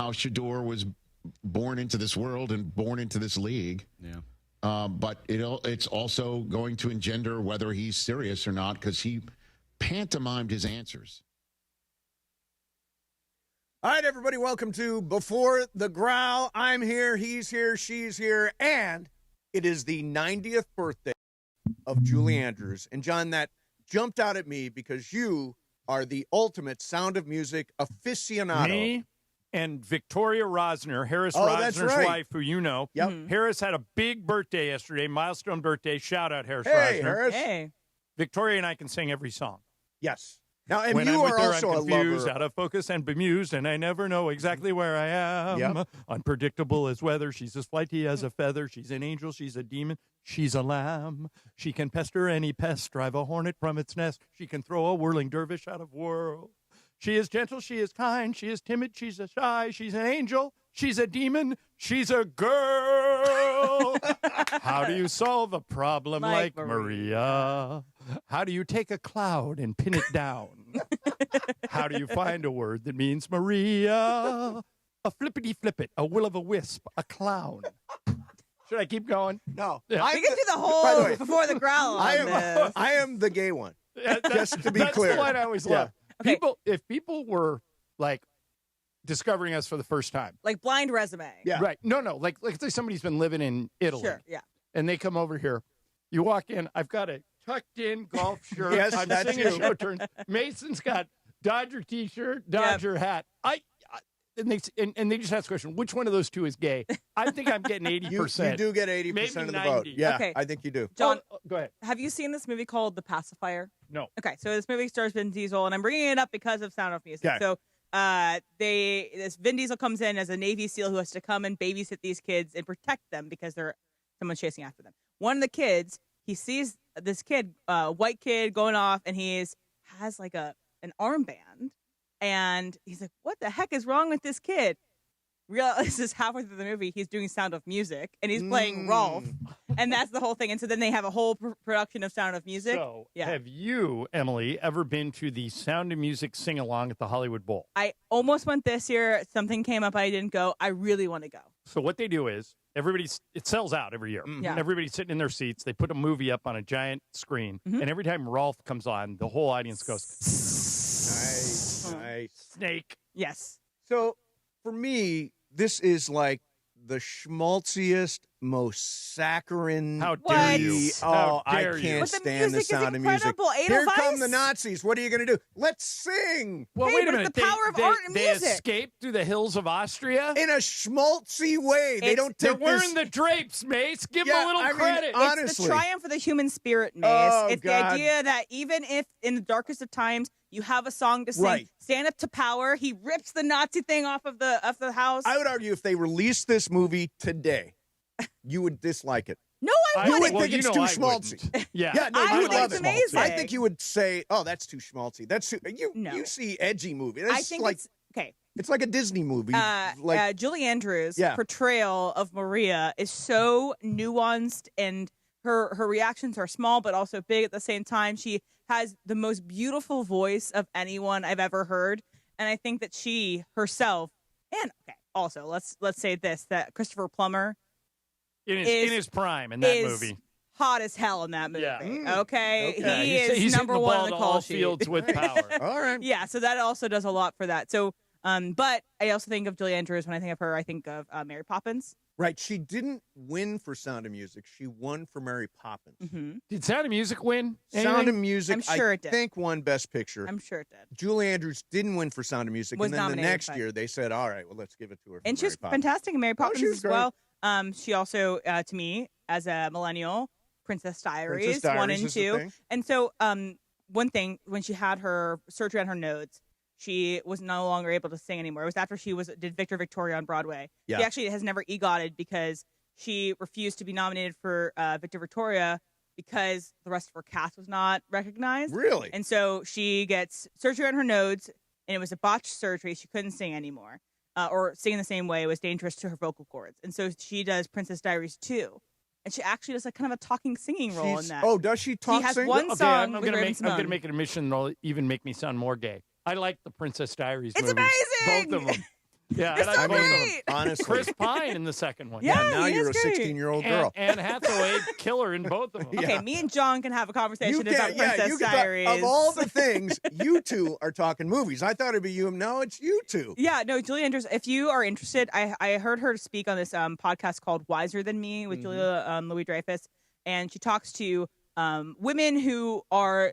how Shadore was born into this world and born into this league. Yeah. But it's also going to engender whether he's serious or not, because he pantomimed his answers. All right, everybody, welcome to Before the Growl. I'm here, he's here, she's here, and it is the 90th birthday of Julie Andrews. And, John, that jumped out at me because you are the ultimate Sound of Music aficionado. Me and Victoria Rosner, Harris that's Rosner's right. wife, who you know. Yep. Harris had a big birthday yesterday, milestone birthday. Shout out, Harris Hey, Rosner. Harris. Hey. Victoria and I can sing every song. Yes. Now, and When you I'm with are her, also I'm a confused, lover. out of focus, and bemused, and I never know exactly where I am. Yep. Unpredictable as weather. She's as flighty as a feather. She's an angel. She's a demon. She's a lamb. She can pester any pest, drive a hornet from its nest. She can throw a whirling dervish out of world. She is gentle. She is kind. She is timid. She's a shy. She's an angel. She's a demon. She's a girl. How do you solve a problem like Maria? How do you take a cloud and pin it down? How do you find a word that means Maria? A flippity-flippet, a will-o'-the-wisp, a clown. Should I keep going? No. We can do the By the whole way, Before the Growl on this. I am the gay one. Just to be that's clear. That's the line I always love. Okay. If people were, like, discovering us for the first time. Like blind resume. Yeah. Right. No. Like say somebody's been living in Italy. Sure, yeah. And they come over here. You walk in. I've got a tucked-in golf shirt. Yes, I'm that's singing you. show turns. Mason's got Dodger T-shirt, Dodger hat. And they just ask the question, which one of those two is gay? I think I'm getting 80%. You do get 80% Maybe of the 90. vote. Yeah, Okay. I think you do. John, Go ahead. have you seen this movie called The Pacifier? No. Okay, so this movie stars Vin Diesel, and I'm bringing it up because of Sound of Music. Okay. So this Vin Diesel comes in as a Navy SEAL who has to come and babysit these kids and protect them because someone's chasing after them. One of the kids, he sees this kid, white kid, going off, and has like an armband, and he's like, "What the heck is wrong with this kid?" Realizes halfway through the movie he's doing Sound of Music and he's playing Rolf, and that's the whole thing. And so then they have a whole production of Sound of Music. So, yeah. have you, Emily, ever been to the Sound of Music sing-along at the Hollywood Bowl? I almost went this year. Something came up. I didn't go. I really want to go. So what they do is it sells out every year. Yeah. Everybody's sitting in their seats. They put a movie up on a giant screen, and every time Rolf comes on, the whole audience goes, Nice. snake. Yes. So, for me, this is like the schmaltziest, most saccharine. How dare What? you? Oh, How I dare you? can't But the stand the music is Sound of Music. incredible. Here Edelweiss? come the Nazis. What are you going to do? Let's sing Well, Hey, wait a but minute. it's the power of they, art and they music. escaped through the hills of Austria. in a schmaltzy way. They don't They're take wearing this. the drapes, Mace. Give Yeah, them a little I mean, credit. It's honestly. the triumph of the human spirit, Mace. Oh, it's God. the idea that even if in the darkest of times you have a song to sing, Right. stand up to power. He rips the Nazi thing off of the house. I would argue if they released this movie today, you would dislike it. no, I You wouldn't. would think it's too schmaltzy. wouldn't. Yeah. Yeah, no, I you would think love it's it. amazing. I think you would say, "Oh, that's too schmaltzy." That's too, No. you see edgy movie. I That's think like it's okay. it's like a Disney movie. Like Julie Andrews' Yeah. portrayal of Maria is so nuanced, and her reactions are small but also big at the same time. She has the most beautiful voice of anyone I've ever heard, and I think that she herself, and okay, also let's say this, that Christopher Plummer in is- his prime in that is movie. hot as hell in that movie. Yeah. Okay, Yeah, he he's is hitting number the one ball on the to call all sheet. fields with power. all right. Yeah, so that also does a lot for that. So, but I also think of Julie Andrews. When I think of her, I think of Mary Poppins. Right. She didn't win for Sound of Music. She won for Mary Poppins. Mm-hmm. Did Sound of Music win? Sound anything? of Music, I'm sure I it did. think, won Best Picture. I'm sure it did. Julie Andrews didn't win for Sound of Music, Was and then the nominated, next but- year they said, "All right, well, let's give it to her." For And Mary she's Poppins. fantastic in Mary Poppins she was as well. great. She also, to me, as a millennial, Princess Diaries, Princess Diaries 1 and is the 2. thing. And so, one thing, when she had her surgery on her nodes, she was no longer able to sing anymore. It was after she did Victor Victoria on Broadway. Yeah. She actually has never EGOTed because she refused to be nominated for Victor Victoria because the rest of her cast was not recognized. Really? And so she gets surgery on her nodes, and it was a botched surgery. She couldn't sing anymore, or sing in the same way. It was dangerous to her vocal cords. And so she does Princess Diaries 2. And she actually does like kind of a talking singing role in that. Oh, does she talk? She has sing? one Okay, song I'm with gonna Raven-Symoné. make an admission that'll even make me sound more gay. I like the Princess Diaries It's movies. amazing! Both of them. Yeah, They're and so I mean, great. Honestly. Chris Pine in the second one. Yeah, now he you're a is great. 16-year-old girl. And Hathaway, killer in both of them. Yeah. Okay, me and John can have a conversation You about can, yeah, Princess you can Diaries. of all the things, you two are talking movies. I thought it'd be you. No, it's you two. Yeah, no, Julie Andrews. If you are interested, I heard her speak on this podcast called Wiser Than Me with Julia Louis-Dreyfus, and she talks to women who are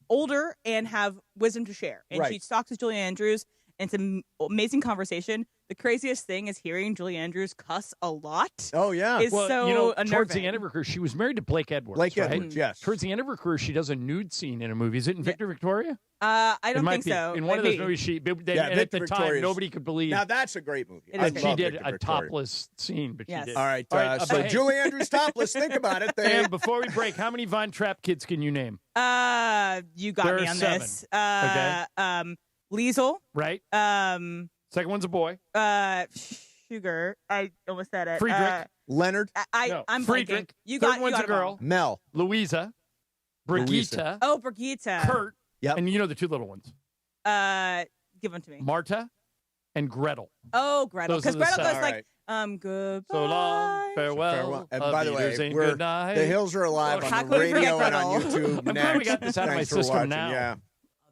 older and have wisdom to share. And Right. she talks to Julie Andrews, and it's an amazing conversation. The craziest thing is hearing Julie Andrews cuss a lot. Oh, yeah. Is Well, so towards unnerving. the end of her career, she was married to Blake Edwards. Blake right? Edwards, yes. Towards the end of her career, she does a nude scene in a movie. Is it in Victor Victoria? I It don't might think be. so. In one of those Maybe. movies, and Victor at the time, Victoria's- nobody could believe Now, that's a great movie. It I is that great. she love did Victor a Victoria. topless scene, but Yes. she did. All right, All right, so but- Julie Andrews topless. Think about it. And before we break, how many Von Trapp kids can you name? You got There me are on 7. this. Okay. Liesel. Right? Second one's a boy. Sugar. I almost said it. Friedrich. Leonard, No, I'm Friedrich. blanking. You Third got one's you a got 'em all. girl. Mel. Louisa. Brigitte. Oh, Brigitte. Kurt. Yep. And you know the two little ones. Give them to me. Marta and Gretel. Oh, Gretel. Those are Because the Gretel seven. goes like, All goodbye. So long, farewell. Farewell. And Auf by the way, Wiedersehen, we're- good night. The Hills Are Alive How on could the we forget radio and on Gretel? YouTube I'm glad next. we got this out of my Thanks for system watching. now. Yeah.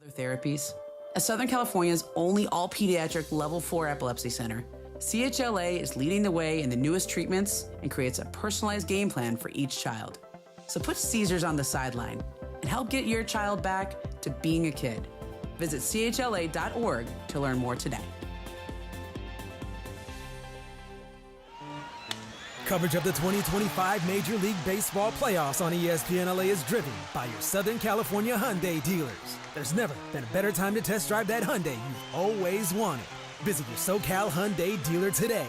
Other therapies. As Southern California's only all-pediatric level 4 epilepsy center, CHLA is leading the way in the newest treatments and creates a personalized game plan for each child. So put seizures on the sideline and help get your child back to being a kid. Visit chla.org to learn more today. Coverage of the 2025 Major League Baseball playoffs on ESPN LA is driven by your Southern California Hyundai dealers. There's never been a better time to test drive that Hyundai you've always wanted. Visit your SoCal Hyundai dealer today.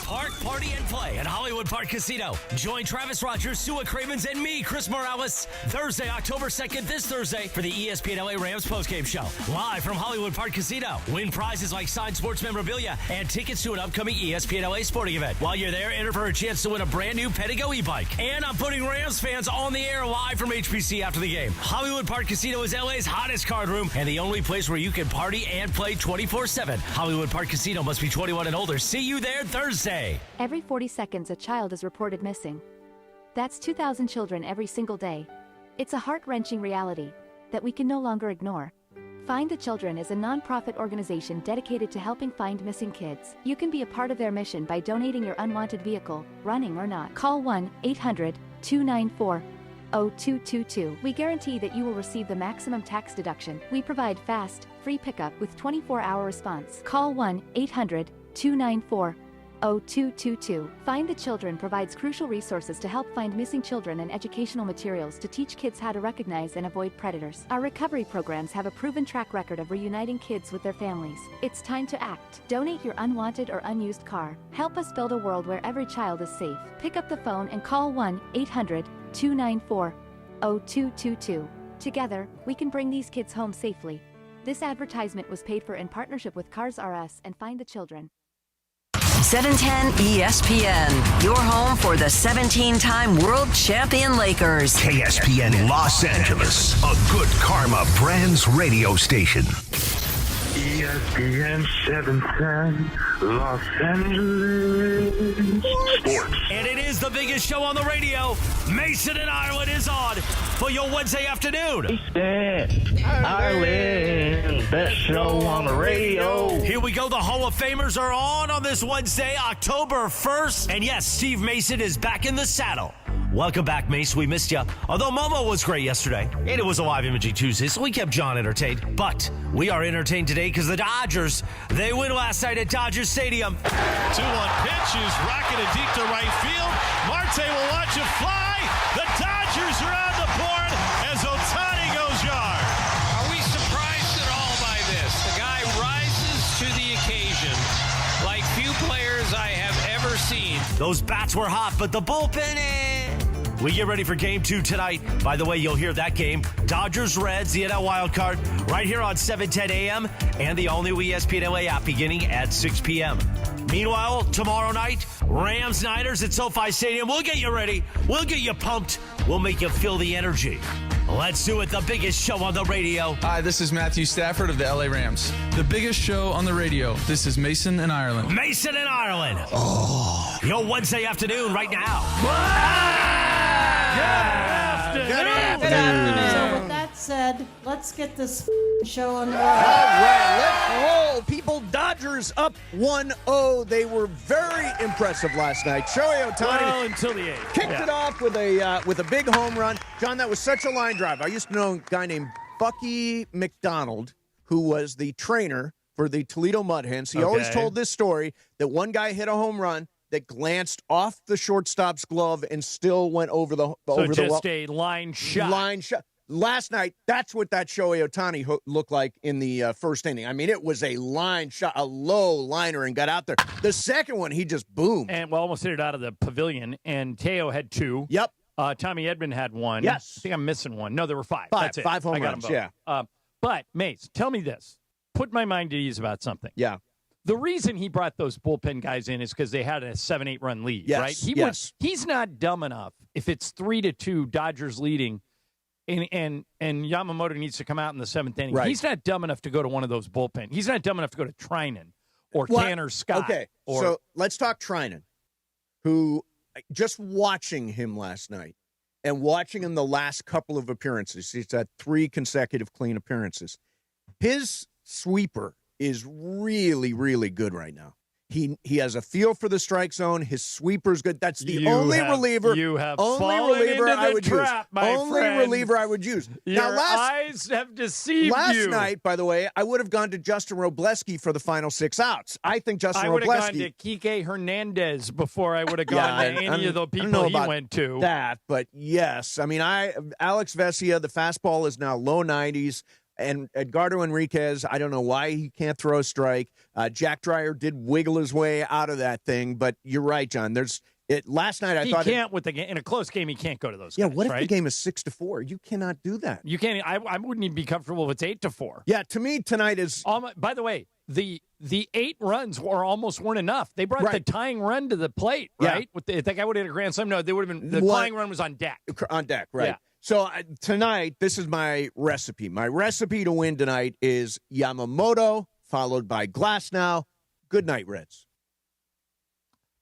Park, party, and play at Hollywood Park Casino. Join Travis Rogers, Sua Cravens, and me, Chris Morales, Thursday, October 2nd, this Thursday, for the ESPN LA Rams postgame show. Live from Hollywood Park Casino. Win prizes like signed sports memorabilia and tickets to an upcoming ESPN LA sporting event. While you're there, enter for a chance to win a brand new Pedigo e-bike. And I'm putting Rams fans on the air live from HPC after the game. Hollywood Park Casino is LA's hottest card room and the only place where you can party and play 24/7. Hollywood Park Casino must be 21 and older. See you there Thursday. Every 40 seconds, a child is reported missing. That's 2,000 children every single day. It's a heart-wrenching reality that we can no longer ignore. Find the Children is a non-profit organization dedicated to helping find missing kids. You can be a part of their mission by donating your unwanted vehicle, running or not. Call 1-800-294-0222. We guarantee that you will receive the maximum tax deduction. We provide fast, free pickup with 24-hour response. Call 1-800-294-0222. Find the Children provides crucial resources to help find missing children and educational materials to teach kids how to recognize and avoid predators. Our recovery programs have a proven track record of reuniting kids with their families. It's time to act. Donate your unwanted or unused car. Help us build a world where every child is safe. Pick up the phone and call 1-800-294-0222. Together, we can bring these kids home safely. This advertisement was paid for in partnership with Cars R Us and Find the Children. 710 ESPN, your home for the 17-time world champion Lakers. KSPN Los Angeles, a Good Karma Brands radio station. ESPN 710 Los Angeles. Sports. And it is the biggest show on the radio. Mason and Ireland is on for your Wednesday afternoon. Ireland, best show on the radio. Here we go. The Hall of Famers are on this Wednesday, October 1st. And yes, Steve Mason is back in the saddle. Welcome back, Mace. We missed you. Although Momo was great yesterday, and it was a live Imaging Tuesday, so we kept John entertained. But we are entertained today because the Dodgers, they win last night at Dodger Stadium. 2-1 pitch is rocketed deep to right field. Marte will watch it fly. The Dodgers are on the board as Ohtani goes yard. Are we surprised at all by this? The guy rises to the occasion like few players I have ever seen. Those bats were hot, but the bullpen, We get ready for Game 2 tonight. By the way, you'll hear that game. Dodgers-Reds, the NL Wild Card, right here on 710 AM and the all-new ESPN LA app beginning at 6 p.m. Meanwhile, tomorrow night, Rams-Niners at SoFi Stadium. We'll get you ready. We'll get you pumped. We'll make you feel the energy. Let's do it. The biggest show on the radio. Hi, this is Matthew Stafford of the LA Rams. The biggest show on the radio. This is Mason in Ireland. Mason in Ireland. Oh. Your Wednesday afternoon right now. Good afternoon. So with that said, let's get this show on the road. All right, let's roll. People, Dodgers up 1-0. They were very impressive last night. Shohei Ohtani until the 8th. Kicked it off with a big home run. John, that was such a line drive. I used to know a guy named Bucky McDonald, who was the trainer for the Toledo Mud Hens. He always told this story that one guy hit a home run that glanced off the shortstop's glove and still went over the a line shot. Line shot. Last night, that's what that Shohei Ohtani looked like in the first inning. I mean, it was a line shot, a low liner, and got out there. The second one, he just boomed. And almost hit it out of the pavilion, and Teo had 2. Yep. Tommy Edman had 1. Yes. I think I'm missing 1. No, there were 5. 5. That's it. 5 home I got runs, them both. yeah. But, Mace, tell me this. Put my mind at ease about something. Yeah. The reason he brought those bullpen guys in is because they had a 7-8 run lead, yes, right? He's not dumb enough. If it's 3-2, Dodgers leading, and Yamamoto needs to come out in the 7th inning, he's not dumb enough to go to one of those bullpen. He's not dumb enough to go to Trinan or Tanner Scott. Okay, so let's talk Trinan, who, just watching him last night and watching him the last couple of appearances, he's had 3 consecutive clean appearances. His sweeper is really, really good right now. He has a feel for the strike zone. His sweeper's good. That's the only reliever I would use. Only reliever I would use. Your eyes have deceived you. Last night, by the way, I would have gone to Justin Robleski for the final 6 outs. I think Justin Robleski. I would have gone to Kike Hernandez before I would have gone to any of the people he went to. That, but yes. I mean, Alex Vesia, the fastball is now low 90s. And Edgardo Enriquez, I don't know why he can't throw a strike. Jack Dreyer did wiggle his way out of that thing, but you're right, John. Last night I thought he can't in a close game. He can't go to those. Yeah, guys, what if right? the game is 6-4? You cannot do that. You can't. I wouldn't even be comfortable if it's 8-4. Yeah, to me tonight is. By the way, the 8 runs weren't enough. They brought the tying run to the plate, right? Yeah. If that guy would have hit a grand slam, no, they would have been. The tying run was on deck. On deck, right? Yeah. So tonight, this is my recipe. My recipe to win tonight is Yamamoto, followed by Glasnow. Good night, Reds.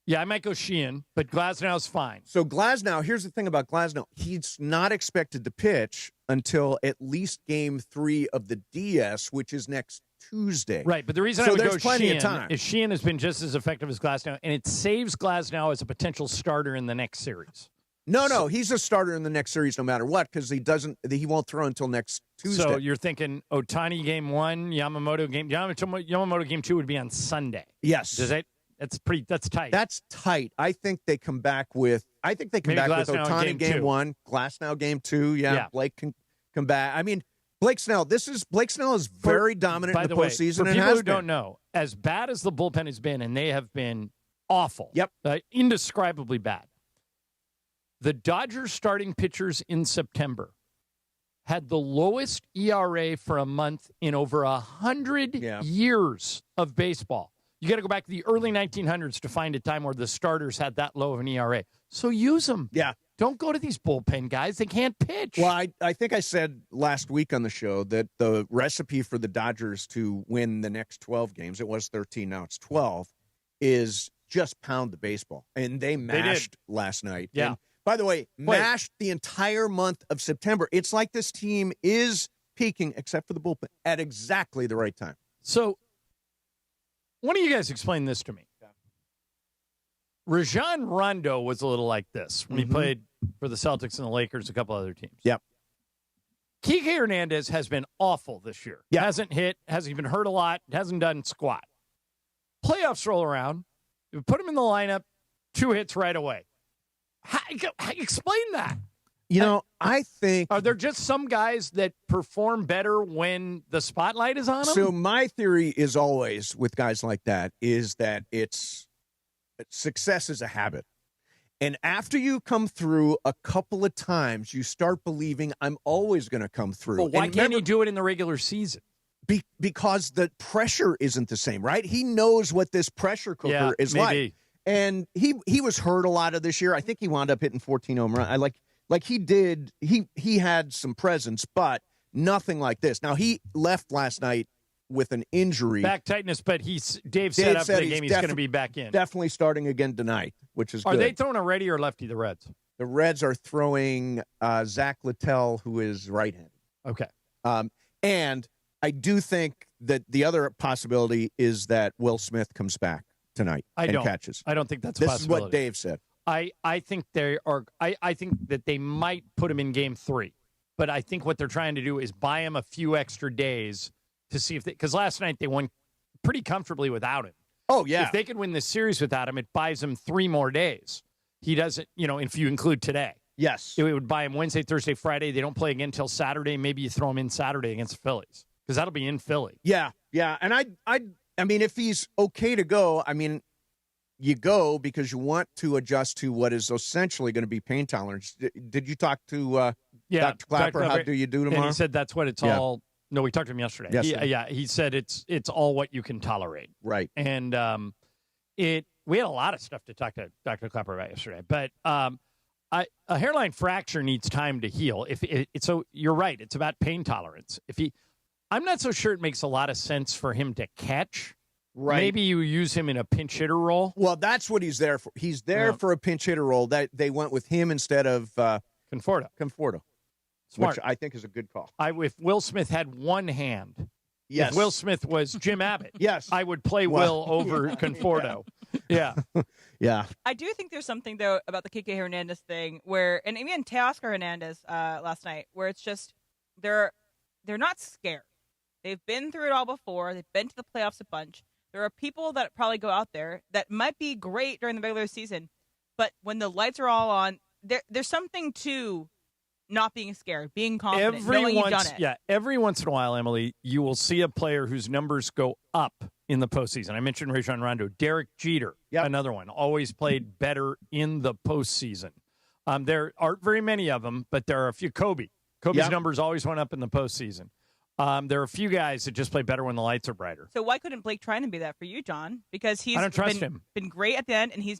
Yeah, I might go Sheehan, but Glasnow's fine. So Glasnow, here's the thing about Glasnow. He's not expected to pitch until at least Game 3 of the DS, which is next Tuesday. Right, but the reason I would go plenty Sheehan of time. is Sheehan has been just as effective as Glasnow, and it saves Glasnow as a potential starter in the next series. No, he's a starter in the next series no matter what because he won't throw until next Tuesday. So you're thinking Ohtani game 1, Yamamoto game 2 would be on Sunday. Yes. That's tight. That's tight. I think they come back with Ohtani game 1, Glasnow game 2. Yeah. Blake can come back. I mean, Blake Snell is very dominant in the postseason. For people who don't know, as bad as the bullpen has been, and they have been awful. Yep. Indescribably bad. The Dodgers starting pitchers in September had the lowest ERA for a month in over 100 years of baseball. You got to go back to the early 1900s to find a time where the starters had that low of an ERA. So use them. Yeah. Don't go to these bullpen guys. They can't pitch. Well, I think I said last week on the show that the recipe for the Dodgers to win the next 12 games, it was 13, now it's 12, is just pound the baseball. And they mashed last night. Yeah. And by the way, mashed the entire month of September. It's like this team is peaking, except for the bullpen, at exactly the right time. So, one of you guys explain this to me. Rajon Rondo was a little like this when he played for the Celtics and the Lakers, a couple other teams. Yep. Kike Hernandez has been awful this year. Yep. Hasn't hit, hasn't even hurt a lot, hasn't done squat. Playoffs roll around, you put him in the lineup, 2 hits right away. Explain that. You know, I think... Are there just some guys that perform better when the spotlight is on them? So my theory is always, with guys like that, is that success is a habit. And after you come through a couple of times, you start believing I'm always going to come through. Well, why can't he do it in the regular season? Because the pressure isn't the same, right? He knows what this pressure cooker is like. And he was hurt a lot of this year. I think he wound up hitting 14 home runs. Like he had some presence, but nothing like this. Now, he left last night with an injury. Back tightness, but Dave said after the game he's going to be back in. Definitely starting again tonight, which is good. Are they throwing a righty or lefty, the Reds? The Reds are throwing Zach Littell, who is right-handed. Okay. And I do think that the other possibility is that Will Smith comes back tonight and catches. I don't think that's a possibility. This is what Dave said. I think they are. I think that they might put him in Game 3, but I think what they're trying to do is buy him a few extra days to see if because last night they won pretty comfortably without him. Oh yeah, if they could win this series without him, it buys him 3 more days. He doesn't, if you include today. Yes, it would buy him Wednesday, Thursday, Friday. They don't play again until Saturday. Maybe you throw him in Saturday against the Phillies because that'll be in Philly. Yeah, and I mean, if he's okay to go, I mean, you go because you want to adjust to what is essentially going to be pain tolerance. Did you talk to Dr. Clapper? How do you do tomorrow? And he said that's what it's all. No, we talked to him yesterday. Yesterday. He said it's all what you can tolerate. Right. And we had a lot of stuff to talk to Dr. Clapper about yesterday, but a hairline fracture needs time to heal. So you're right. It's about pain tolerance. I'm not so sure it makes a lot of sense for him to catch. Right. Maybe you use him in a pinch hitter role. Well, that's what he's there for. He's there for a pinch hitter role. That they went with him instead of Conforto. Smart. Which I think is a good call. If Will Smith had one hand, yes. If Will Smith was Jim Abbott, yes, I would play Will over Conforto. Yeah. Yeah. I do think there's something, though, about the Kike Hernandez thing where, and even Teoscar Hernandez last night, where it's just they're not scared. They've been through it all before. They've been to the playoffs a bunch. There are people that probably go out there that might be great during the regular season, but when the lights are all on, there's something to not being scared, being confident, knowing you've done it. Yeah, every once in a while, Emily, you will see a player whose numbers go up in the postseason. I mentioned Rajon Rondo. Derek Jeter, another one, always played better in the postseason. There aren't very many of them, but there are a few. Kobe's numbers always went up in the postseason. There are a few guys that just play better when the lights are brighter. So why couldn't Blake Trinan be that for you, John? Because he's been great at the end, and he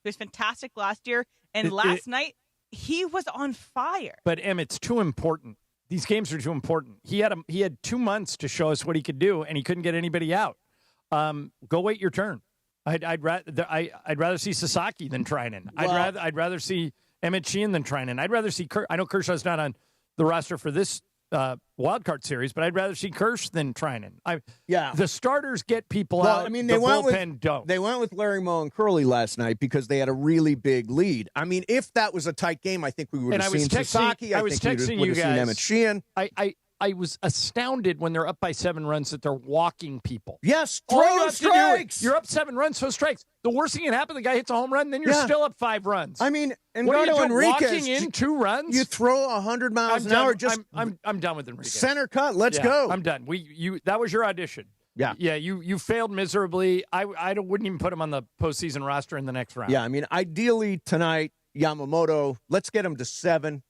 was fantastic last year. And last night, he was on fire. But, Em, it's too important. These games are too important. He had 2 months to show us what he could do, and he couldn't get anybody out. Go wait your turn. I'd rather see Sasaki than Trinan. Well, I'd rather see Emmett Sheehan than Trinan. I'd rather see I know Kershaw's not on the roster for this wild card series, but I'd rather see Kersh than Trinan. The starters get people out. I mean, the bullpen don't. They went with Larry Moe and Curley last night because they had a really big lead. I mean, if that was a tight game, I think we would have seen Sasaki. I was texting you guys. Seen Emmett Sheehan. I was astounded when they're up by 7 runs that they're walking people. Yes, throw strikes. You're up 7 runs, throw strikes. The worst thing can happen, the guy hits a home run, then you're still up 5 runs. I mean, Enriquez walking in 2 runs. You throw 100 miles an hour. I'm done with Enriquez. Center cut. Let's go. I'm done. That was your audition. Yeah. You failed miserably. I wouldn't even put him on the postseason roster in the next round. Yeah, I mean, ideally tonight, Yamamoto. Let's get him to 7.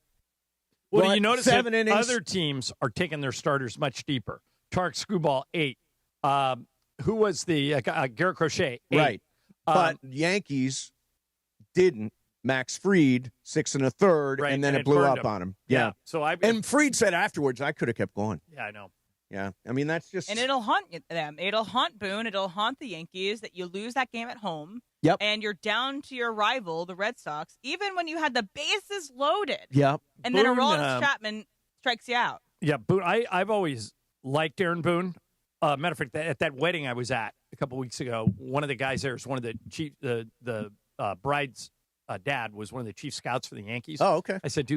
Well, you notice that innings. Other teams are taking their starters much deeper. Tarek Skubal, 8. Who was the Garrett Crochet, 8. Right. But Yankees didn't. Max Fried, 6 1/3, right, and then it blew up on him. Yeah. And Fried said afterwards, I could have kept going. Yeah, I know. Yeah. I mean, that's just. And it'll haunt them. It'll haunt Boone. It'll haunt the Yankees that you lose that game at home. Yep. And you're down to your rival, the Red Sox, even when you had the bases loaded. Yep. And then Aroldis Chapman strikes you out. Yeah, Boone. I've always liked Aaron Boone. Matter of fact, at that wedding I was at a couple weeks ago, one of the guys there is one of the chief. The bride's dad was one of the chief scouts for the Yankees. Oh, okay. I said,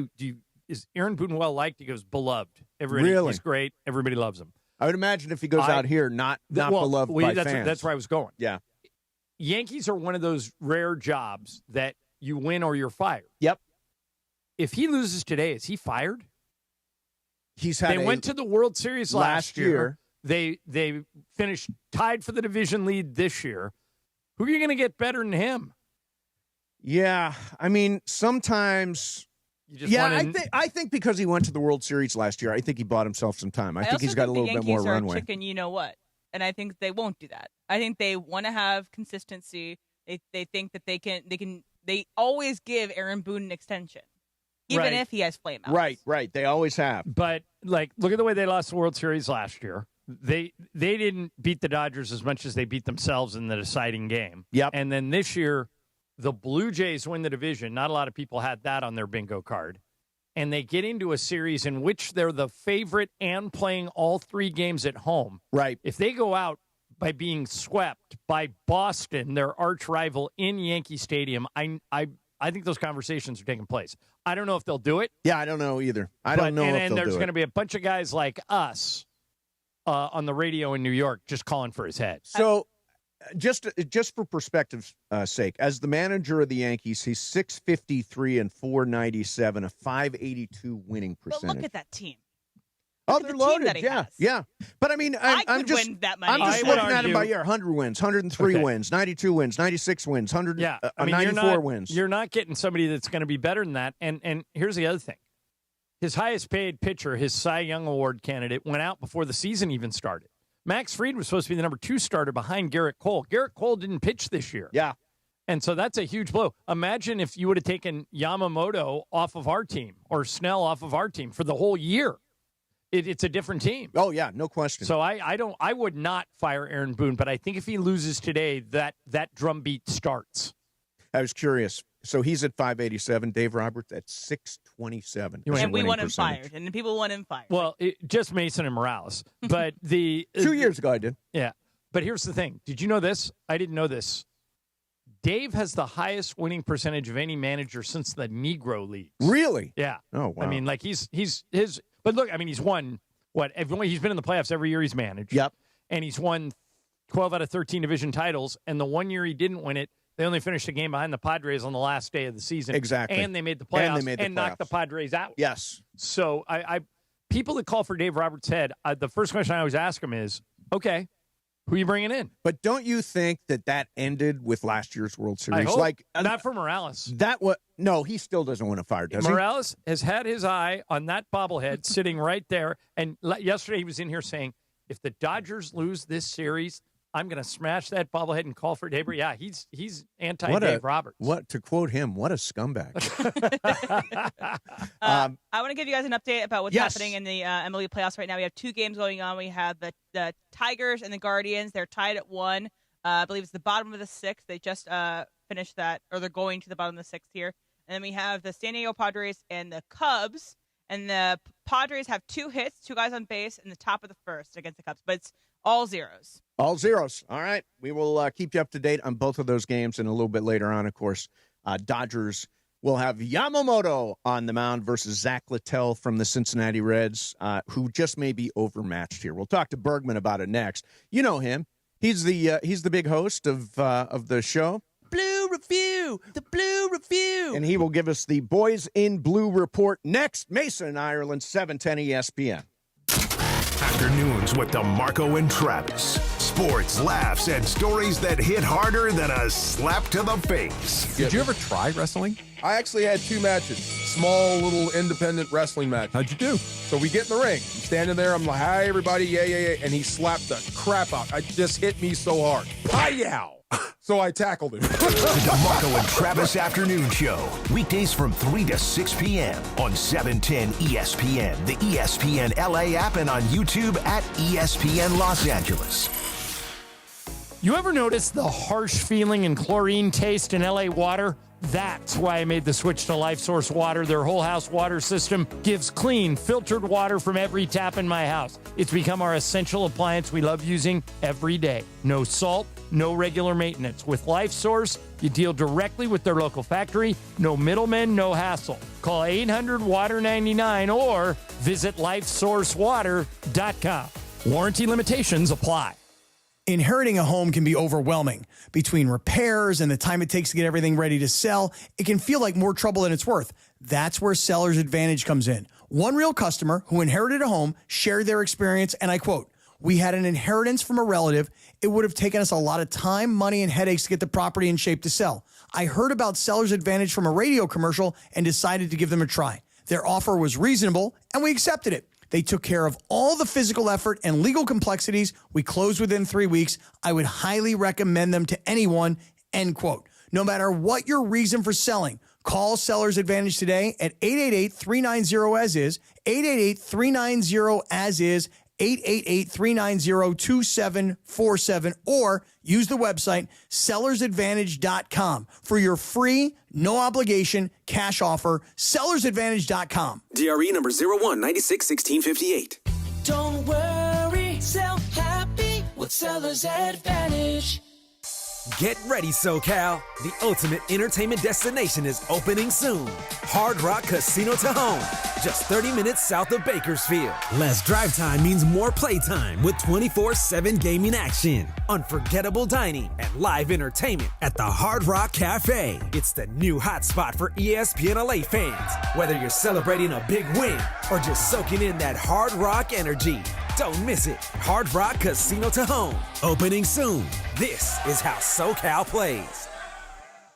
is Aaron Boone well liked? He goes, beloved. He's great. Everybody loves him. I would imagine if he goes out here, not beloved by fans. That's where I was going. Yeah. Yankees are one of those rare jobs that you win or you're fired. Yep. If he loses today, is he fired? They went to the World Series last year. They finished tied for the division lead this year. Who are you going to get better than him? Yeah, I mean, sometimes. I think because he went to the World Series last year, I think he bought himself some time. I think he's got a little bit more runway. Chicken, you know what? And I think they won't do that. I think they want to have consistency. They think that they always give Aaron Boone an extension. even if he has flameouts. Right. They always have. But, like, look at the way they lost the World Series last year. They didn't beat the Dodgers as much as they beat themselves in the deciding game. Yep. And then this year, the Blue Jays win the division. Not a lot of people had that on their bingo card. And they get into a series in which they're the favorite and playing all 3 games at home. Right. If they go out by being swept by Boston, their arch rival in Yankee Stadium, I think those conversations are taking place. I don't know if they'll do it. Yeah, I don't know either. I don't know if they'll do it. And there's going to be a bunch of guys like us on the radio in New York just calling for his head. So just for perspective's sake, as the manager of the Yankees, he's 653 and 497, a 582 winning percentage. But look at that team. Oh, they're loaded. Yeah. But I mean, I'm just win that many. I'm just looking at it by year. 100 wins, 103 wins, 92 wins, 96 wins, 94 wins. You're not getting somebody that's going to be better than that. And here's the other thing. His highest paid pitcher, his Cy Young Award candidate, went out before the season even started. Max Fried was supposed to be the number 2 starter behind Garrett Cole. Garrett Cole didn't pitch this year. Yeah. And so that's a huge blow. Imagine if you would have taken Yamamoto off of our team or Snell off of our team for the whole year. It's a different team. Oh, yeah, no question. So I would not fire Aaron Boone, but I think if he loses today, that drumbeat starts. I was curious. So he's at 587. Dave Roberts at 627. And we want him fired. And the people want him fired. Well, just Mason and Morales. But 2 years ago I did. Yeah. But here's the thing. Did you know this? I didn't know this. Dave has the highest winning percentage of any manager since the Negro Leagues. Really? Yeah. Oh, wow. I mean, like he's his. But look, I mean, he's won what? He's been in the playoffs every year he's managed. Yep. And he's won 12 out of 13 division titles. And the one year he didn't win it, they only finished the game behind the Padres on the last day of the season. Exactly. And they made the playoffs and knocked the Padres out. Yes. So people that call for Dave Roberts' head, the first question I always ask them is, okay, who are you bringing in? But don't you think that ended with last year's World Series? I hope. Like not for Morales. No, he still doesn't want to fire, does he? Morales has had his eye on that bobblehead sitting right there. And yesterday he was in here saying, if the Dodgers lose this series, I'm going to smash that bobblehead and call for Dave. Yeah, he's anti-Dave Roberts. To quote him, what a scumbag. I want to give you guys an update about what's happening in the MLB playoffs right now. We have 2 games going on. We have the Tigers and the Guardians. They're tied at 1. I believe it's the bottom of the 6th. They just finished that, or they're going to the bottom of the 6th here. And then we have the San Diego Padres and the Cubs. And the Padres have 2 hits, 2 guys on base in the top of the 1st against the Cubs. But it's all zeros. All zeros. All right. We will keep you up to date on both of those games. And a little bit later on, of course, Dodgers will have Yamamoto on the mound versus Zach Littell from the Cincinnati Reds, who just may be overmatched here. We'll talk to Bergman about it next. You know him. He's the big host of the show. The Blue Review. And he will give us the Boys in Blue report next. Mason, Ireland, 710 ESPN. Afternoons with DeMarco and Travis. Sports, laughs, and stories that hit harder than a slap to the face. Did you ever try wrestling? I actually had 2 matches. Small, little, independent wrestling match. How'd you do? So we get in the ring. I'm standing there. I'm like, hi, everybody. Yeah. And he slapped the crap out. I just hit me so hard. Hi-yow. So I tackled him. The DeMarco and Travis Afternoon Show. Weekdays from 3 to 6 p.m. on 710 ESPN, the ESPN LA app, and on YouTube at ESPN Los Angeles. You ever notice the harsh feeling and chlorine taste in LA water? That's why I made the switch to Life Source Water. Their whole house water system gives clean, filtered water from every tap in my house. It's become our essential appliance we love using every day. No salt, no regular maintenance. With Life Source, you deal directly with their local factory. No middlemen, no hassle. Call 800-WATER-99 or visit lifesourcewater.com. Warranty limitations apply. Inheriting a home can be overwhelming. Between repairs and the time it takes to get everything ready to sell, it can feel like more trouble than it's worth. That's where Seller's Advantage comes in. One real customer who inherited a home shared their experience, and I quote, "We had an inheritance from a relative. It would have taken us a lot of time, money, and headaches to get the property in shape to sell. I heard about Seller's Advantage from a radio commercial and decided to give them a try. Their offer was reasonable, and we accepted it. They took care of all the physical effort and legal complexities. We closed within 3 weeks. I would highly recommend them to anyone," end quote. No matter what your reason for selling, Call Sellers Advantage today at 888-390-AS-IS, 888-390-AS-IS, 888-390-2747, or use the website sellersadvantage.com for your free, no obligation cash offer. Sellersadvantage.com. DRE number 01961658. Don't worry, sell happy with Seller's Advantage. Get ready, SoCal. The ultimate entertainment destination is opening soon. Hard Rock Casino Tahoe, just 30 minutes south of Bakersfield. Less drive time means more playtime with 24/7 gaming action, unforgettable dining, and live entertainment at the Hard Rock Cafe. It's the new hotspot for ESPN LA fans. Whether you're celebrating a big win or just soaking in that Hard Rock energy, don't miss it. Hard Rock Casino Tahoe, opening soon. This is how SoCal plays.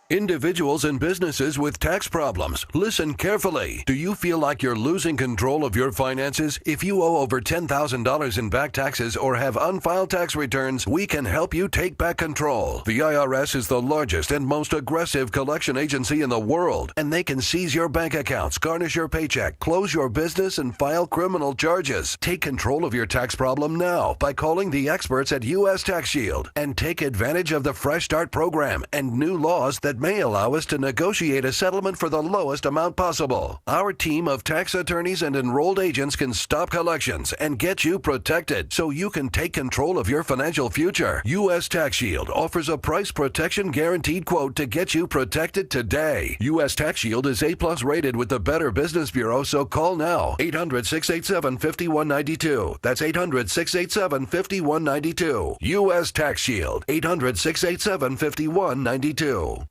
Individuals and businesses with tax problems, listen carefully. Do you feel like you're losing control of your finances? If you owe over $10,000 in back taxes or have unfiled tax returns, we can help you take back control. The IRS is the largest and most aggressive collection agency in the world, and they can seize your bank accounts, garnish your paycheck, close your business, and file criminal charges. Take control of your tax problem now by calling the experts at U.S. Tax Shield and take advantage of the Fresh Start program and new laws that may allow us to negotiate a settlement for the lowest amount possible. Our team of tax attorneys and enrolled agents can stop collections and get you protected so you can take control of your financial future. U.S. Tax Shield offers a price protection guaranteed quote to get you protected today. U.S. Tax Shield is A+ rated with the Better Business Bureau, so call now. 800-687-5192. That's 800-687-5192. U.S. Tax Shield. 800-687-5192.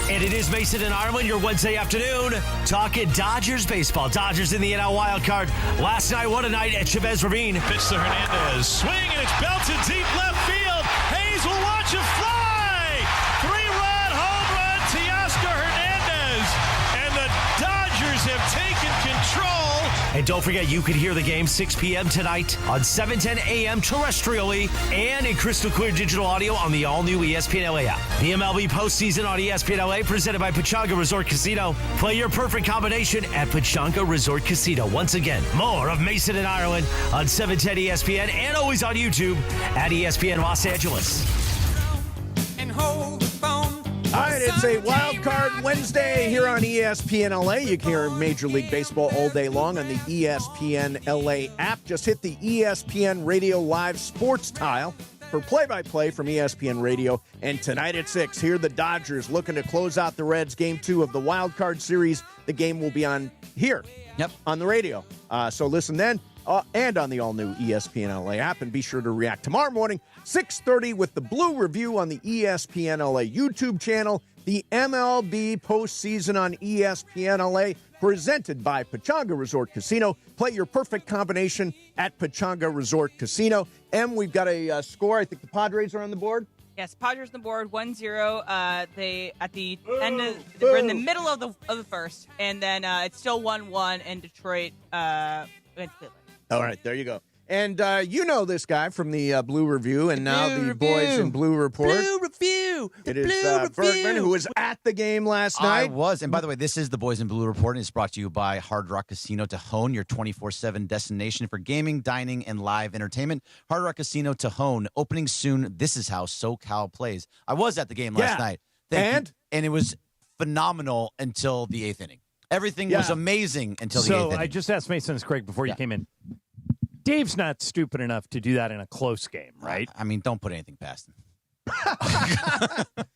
And it is Mason and Ireland, your Wednesday afternoon, talking Dodgers baseball. Dodgers in the NL wild card. Last night, what a night at Chavez Ravine. Pitch to Hernandez. Swing, and it's belted deep left field. Hayes will watch it fly. 3-run home run, Teoscar Hernandez. And the Dodgers have taken control. And don't forget, you can hear the game 6 p.m. tonight on 710 a.m. terrestrially and in crystal clear digital audio on the all-new ESPN LA app. The MLB postseason on ESPN LA presented by Pechanga Resort Casino. Play your perfect combination at Pechanga Resort Casino. Once again, more of Mason and Ireland on 710 ESPN and always on YouTube at ESPN Los Angeles. And hold the phone. All right, it's a Wild Card Wednesday here on ESPN LA. You can hear Major League Baseball all day long on the ESPN LA app. Just hit the ESPN Radio Live Sports tile for play-by-play from ESPN Radio. And tonight at 6, here the Dodgers looking to close out the Reds. Game 2 of the Wild Card Series. The game will be on here. Yep. On the radio. So listen then. And on the all-new ESPN LA app. And be sure to react tomorrow morning, 6:30, with the Blue Review on the ESPN LA YouTube channel. The MLB postseason on ESPN LA, presented by Pechanga Resort Casino. Play your perfect combination at Pechanga Resort Casino. And we've got a score. I think the Padres are on the board. Yes, Padres on the board, 1-0. They at the end of, we're in the middle of the first, and then it's still 1-1 in Detroit against Cleveland. All right, there you go. And you know this guy from the Blue Review and now the Boys in Blue Report. Blue Review. It is Bergman, who was at the game last night. I was. And by the way, this is the Boys in Blue Report, and it's brought to you by Hard Rock Casino Tahoe, your 24/7 destination for gaming, dining, and live entertainment. Hard Rock Casino Tahoe, opening soon. This is how SoCal plays. I was at the game last night. And it was phenomenal until the 8th inning. Everything was amazing until the 8th inning. So I just asked Mason, Craig, before you came in. Dave's not stupid enough to do that in a close game, right? I mean, don't put anything past him.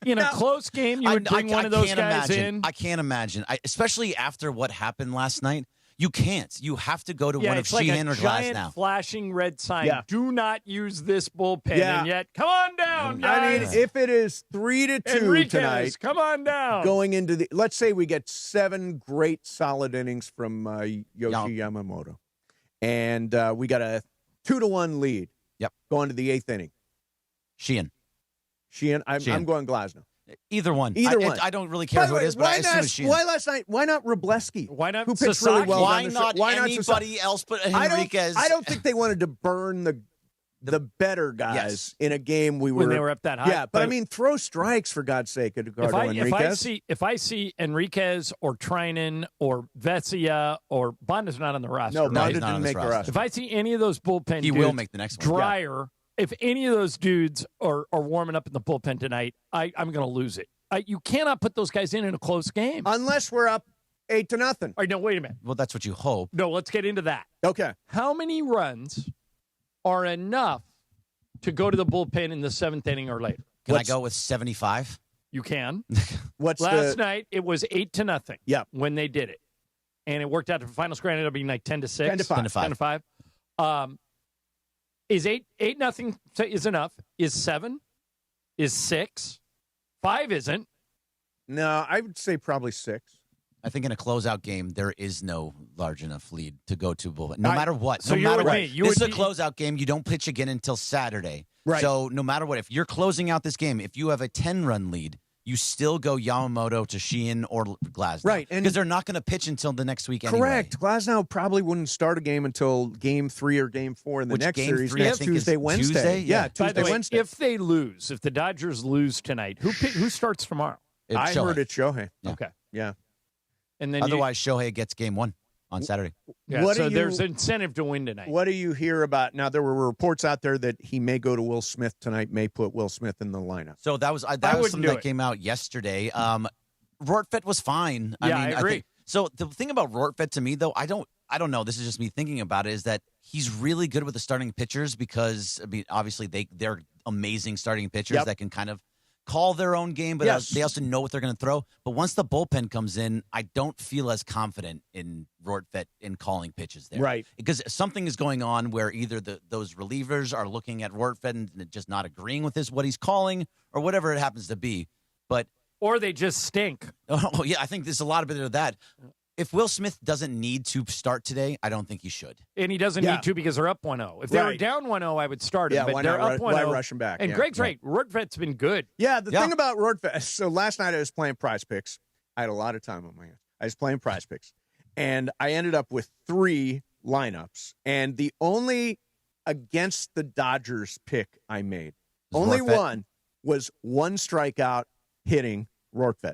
In a close game, you would bring one of those guys in? I can't imagine. Especially after what happened last night. You can't. You have to go to one of Sheehan or Glass now. It's like a giant flashing red sign. Yeah. Do not use this bullpen. Yeah. And yet, come on down, guys. I mean, if it is 3-2 Enriquez, tonight, come on down. Going into the, let's say we get 7 great solid innings from Yoshi Yamamoto, and we got a 2-1 lead. Yep. Going to the 8th inning. Sheehan. I'm going Glasnow. Either one. I don't really care who it is, but I assume it's Sheehan. Why last night? Why not Robleski? Why not who pitched really well? Why not anybody else but Enriquez? I don't think they wanted to burn the the better guys in a game when they were up that high. Yeah, but I mean, throw strikes for God's sake, Eduardo Enriquez. If I see Enriquez or Trinan or Vesia or Bonda's not on the roster. No, Bonda didn't make the roster. If I see any of those bullpen he dudes will make the next one. Dryer, if any of those dudes are warming up in the bullpen tonight, I'm going to lose it. You cannot put those guys in a close game. Unless we're up 8-0. All right, no, wait a minute. Well, that's what you hope. No, let's get into that. Okay. How many runs are enough to go to the bullpen in the 7th inning or later? Can I go with 75? You can. Last night it was 8-0. Yeah. When they did it, and it worked out. The final score ended up being like 10-6, 10-5. 10-5. Is 8-0 is enough? Is 7? Is 6? 5 isn't. No, I would say probably 6. I think in a closeout game, there is no large enough lead to go to bullpen. No matter what. So no matter what. right. This is a closeout game. You don't pitch again until Saturday. Right. So no matter what, if you're closing out this game, if you have a 10-run lead, you still go Yamamoto to Sheehan or Glasnow. Right. Because they're not going to pitch until the next week anyway. Correct. Glasnow probably wouldn't start a game until Game 3 or Game 4 in the next Game series 3, next Tuesday, Wednesday. Tuesday? Yeah, By Tuesday, the way, Wednesday. if they lose, if the Dodgers lose tonight, who starts tomorrow? I heard it's Shohei. Yeah. Okay. Yeah. And then otherwise, Shohei gets Game 1 on Saturday. Yeah, so there's incentive to win tonight. What do you hear about now? There were reports out there that he may go to Will Smith tonight, may put Will Smith in the lineup. So that was something that came out yesterday. Rortvedt was fine. I agree. So the thing about Rortvedt to me, though, I don't know. This is just me thinking about it. Is that he's really good with the starting pitchers because obviously they're amazing starting pitchers that can kind of call their own game, but they also know what they're going to throw. But once the bullpen comes in, I don't feel as confident in Rortvedt in calling pitches there. Right. Because something is going on where either those relievers are looking at Rortvedt and just not agreeing with what he's calling or whatever it happens to be. Or they just stink. Oh, yeah, I think there's a lot of bit of that. If Will Smith doesn't need to start today, I don't think he should. And he doesn't need to because they're up 1-0. If they were down 1-0, I would start him. But they're up 1-0. Why rush him back? And Greg's right. Rortvedt's been good. Yeah, the thing about Rortvedt, so last night I was playing Prize Picks. I had a lot of time on my hands. I was playing Prize Picks. And I ended up with 3 lineups. And the only against the Dodgers pick I made, only Rortvedt? one, was 1 strikeout hitting Rortvedt.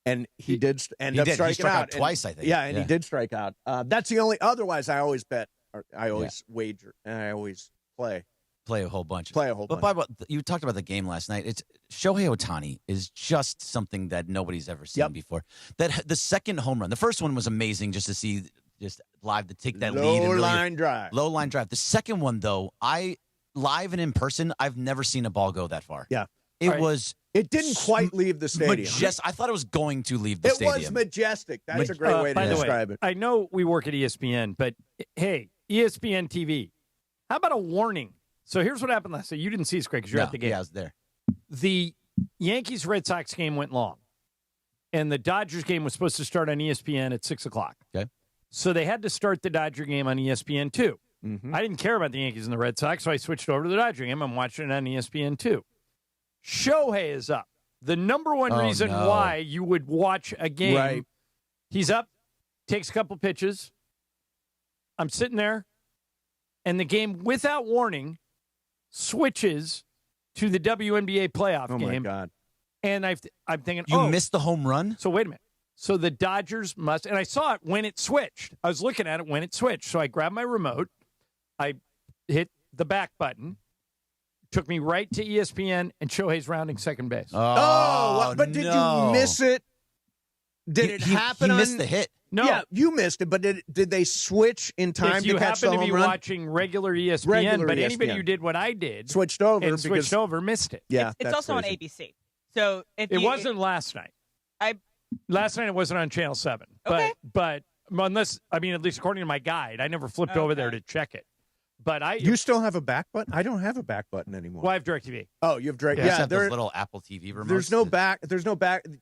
And he did end up striking he struck out out twice, I think. Yeah, and he did strike out. That's the only. Otherwise, I always bet. Or I always wager, and I always play a whole bunch. But you talked about the game last night. It's Shohei Ohtani is just something that nobody's ever seen before. That the second home run, the first one was amazing just to see live to take that lead. Low line drive. The second one though, live and in person, I've never seen a ball go that far. Yeah, It didn't quite leave the stadium. I thought it was going to leave the stadium. It was majestic. That's a great way to describe it. I know we work at ESPN, but hey, ESPN TV, how about a warning? So here's what happened last night. You didn't see this, Craig, because you're at the game. Yeah, I was there. The Yankees-Red Sox game went long, and the Dodgers game was supposed to start on ESPN at 6 o'clock. Okay. So they had to start the Dodger game on ESPN 2. Mm-hmm. I didn't care about the Yankees and the Red Sox, so I switched over to the Dodger game. I'm watching it on ESPN 2. Shohei is up. The number one reason why you would watch a game. Right. He's up, takes a couple pitches. I'm sitting there, and the game, without warning, switches to the WNBA playoff game. Oh, my God. And I'm thinking, You missed the home run? So wait a minute. So the Dodgers must, and I saw it when it switched. I was looking at it when it switched. So I grabbed my remote. I hit the back button. Took me right to ESPN, and Shohei's rounding second base. But did you miss it? Did it happen? He missed the hit. No. Yeah, you missed it, but did they switch in time if you to catch the happen home to be run? watching regular ESPN, but anybody who did what I did switched over missed it. Yeah, it's also crazy. on ABC. So if it wasn't last night. Last night it wasn't on Channel 7. Okay. But unless, at least according to my guide, I never flipped over there to check it. But you still have a back button? I don't have a back button anymore. Well, I have DirecTV. Oh, you have DirecTV. Yeah, those little Apple TV remotes. There's no back.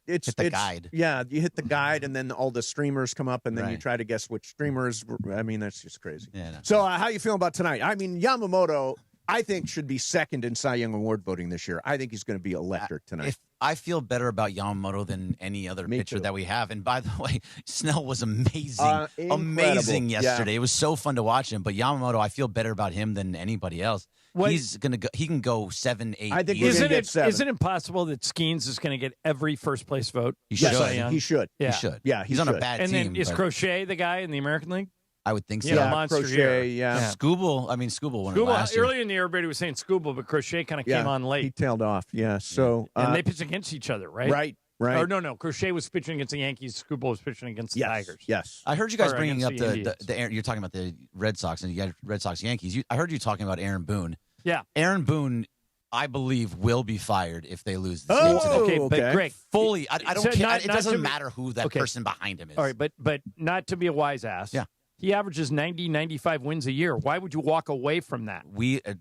It's the guide. Yeah, you hit the guide, and then all the streamers come up, and then you try to guess which streamers. That's just crazy. Yeah, no. So, how you feeling about tonight? Yamamoto I think should be second in Cy Young Award voting this year. I think he's going to be electric tonight. I feel better about Yamamoto than any other pitcher that we have. And by the way, Snell was amazing, amazing yesterday. Yeah. It was so fun to watch him. But Yamamoto, I feel better about him than anybody else. He's gonna go. He can go 7, 8. I think isn't it possible that Skeens is going to get every first place vote? He should. He should. Yeah. He should. Yeah, he's on a bad and team. then is Crochet the guy in the American League? I would think so. Yeah, monster Crochet, year. yeah. Skubal. I mean, Skubal won it last year. Earlier in the year, everybody was saying Skubal, but Crochet kind of came on late. He tailed off. Yeah. So and they pitched against each other, right? Right. Or no. Crochet was pitching against the Yankees. Skubal was pitching against the Tigers. Yes. I heard you guys Or bringing up against the you're talking about the Red Sox and you got Red Sox Yankees. I heard you talking about Aaron Boone. Yeah. Aaron Boone, I believe, will be fired if they lose this game today. Okay, but Greg, fully, I don't So care. it Doesn't matter who that person behind him is. All right, but not to be a wise ass. Yeah. He averages 90, 95 wins a year. Why would you walk away from that?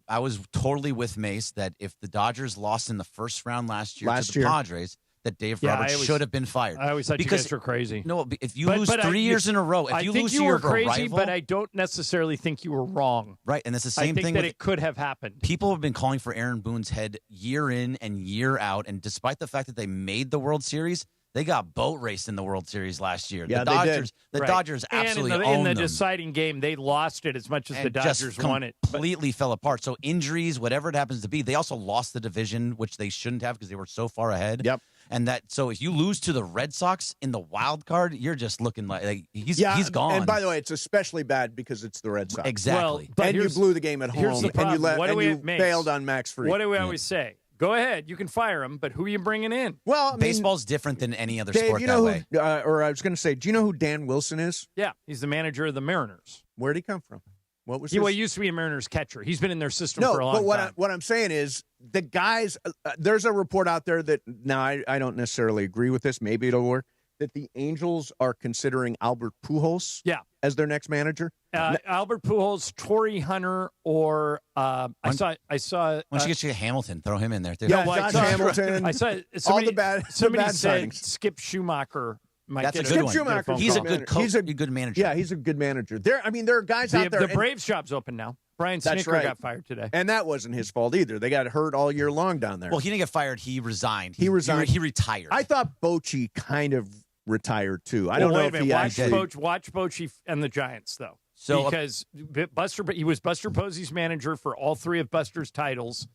I was totally with Mace that if the Dodgers lost in the first round last year to the Padres, that Dave Roberts should have been fired. I always thought you guys were crazy. No, if you lose 3 years in a row, if you lose to your crazy, rival, but I don't necessarily think you were wrong. Right, and it's the same I think thing that with, it could have happened. People have been calling for Aaron Boone's head year in and year out, and despite the fact that they made the World Series, they got boat raced in the World Series last year. Yeah, the Dodgers absolutely and owned in the them. deciding game, they lost it as much as the Dodgers won it. Completely fell apart. So injuries, whatever it happens to be, they also lost the division, which they shouldn't have because they were so far ahead. Yep. And so if you lose to the Red Sox in the wild card, you're just looking like he's gone. And by the way, it's especially bad because it's the Red Sox. Exactly. Well, and you blew the game at home, and you failed on Max Fried. What do we always say? Go ahead, you can fire him, but who are you bringing in? Well, I mean, baseball's different than any other Dave, sport you know that way. Or I was going to say, do you know who Dan Wilson is? Yeah, he's the manager of the Mariners. Where'd he come from? What was he used to be a Mariners catcher. He's been in their system no, for a long but time. What I'm saying is the guys. There's a report out there that now I don't necessarily agree with this. Maybe it'll work. That the Angels are considering Albert Pujols as their next manager. Albert Pujols, Torrey Hunter, or I saw. Why don't you get you Hamilton? Throw him in there too. Yeah, Josh Hamilton. I saw somebody, all the bad. Somebody the bad said signings. Skip Schumacher. That's a good one. Schumacher, he's a good coach. He's a good manager. Yeah, he's a good manager. There are guys out there. The Braves job's open now. Brian Snitker got fired today. And that wasn't his fault either. They got hurt all year long down there. Well, he didn't get fired. He resigned. He resigned. He retired. I thought Bochy kind of retired too. I don't know if he actually. Watch Bochy and the Giants though. So because he was Buster Posey's manager for all three of Buster's titles,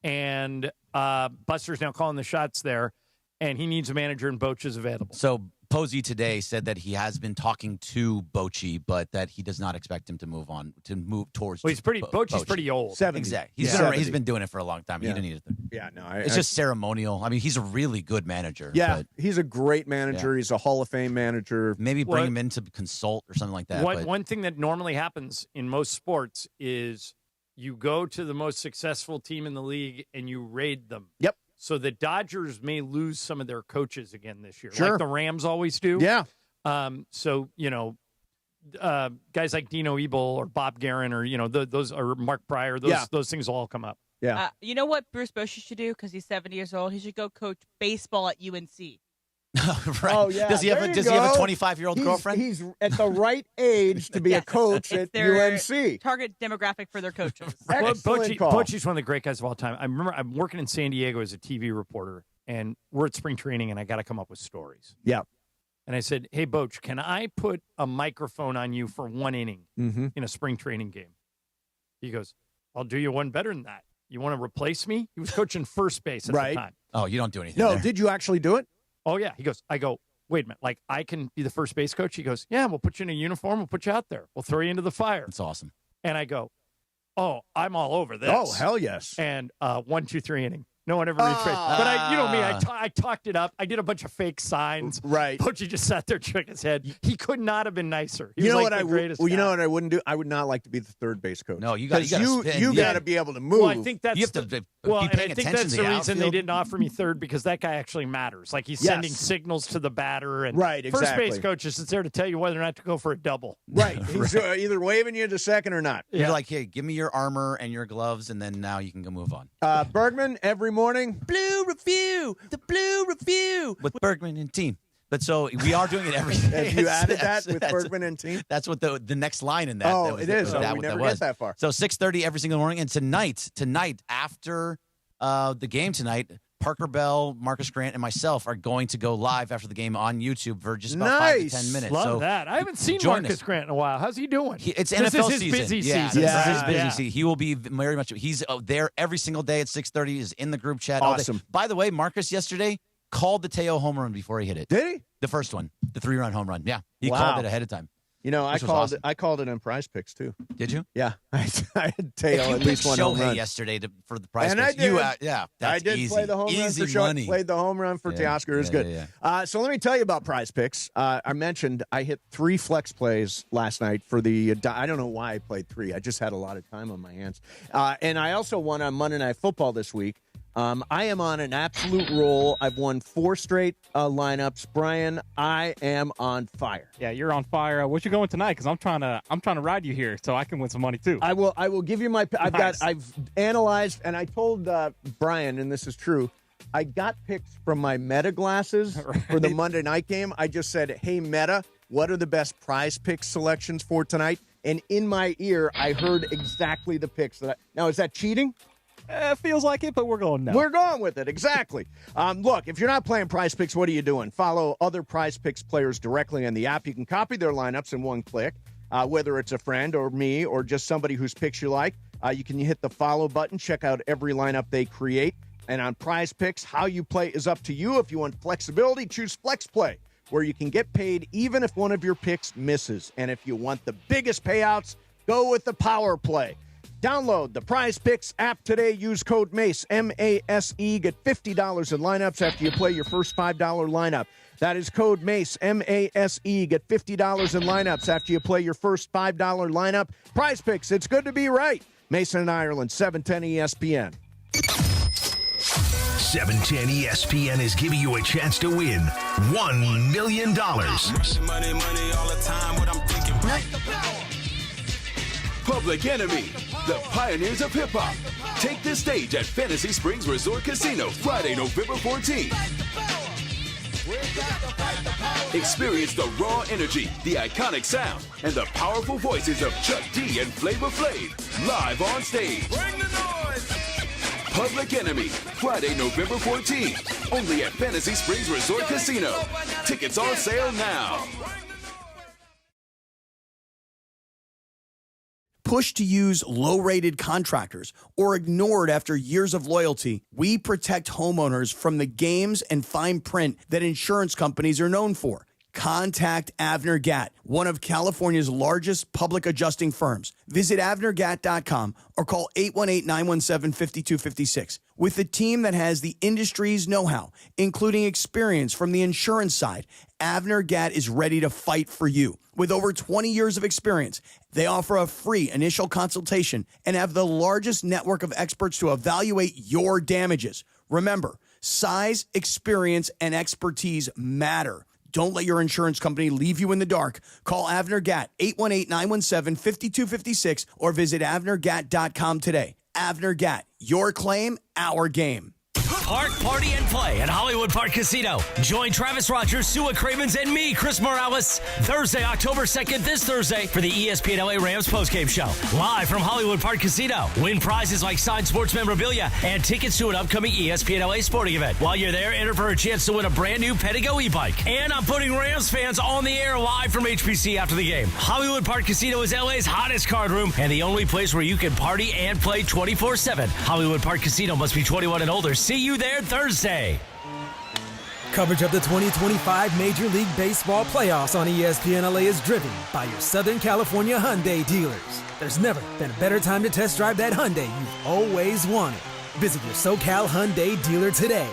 and Buster's now calling the shots there, and he needs a manager, and Boch is available. So Posey today said that he has been talking to Bochy, but that he does not expect him to move towards. Well, he's Bochy's pretty old. 70. Exactly. He's been doing it for a long time. He didn't need it. Yeah, no, it's just ceremonial. I mean, he's a really good manager. Yeah, he's a great manager. Yeah. He's a Hall of Fame manager. Maybe bring him in to consult or something like that. One thing that normally happens in most sports is you go to the most successful team in the league and you raid them. Yep. So the Dodgers may lose some of their coaches again this year, like the Rams always do. Yeah. So guys like Dino Ebel or Bob Guerin or those or Mark Pryor, those things will all come up. Yeah. You know what Bruce Bochy should do because he's 70 years old? He should go coach baseball at UNC. Right. Oh yeah. Does he have a 25-year-old girlfriend? He's at the right age to be a coach at UNC. Target demographic for their coaches. Bochy's one of the great guys of all time. I remember I'm working in San Diego as a TV reporter, and we're at spring training, and I got to come up with stories. Yeah. And I said, "Hey, Boch, can I put a microphone on you for one inning in a spring training game?" He goes, "I'll do you one better than that. You want to replace me?" He was coaching first base at the time. Oh, you don't do anything. No, there. Did you actually do it? Oh, yeah. I go, wait a minute. Like, I can be the first base coach? He goes, yeah, we'll put you in a uniform. We'll put you out there. We'll throw you into the fire. That's awesome. And I go, oh, I'm all over this. Oh, hell yes. And 1, 2, 3 inning. No one ever reached base. But I talked it up. I did a bunch of fake signs. Right. Bochy just sat there, shook his head. He could not have been nicer. He you know was what the greatest guy. You know what I wouldn't do? I would not like to be the third base coach. No, you got to be able to move. Well, I think that's you have to be and paying I think attention that's to the the reason outfield. they didn't offer me third because that guy actually matters. Like he's sending signals to the batter, and right, exactly. First base coach is there to tell you whether or not to go for a double. Right, he's either waving you to second or not. You're like, hey, give me your armor and your gloves, and then now you can go move on. Bergman every morning. Blue Review, the Blue Review with Bergman and team. But so we are doing it every day. Have you added that with Bergman and team? That's what the next line in that. Oh, it is. We never get that far. So 6:30 every single morning. And tonight after the game tonight, Parker Bell, Marcus Grant, and myself are going to go live after the game on YouTube for just about 5 to 10 minutes. Love that. I haven't seen Marcus Grant in a while. How's he doing? It's this NFL is his season. busy yeah, season. This is his busy season. He will be very much. He's there every single day at 6:30. Is in the group chat. Awesome. All day. By the way, Marcus yesterday called the Teo home run before he hit it. Did he? The first one, the 3-run home run. Yeah, he Wow. called it ahead of time. You know, I called it in Prize Picks too. Did you? Yeah, I had Teo at least one home run yesterday for the Prize and Picks. I did. That's I did easy. play the home easy run for money. Played the home run for Teoscar. It was good. So let me tell you about Prize Picks. I mentioned I hit 3 flex plays last night for the. I don't know why I played 3. I just had a lot of time on my hands, and I also won on Monday Night Football this week. I am on an absolute roll. I've won 4 straight lineups. Brian, I am on fire. Yeah, you're on fire. What you going tonight? Because I'm trying to ride you here so I can win some money too. I will give you my. I've analyzed, and I told Brian, and this is true. I got picks from my Meta glasses for the Monday night game. I just said, "Hey Meta, what are the best Prize Picks selections for tonight?" And in my ear, I heard exactly the picks that. Now, is that cheating? Feels like it, but we're going now. We're going with it, exactly. Look, if you're not playing Prize Picks, what are you doing? Follow other Prize Picks players directly on the app. You can copy their lineups in one click, whether it's a friend or me or just somebody whose picks you like. You can hit the follow button, check out every lineup they create. And on Prize Picks, how you play is up to you. If you want flexibility, choose Flex Play, where you can get paid even if one of your picks misses. And if you want the biggest payouts, go with the Power Play. Download the Prize Picks app today. Use code MACE, M-A-S-E. Get $50 in lineups after you play your first $5 lineup. That is code MACE, M-A-S-E. Get $50 in lineups after you play your first $5 lineup. Prize Picks, it's good to be right. Mason and Ireland, 710 ESPN. 710 ESPN is giving you a chance to win $1 million. Money all the time, what I'm thinking. Public Enemy, the pioneers of hip-hop. Take the stage at Fantasy Springs Resort Casino Friday, November 14th. Experience the raw energy, the iconic sound, and the powerful voices of Chuck D and Flavor Flav live on stage. Bring the noise! Public Enemy, Friday, November 14th, only at Fantasy Springs Resort Casino. Tickets on sale now. Pushed to use low-rated contractors or ignored after years of loyalty, we protect homeowners from the games and fine print that insurance companies are known for. Contact Avner Gatt, one of California's largest public adjusting firms. Visit avnergatt.com or call 818-917-5256. With a team that has the industry's know-how, including experience from the insurance side, Avner Gatt is ready to fight for you. With over 20 years of experience, they offer a free initial consultation and have the largest network of experts to evaluate your damages. Remember, size, experience, and expertise matter. Don't let your insurance company leave you in the dark. Call Avner Gatt, 818-917-5256, or visit avnergatt.com today. Avner Gatt, your claim, our game. Park, party, and play at Hollywood Park Casino. Join Travis Rogers, Sua Cravens, and me, Chris Morales, Thursday, October 2nd, this Thursday, for the ESPN LA Rams postgame show. Live from Hollywood Park Casino. Win prizes like signed sports memorabilia and tickets to an upcoming ESPN LA sporting event. While you're there, enter for a chance to win a brand new Pedigo e-bike. And I'm putting Rams fans on the air live from HPC after the game. Hollywood Park Casino is LA's hottest card room and the only place where you can party and play 24/7. Hollywood Park Casino must be 21 and older. See you there Thursday. Coverage of the 2025 Major League Baseball playoffs on ESPN LA is driven by your Southern California Hyundai dealers. There's never been a better time to test drive that Hyundai you've always wanted. Visit your SoCal Hyundai dealer today.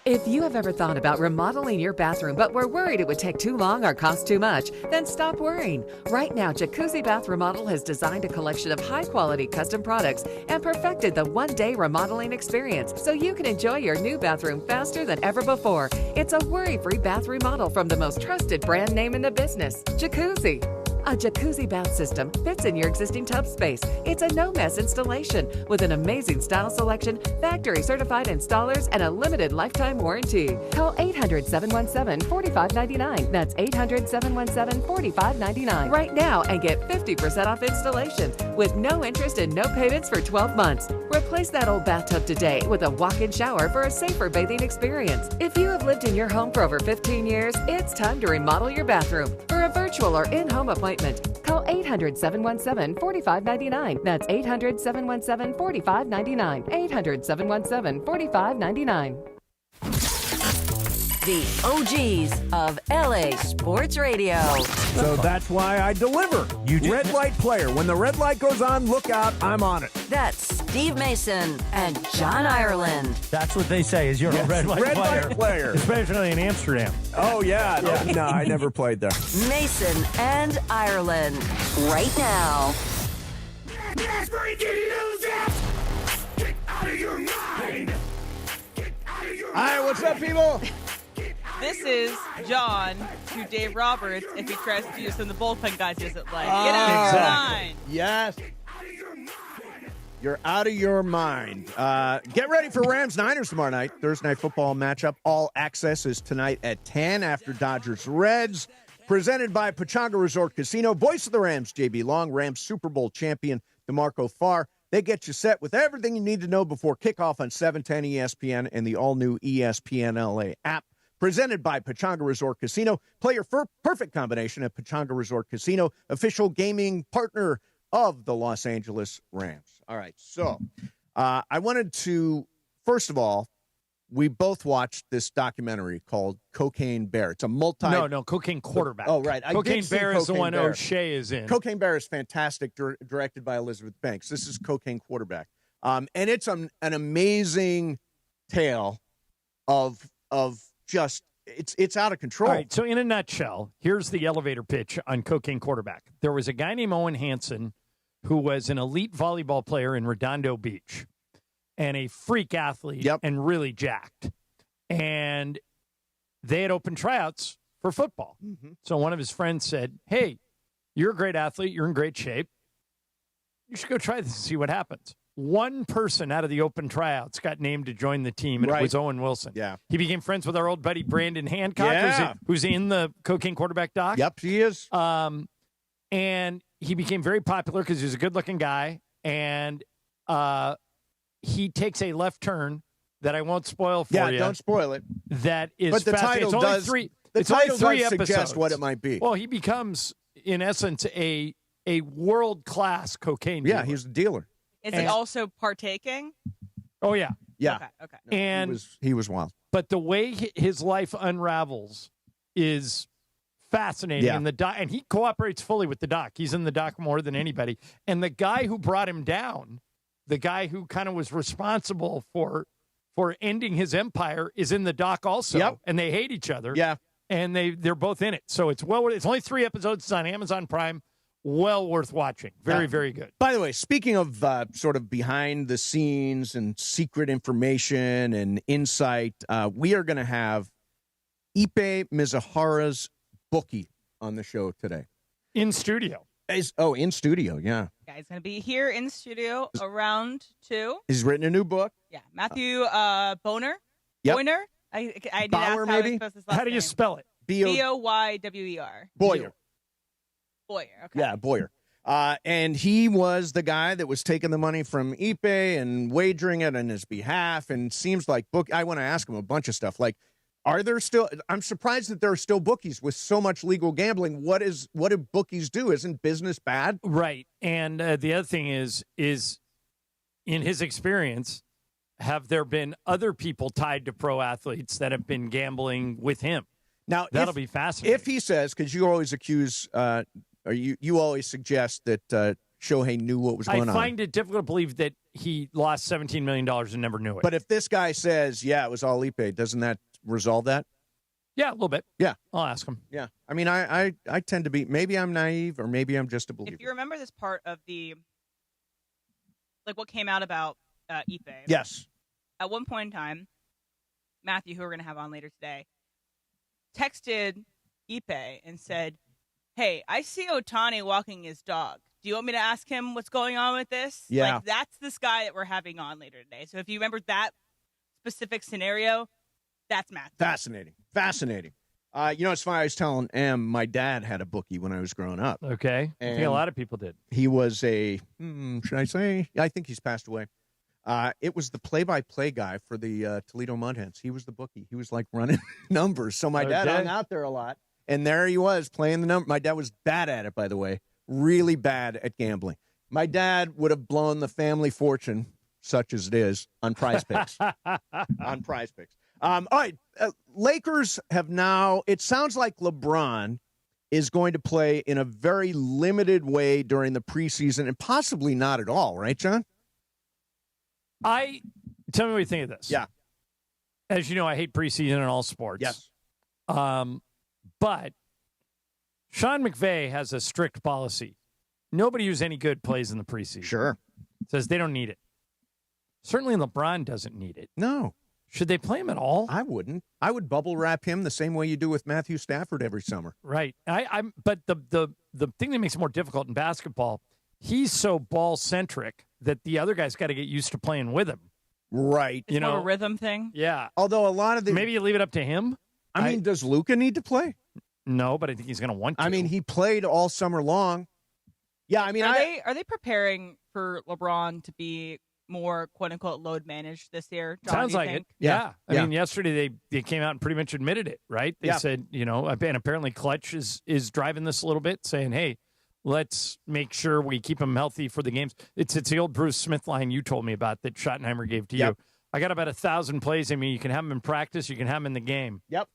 If you have ever thought about remodeling your bathroom but were worried it would take too long or cost too much, then stop worrying. Right now, Jacuzzi Bath Remodel has designed a collection of high-quality custom products and perfected the one-day remodeling experience so you can enjoy your new bathroom faster than ever before. It's a worry-free bath remodel from the most trusted brand name in the business, Jacuzzi. A jacuzzi bath system fits in your existing tub space. It's a no-mess installation with an amazing style selection, factory-certified installers, and a limited lifetime warranty. Call 800-717-4599. That's 800-717-4599 right now and get 50% off installation with no interest and no payments for 12 months. Replace that old bathtub today with a walk-in shower for a safer bathing experience. If you have lived in your home for over 15 years, it's time to remodel your bathroom. For a virtual or in-home appointment, call 800-717-4599. That's 800-717-4599. 800-717-4599. The OGs of LA Sports Radio. So that's why I deliver. Red light player. When the red light goes on, look out, I'm on it. That's Steve Mason and John Ireland. That's what they say is you're a red light player. Especially in Amsterdam. Oh, yeah. No, I never played there. Mason and Ireland. Right now. That's breaking news. Get out of your mind. All right, what's up, people? This is John to Dave Roberts if he tries to do some of the bullpen guys doesn't like. Get out of your mind. Yes. You're out of your mind. Get ready for Rams-Niners tomorrow night. Thursday night football matchup. All access is tonight at 10 after Dodgers-Reds. Presented by Pechanga Resort Casino. Voice of the Rams, J.B. Long. Rams Super Bowl champion, DeMarco Farr. They get you set with everything you need to know before kickoff on 710 ESPN and the all-new ESPN LA app. Presented by Pechanga Resort Casino. Play your perfect combination at Pechanga Resort Casino, official gaming partner of the Los Angeles Rams. All right, so I wanted to, first of all, we both watched this documentary called Cocaine Bear. It's a No, Cocaine Quarterback. Oh, right. Cocaine Bear is the one O'Shea is in. Cocaine Bear is fantastic, directed by Elizabeth Banks. This is Cocaine Quarterback. And it's an amazing tale of just, it's out of control. All right, so in a nutshell, here's the elevator pitch on Cocaine Quarterback. There was a guy named Owen Hansen who was an elite volleyball player in Redondo Beach and a freak athlete and really jacked. And they had open tryouts for football. Mm-hmm. So one of his friends said, hey, you're a great athlete. You're in great shape. You should go try this and see what happens. One person out of the open tryouts got named to join the team, and it was Owen Wilson. Yeah. He became friends with our old buddy Brandon Hancock, who's in the Cocaine Quarterback doc. Yep, he is. And he became very popular because he was a good-looking guy, and he takes a left turn that I won't spoil for you. Yeah, don't spoil it. That is but the title does, it's only three suggest episodes. what it might be. Well, he becomes, in essence, a world-class cocaine dealer. Yeah, he's a dealer. Is he also partaking? Oh, yeah. Yeah. Okay. No, and he was wild. But the way his life unravels is fascinating. Yeah. And he cooperates fully with the doc. He's in the doc more than anybody. And the guy who brought him down, the guy who kind of was responsible for ending his empire, is in the doc also. Yep. And they hate each other. Yeah. And they're both in it. So it's only 3 episodes. It's on Amazon Prime. Well worth watching. Very, very good. By the way, speaking of sort of behind the scenes and secret information and insight, we are going to have Ippei Mizuhara's bookie on the show today. In studio. In studio, yeah. Guy's going to be here in studio around 2. He's written a new book. Yeah, Matthew Boner. Yep. Boyner? I need to Bauer, ask how maybe? How do you spell it? Boywer. Bowyer. Bowyer, okay. Yeah, Bowyer. And he was the guy that was taking the money from Ippei and wagering it on his behalf. And seems like I want to ask him a bunch of stuff. Like, I'm surprised that there are still bookies with so much legal gambling. What do bookies do? Isn't business bad? Right. And the other thing is in his experience, have there been other people tied to pro athletes that have been gambling with him? Now, that'll be fascinating. If he says, because you always accuse, or you always suggest that Shohei knew what was going on. I find it difficult to believe that he lost $17 million and never knew it. But if this guy says, yeah, it was all Ippei, doesn't that resolve that? Yeah, a little bit. Yeah. I'll ask him. Yeah. I mean, I tend to be, maybe I'm naive or maybe I'm just a believer. If you remember this part of what came out about Ippei. Yes. At one point in time, Matthew, who we're going to have on later today, texted Ippei and said, hey, I see Ohtani walking his dog. Do you want me to ask him what's going on with this? Yeah. Like, that's this guy that we're having on later today. So if you remember that specific scenario, that's Matt. Fascinating. It's funny. I was telling Em, my dad had a bookie when I was growing up. Okay. I think a lot of people did. He was should I say? I think he's passed away. It was the play-by-play guy for the Toledo Mudhens. He was the bookie. He was like running numbers. So my dad hung out there a lot. And there he was playing the number. My dad was bad at it, by the way. Really bad at gambling. My dad would have blown the family fortune, such as it is, on Prize Picks. All right. Lakers have now, it sounds like LeBron is going to play in a very limited way during the preseason and possibly not at all, right, John? Tell me what you think of this. Yeah. As you know, I hate preseason in all sports. Yes. But Sean McVay has a strict policy. Nobody who's any good plays in the preseason. Sure. Says they don't need it. Certainly LeBron doesn't need it. No. Should they play him at all? I wouldn't. I would bubble wrap him the same way you do with Matthew Stafford every summer. Right. But the thing that makes it more difficult in basketball, he's so ball centric that the other guy's got to get used to playing with him. Right. It's more of a rhythm thing. Yeah. Although a lot of the maybe you leave it up to him. I mean, does Luka need to play? No, but I think he's going to want to. I mean, he played all summer long. Yeah, I mean, are they preparing for LeBron to be more quote unquote load managed this year? John, sounds like think? it. Yeah. I mean, yesterday they came out and pretty much admitted it, right? They said, and apparently Clutch is driving this a little bit, saying, hey, let's make sure we keep him healthy for the games. It's the old Bruce Smith line you told me about that Schottenheimer gave to you. I got about 1,000 plays. I mean, you can have him in practice, you can have him in the game. Yep.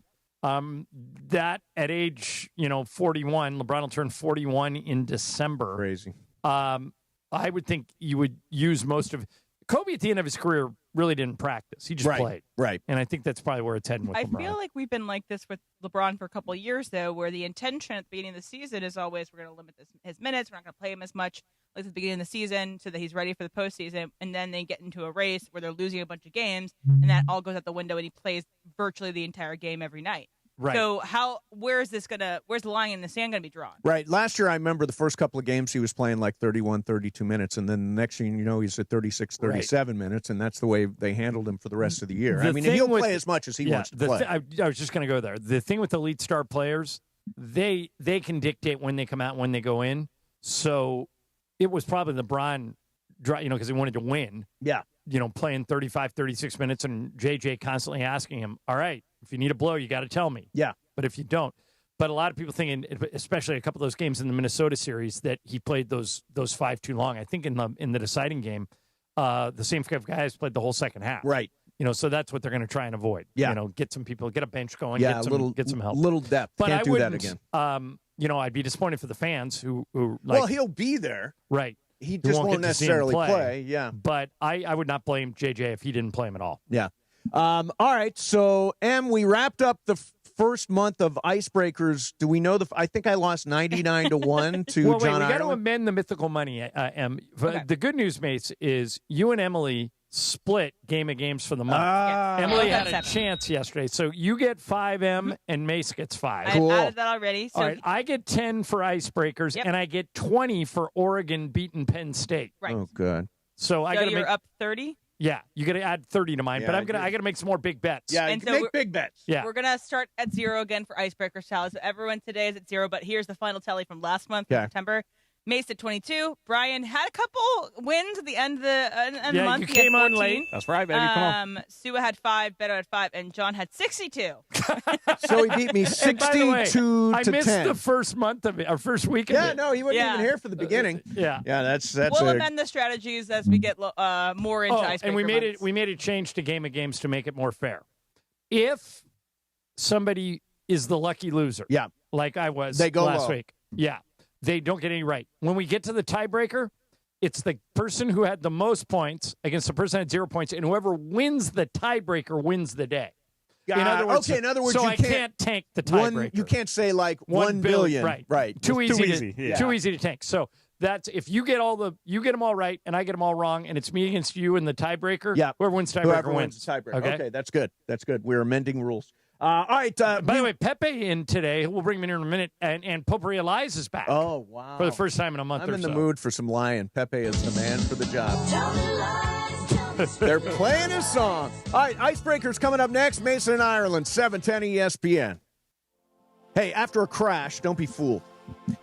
That at age 41, LeBron will turn 41 in December. Crazy. I would think you would use most of Kobe at the end of his career really didn't practice. He just played. Right. And I think that's probably where it's heading with LeBron. I feel like we've been like this with LeBron for a couple of years, though, where the intention at the beginning of the season is always we're going to limit his minutes. We're not going to play him as much like at the beginning of the season so that he's ready for the postseason. And then they get into a race where they're losing a bunch of games, and that all goes out the window, and he plays virtually the entire game every night. Right. So where's the line in the sand going to be drawn? Right. Last year, I remember the first couple of games he was playing like 31, 32 minutes, and then the next thing you know, he's at 36, 37 minutes, and that's the way they handled him for the rest of the year. I mean, he'll play as much as he wants to play. I was just going to go there. The thing with elite star players, they can dictate when they come out and when they go in. So it was probably LeBron, because he wanted to win. Yeah. Playing 35, 36 minutes, and JJ constantly asking him, all right, if you need a blow, you got to tell me. Yeah. But if you don't. But a lot of people thinking, especially a couple of those games in the Minnesota series, that he played those 5 too long. I think in the deciding game, the same guys played the whole second half. Right. So that's what they're going to try and avoid. Yeah. Get some people, get a bench going, get some help. Little depth. But Can't I do that wouldn't, again. I'd be disappointed for the fans who well, he'll be there. Right. He just won't necessarily play. Yeah. But I would not blame JJ if he didn't play him at all. Yeah. All right. So, we wrapped up the first month of Icebreakers. Do we know I think I lost 99-1 to well, John wait, we got to Ireland. amend the mythical money, Em. Okay. The good news, mates, is you and Emily split Game of Games for the month. Ah. Emily had a 7. chance yesterday. So you get 5, M, and Mace gets 5. I've added that already. So All right, I get 10 for Icebreakers, and I get 20 for Oregon beating Penn State. Right. Oh, good. So I got to you're make up 30? Yeah, you got to add 30 to mine, Yeah, but I I got to make some more big bets. Yeah, And so make big bets. Yeah. We're going to start at 0 again for Icebreaker Challenge. So everyone today is at 0, but here's the final tally from last month, Okay. September. Mace at 22. Brian had a couple wins at the end of the month. you He had came on 14. late. That's right, baby. Come on. Sue had 5, Beto had 5, and John had 62. So he beat me 62 And by the way, to I missed 10. the first month of it, or first week of Yeah, it. no, he wasn't Yeah. even here for the beginning. Yeah. Yeah, that's We'll amend the strategies as we get more into Icebreaker and we months. made a change to Game of Games to make it more fair. If somebody is the lucky loser, Yeah. like I was They go last low. week, yeah, they don't get any right. When we get to the tiebreaker, it's the person who had the most points against the person who had 0 points, and whoever wins the tiebreaker wins the day. In other words, in other words, so you I can't tank the one. tiebreaker. You can't say like 1 billion. right? Too It's easy. yeah. Too easy to tank. So that's if you get them all right, and I get them all wrong, and it's me against you in the tiebreaker. Yeah. Whoever wins tiebreaker Whoever wins wins the tiebreaker. Okay? Okay, that's good. That's good. We're amending rules. All right. By the way, Pepe in today. We'll bring him in here in a minute. And Popri Elias is back. Oh, wow. For the first time in a month I'm or in so. the mood for some lion. Pepe is the man for the job. They're playing his song. All right, Icebreakers coming up next. Mason and Ireland, 710 ESPN. Hey, after a crash, don't be fooled.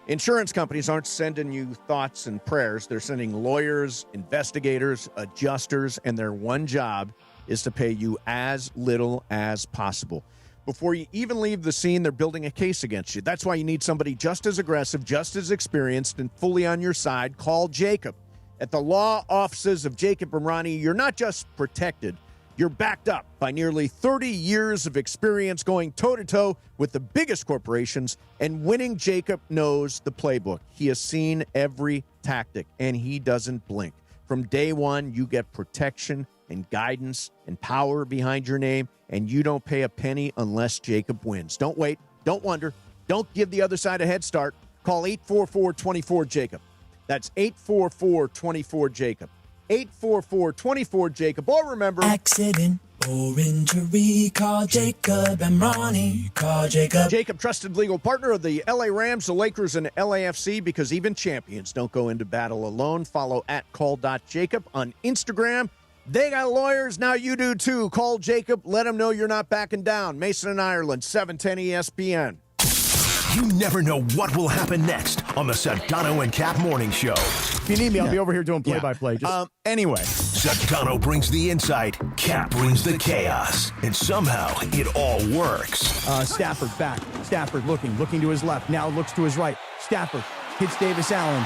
Insurance companies aren't sending you thoughts and prayers. They're sending lawyers, investigators, adjusters, and their one job is to pay you as little as possible. Before you even leave the scene, they're building a case against you. That's why you need somebody just as aggressive, just as experienced, and fully on your side. Call Jacob. At the law offices of Jacob and Ronnie, you're not just protected, you're backed up by nearly 30 years of experience going toe-to-toe with the biggest corporations, and winning. Jacob knows the playbook. He has seen every tactic, and he doesn't blink. From day one, you get protection and guidance and power behind your name, and you don't pay a penny unless Jacob wins. Don't wait. Don't wonder. Don't give the other side a head start. Call 844-24-JACOB. That's 844-24-JACOB. 844-24-JACOB. Or remember, accident or injury, call Jacob and Ronnie. Call Jacob. Jacob, trusted legal partner of the LA Rams, the Lakers, and LAFC, because even champions don't go into battle alone. Follow at call.jacob on Instagram. They got lawyers. Now you do too. Call Jacob. Let him know you're not backing down. Mason and Ireland, 710 ESPN. You never know what will happen next on the Sedano and Cap Morning Show. If you need me, I'll be over here doing play-by-play. Anyway. Sedano brings the insight, Cap brings the chaos, and somehow it all works. Stafford back. Stafford looking to his left. Now looks to his right. Stafford hits Davis Allen.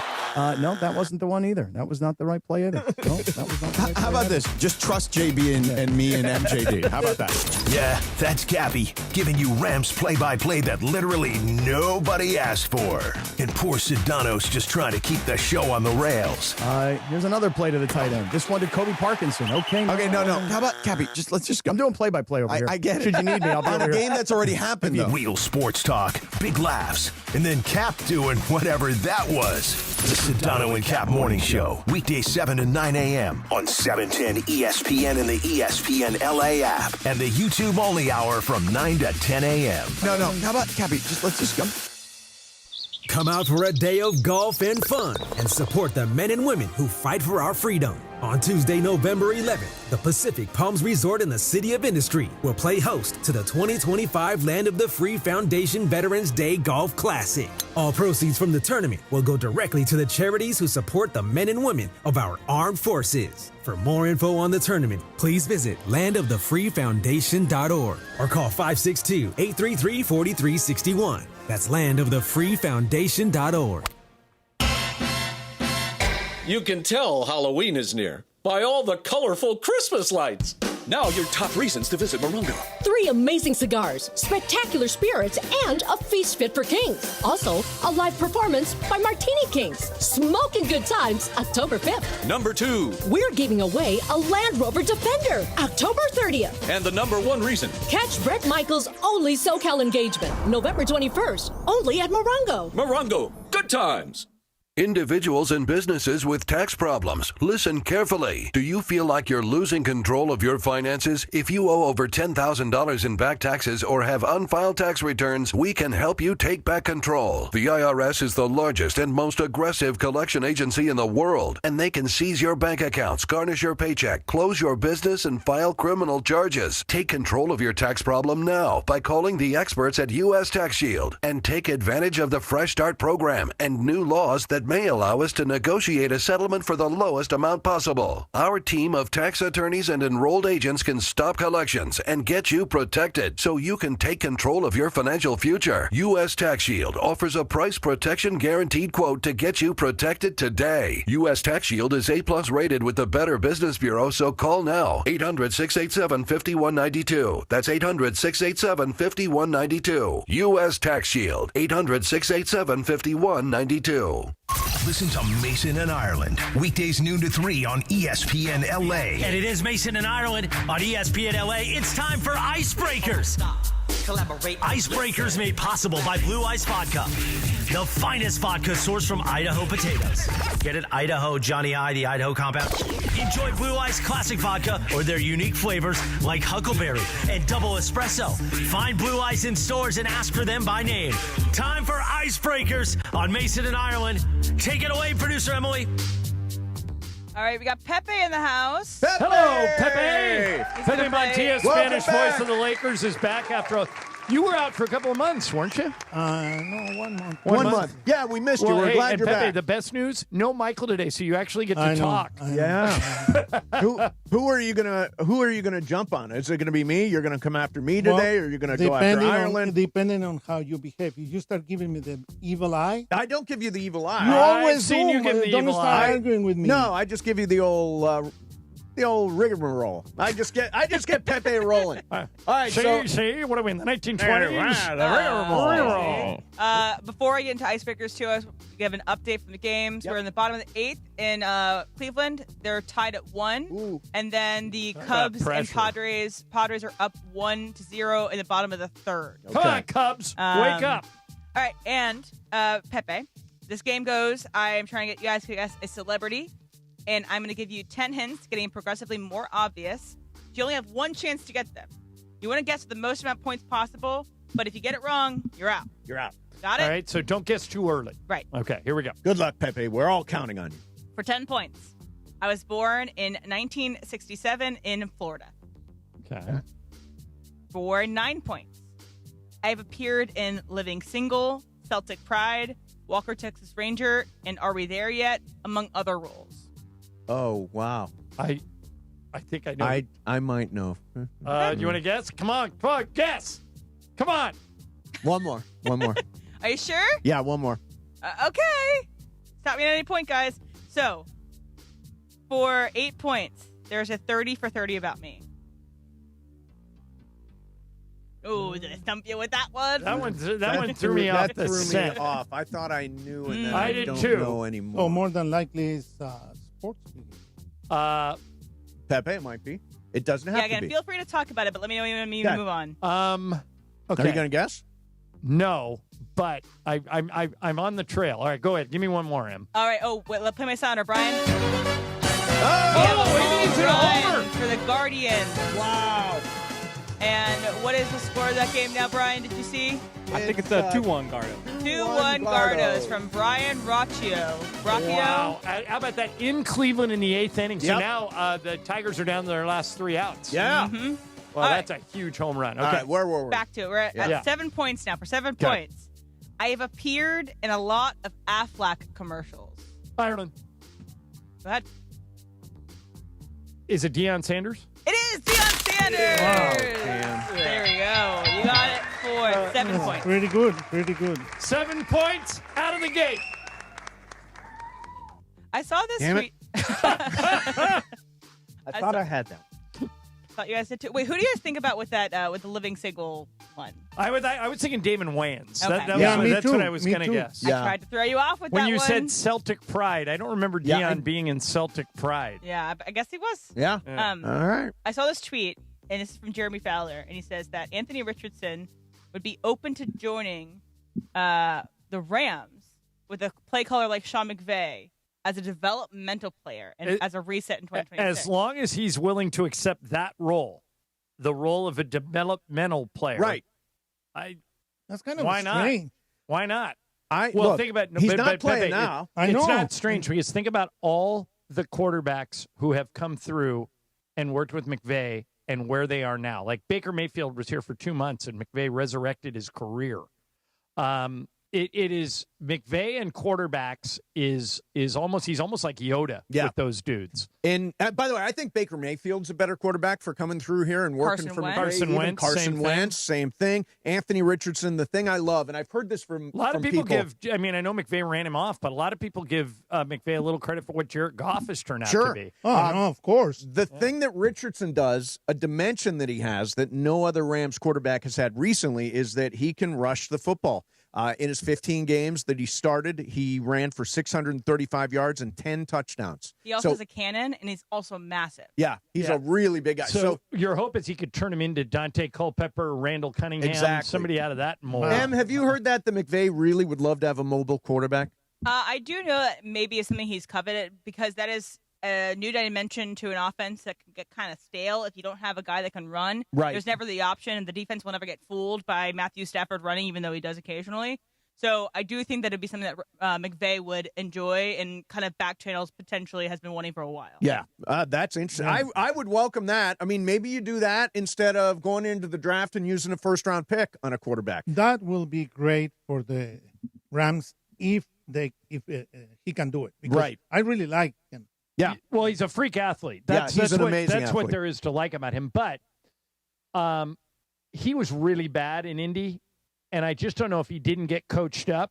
No, that wasn't the one either. That was not the right play either. No, that was not the right play. How about this? Just trust JB and me and MJD. How about that? Yeah, that's Cappy, giving you Rams play-by-play that literally nobody asked for. And poor Sedano's just trying to keep the show on the rails. Here's another play to the tight end. This one to Kobe Parkinson. Okay, no. How about Cappy? I'm doing play-by-play over here. I get it. Should you need me, I'll be on over a here. game that's already happened, though. Real sports talk, big laughs, and then Cap doing whatever that was. The Sedano and Cap Morning Show, weekdays 7 to 9 a.m. on 710 ESPN and the ESPN LA app, and the YouTube-only hour from 9 to 10 a.m. No. How about Cappy? Let's just go. Come out for a day of golf and fun and support the men and women who fight for our freedom. On Tuesday, November 11th, the Pacific Palms Resort in the City of Industry will play host to the 2025 Land of the Free Foundation Veterans Day Golf Classic. All proceeds from the tournament will go directly to the charities who support the men and women of our armed forces. For more info on the tournament, please visit landofthefreefoundation.org or call 562-833-4361. That's landofthefreefoundation.org. You can tell Halloween is near by all the colorful Christmas lights. Now your top reasons to visit Morongo. 3 amazing cigars, spectacular spirits, and a feast fit for kings. Also, a live performance by Martini Kings. Smoking good times, October 5th. Number 2. We're giving away a Land Rover Defender, October 30th. And the number 1 reason. Catch Brett Michaels' only SoCal engagement, November 21st, only at Morongo. Morongo, good times. Individuals and businesses with tax problems, listen carefully. Do you feel like you're losing control of your finances? If you owe over $10,000 in back taxes or have unfiled tax returns, we can help you take back control. The IRS is the largest and most aggressive collection agency in the world, and they can seize your bank accounts, garnish your paycheck, close your business, and file criminal charges. Take control of your tax problem now by calling the experts at U.S. Tax Shield and take advantage of the Fresh Start program and new laws that may allow us to negotiate a settlement for the lowest amount possible. Our team of tax attorneys and enrolled agents can stop collections and get you protected so you can take control of your financial future. U.S. Tax Shield offers a price protection guaranteed quote to get you protected today. U.S. Tax Shield is A+ rated with the Better Business Bureau, so call now. 800-687-5192. That's 800-687-5192. U.S. Tax Shield. 800-687-5192. Listen to Mason and Ireland, weekdays noon to 3 on ESPN LA. And it is Mason and Ireland on ESPN LA. It's time for Icebreakers. Icebreakers made possible by Blue Ice Vodka, the finest vodka sourced from Idaho potatoes. Get it? Idaho, Johnny I, the Idaho compound. Enjoy Blue Ice Classic Vodka or their unique flavors like Huckleberry and Double Espresso. Find Blue Ice in stores and ask for them by name. Time for Icebreakers on Mason and Ireland. Take it away, producer Emily. All right, we got Pepe in the house. Hello, Pepe. He's Pepe gonna play- Montilla, Spanish voice of the Lakers, is back after you were out for a couple of months, weren't you? No, 1 month. One month. Yeah, we missed you. Well, We're hey, glad and you're Pepe, back. the best news, no Michael today, so you actually get to talk. Yeah. Who are you gonna jump on? Is it gonna be me? You're gonna come after me today, or you're gonna go after Ireland? Depending on how you behave. If you start giving me the evil eye. I don't give you the evil eye. You always seen you give the don't evil start eye. arguing with me. No, I just give you the old rigmarole. I just get Pepe rolling. All right, See, what are we in the 1920s? Before I get into Icebreakers 2, I give an update from the games. We're in the bottom of the 8th in Cleveland. They're tied at 1. And then the Cubs and Padres are up 1-0 in the bottom of the 3rd. Come on, Cubs. Wake up. All right, and Pepe, this game goes, I am trying to get you guys to guess a celebrity, and I'm going to give you 10 hints, getting progressively more obvious. You only have one chance to get them. You want to guess the most amount of points possible, but if you get it wrong, you're out. You're out. Got it? All right, so don't guess too early. Right. Okay, here we go. Good luck, Pepe. We're all counting on you. For 10 points, I was born in 1967 in Florida. Okay. For 9 points, I have appeared in Living Single, Celtic Pride, Walker, Texas Ranger, and Are We There Yet?, among other roles. Oh, wow. I think I know. I might know. Do you want to guess? Come on, guess. Come on. One more. Are you sure? Yeah, one more. Okay. Stop me at any point, guys. So, for 8 points, there's a 30 for 30 about me. Oh, did I stump you with that one? That one threw me off the scent. Me off. I thought I knew, and then I I did don't too. know anymore. Oh, more than likely it's sports. Pepe, it might be. It doesn't have Yeah, to again, be. feel free to talk about it, but let me know when you need to move on. Okay. Are you going to guess? No, but I'm on the trail. All right, go ahead. Give me one more, Em. All right. Oh, wait, let's play my sounder, Brian. Oh, we need to homer for the Guardians. Wow. And what is the score of that game now, Brian? Did you see? I think it's a 2-1 Gardo. 2-1 Gardos from Brian Rocchio. Wow. How about that in Cleveland in the 8th inning? So Yep. now the Tigers are down to their last 3 outs. Yeah. Mm-hmm. Well, that's a huge home run. Okay. All right, where were we? Back to it. We're at 7 points now. For 7 points, I have appeared in a lot of Aflac commercials. Ireland. Go ahead. Is it Deion Sanders? It is Deion Sanders. Wow, Dan. There we go. You got it for 7 points. Pretty good. 7 points out of the gate. I saw this Damn tweet. I thought I had that. Thought you guys did too. Wait, who do you guys think about with that with the Living Single one? I was thinking Damon Wayans. Okay. That's what I was going to guess. I tried to throw you off with When that you one. said Celtic Pride, I don't remember Deion being in Celtic Pride. Yeah, I guess he was. Yeah. All right. I saw this tweet, and this is from Jeremy Fowler, and he says that Anthony Richardson would be open to joining the Rams with a play caller like Sean McVay as a developmental player and as a reset in 2026. As long as he's willing to accept that role, the role of a developmental player. Right. That's kind of Why not? strange. Why not? Well, think about he's not playing now. I know. It's not strange because think about all the quarterbacks who have come through and worked with McVay and where they are now. Like Baker Mayfield was here for 2 months and McVay resurrected his career. It is McVay and quarterbacks is almost he's almost like Yoda with those dudes. And by the way, I think Baker Mayfield's a better quarterback for coming through here and working for McVay. Carson Wentz, same thing. Anthony Richardson, the thing I love, and I've heard this from a lot of people give. I mean, I know McVay ran him off, but a lot of people give McVay a little credit for what Jared Goff has turned out to be. Oh, no, of course. The thing that Richardson does, a dimension that he has that no other Rams quarterback has had recently, is that he can rush the football. In his 15 games that he started, he ran for 635 yards and 10 touchdowns. He also has a cannon, and he's also massive. Yeah, he's a really big guy. So your hope is he could turn him into Dante Culpepper, Randall Cunningham, somebody out of that mold. Em, have you heard that the McVay really would love to have a mobile quarterback? I do know that maybe it's something he's coveted because that is a new dimension to an offense that can get kind of stale if you don't have a guy that can run. Right. There's never the option, and the defense will never get fooled by Matthew Stafford running, even though he does occasionally. So I do think that it'd be something that McVay would enjoy and kind of back channels potentially has been wanting for a while. Yeah, that's interesting. I would welcome that. I mean, maybe you do that instead of going into the draft and using a first-round pick on a quarterback. That will be great for the Rams if he can do it. Because right. I really like him. Yeah. Well, he's a freak athlete. He's an amazing athlete. That's what there is to like about him. But he was really bad in Indy. And I just don't know if he didn't get coached up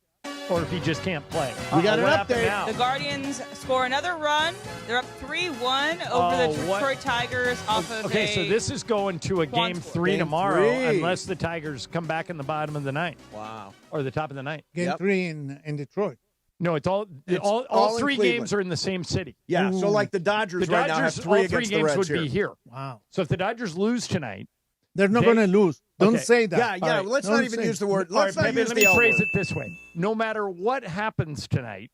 or if he just can't play. We got an update. The Guardians score another run. They're up 3-1 over the Detroit Tigers off of Okay, so this is going to a game 3 Game tomorrow 3. unless the Tigers come back in the bottom of the ninth. Wow. Or the top of the ninth. Game 3 in Detroit. No, it's all all in three Cleveland. games are in the same city. Yeah, so like the Dodgers right now have 3 all against three the games Reds would here. be here. Wow. So if the Dodgers lose tonight, they're not going to lose. Don't Okay. say that. Yeah, All right. let's not even use the word. All Let's right, not maybe use let the me L phrase word. it this way. No matter what happens tonight,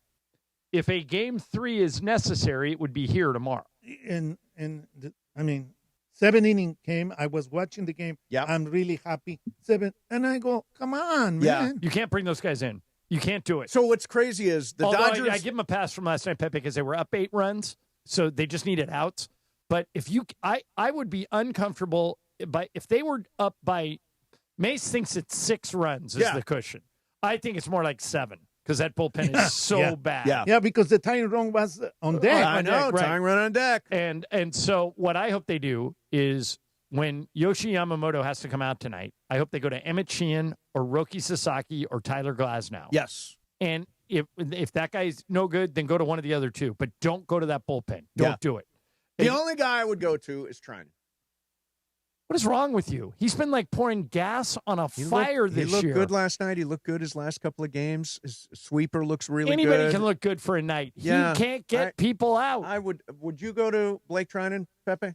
if a game 3 is necessary, it would be here tomorrow. I mean, 7 inning came. I was watching the game. Yeah. I'm really happy. 7. And I go, come on, man. Yeah. You can't bring those guys in. You can't do it. So what's crazy is the Although Dodgers. I give them a pass from last night, Pepe, because they were up 8 runs, so they just needed outs. But if I would be uncomfortable if they were up by. Mace thinks it's 6 runs is the cushion. I think it's more like 7 because that bullpen is so bad. Yeah, because the tying run was on deck. I know, tying run on deck. And so what I hope they do is when Yoshi Yamamoto has to come out tonight, I hope they go to Emmett Sheehan or Roki Sasaki or Tyler Glasnow. Yes. And if that guy's no good, then go to one of the other 2. But don't go to that bullpen. Don't do it. The only guy I would go to is Trinan. What is wrong with you? He's been like pouring gas on a fire this year. He looked good last night. He looked good his last couple of games. His sweeper looks really good. Anybody can look good for a night. Yeah. He can't get people out. Would you go to Blake Trinan, Pepe?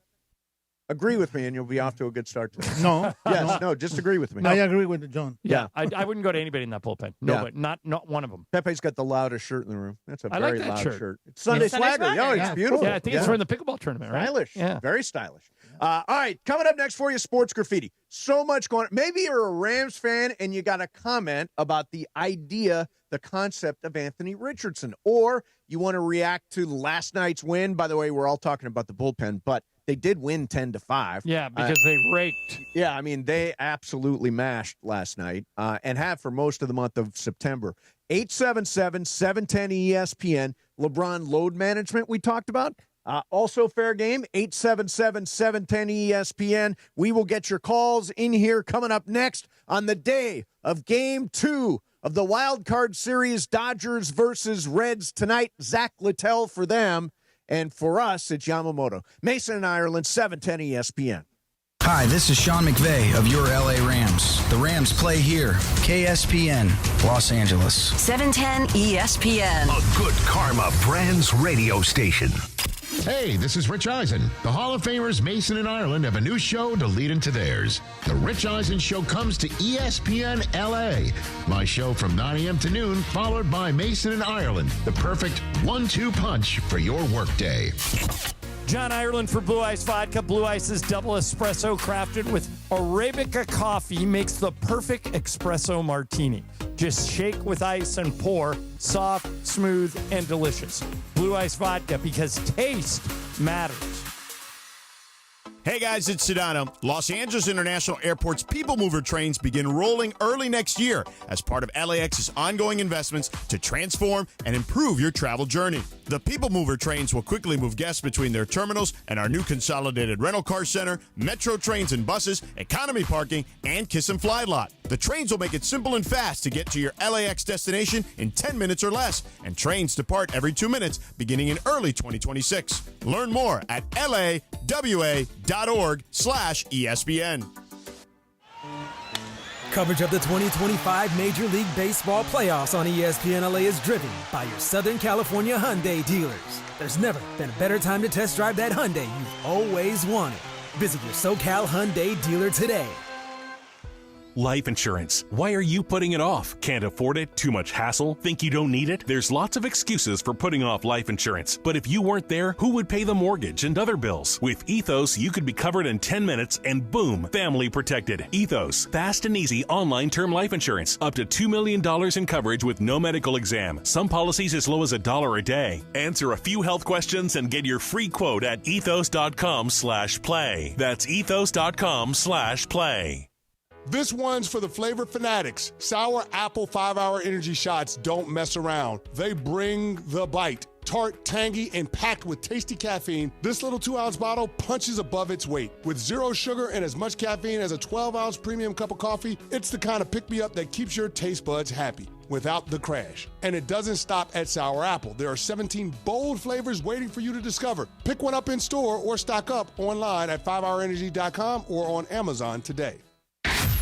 Agree with me, and you'll be off to a good start today. No. Yes, no, just agree with me. I agree with John. Yeah, I wouldn't go to anybody in that bullpen. Nobody, not one of them. Pepe's got the loudest shirt in the room. That's a I very like that loud shirt. It's Sunday Swagger. Oh, it's beautiful. Yeah, I think it's from the pickleball tournament, right? Stylish. Yeah. Very stylish. All right, coming up next for you, Sports Graffiti. So much going on. Maybe you're a Rams fan and you got a comment about the idea, the concept of Anthony Richardson, or you want to react to last night's win. By the way, we're all talking about the bullpen, but they did win 10-5. Yeah, because they raked. Yeah, I mean, they absolutely mashed last night and have for most of the month of September. 877-710-ESPN. LeBron load management we talked about. Also fair game, 877-710-ESPN. We will get your calls in here coming up next on the day of Game 2 of the Wild Card Series, Dodgers versus Reds tonight. Zach Littell for them. And for us, it's Yamamoto. Mason and Ireland, 710 ESPN. Hi, this is Sean McVay of your LA Rams. The Rams play here. KSPN, Los Angeles. 710 ESPN. A good karma brands radio station. Hey, this is Rich Eisen. The Hall of Famers Mason and Ireland have a new show to lead into theirs. The Rich Eisen Show comes to ESPN LA. My show from 9 a.m. to noon, followed by Mason and Ireland. The perfect 1-2 punch for your workday. John Ireland for Blue Ice Vodka. Blue Ice's double espresso crafted with Arabica coffee makes the perfect espresso martini. Just shake with ice and pour. Soft, smooth, and delicious. Blue Ice Vodka, because taste matters. Hey guys, it's Sedano. Los Angeles International Airport's People Mover trains begin rolling early next year as part of LAX's ongoing investments to transform and improve your travel journey. The People Mover trains will quickly move guests between their terminals and our new consolidated rental car center, metro trains and buses, economy parking, and Kiss and Fly lot. The trains will make it simple and fast to get to your LAX destination in 10 minutes or less, and trains depart every 2 minutes beginning in early 2026. Learn more at lawa.org/ESPN. Coverage of the 2025 Major League Baseball playoffs on ESPN LA is driven by your Southern California Hyundai dealers. There's never been a better time to test drive that Hyundai you've always wanted. Visit your SoCal Hyundai dealer today. Life insurance. Why are you putting it off? Can't afford it? Too much hassle? Think you don't need it? There's lots of excuses for putting off life insurance. But if you weren't there, who would pay the mortgage and other bills? With Ethos, you could be covered in 10 minutes and boom, family protected. Ethos, fast and easy online term life insurance. Up to $2 million in coverage with no medical exam. Some policies as low as $1 a day. Answer a few health questions and get your free quote at ethos.com/play. That's ethos.com/play. This one's for the flavor fanatics. Sour Apple 5-Hour Energy Shots don't mess around. They bring the bite. Tart, tangy, and packed with tasty caffeine, this little 2-ounce bottle punches above its weight. With 0 sugar and as much caffeine as a 12-ounce premium cup of coffee, it's the kind of pick-me-up that keeps your taste buds happy without the crash. And it doesn't stop at Sour Apple. There are 17 bold flavors waiting for you to discover. Pick one up in store or stock up online at 5hourenergy.com or on Amazon today.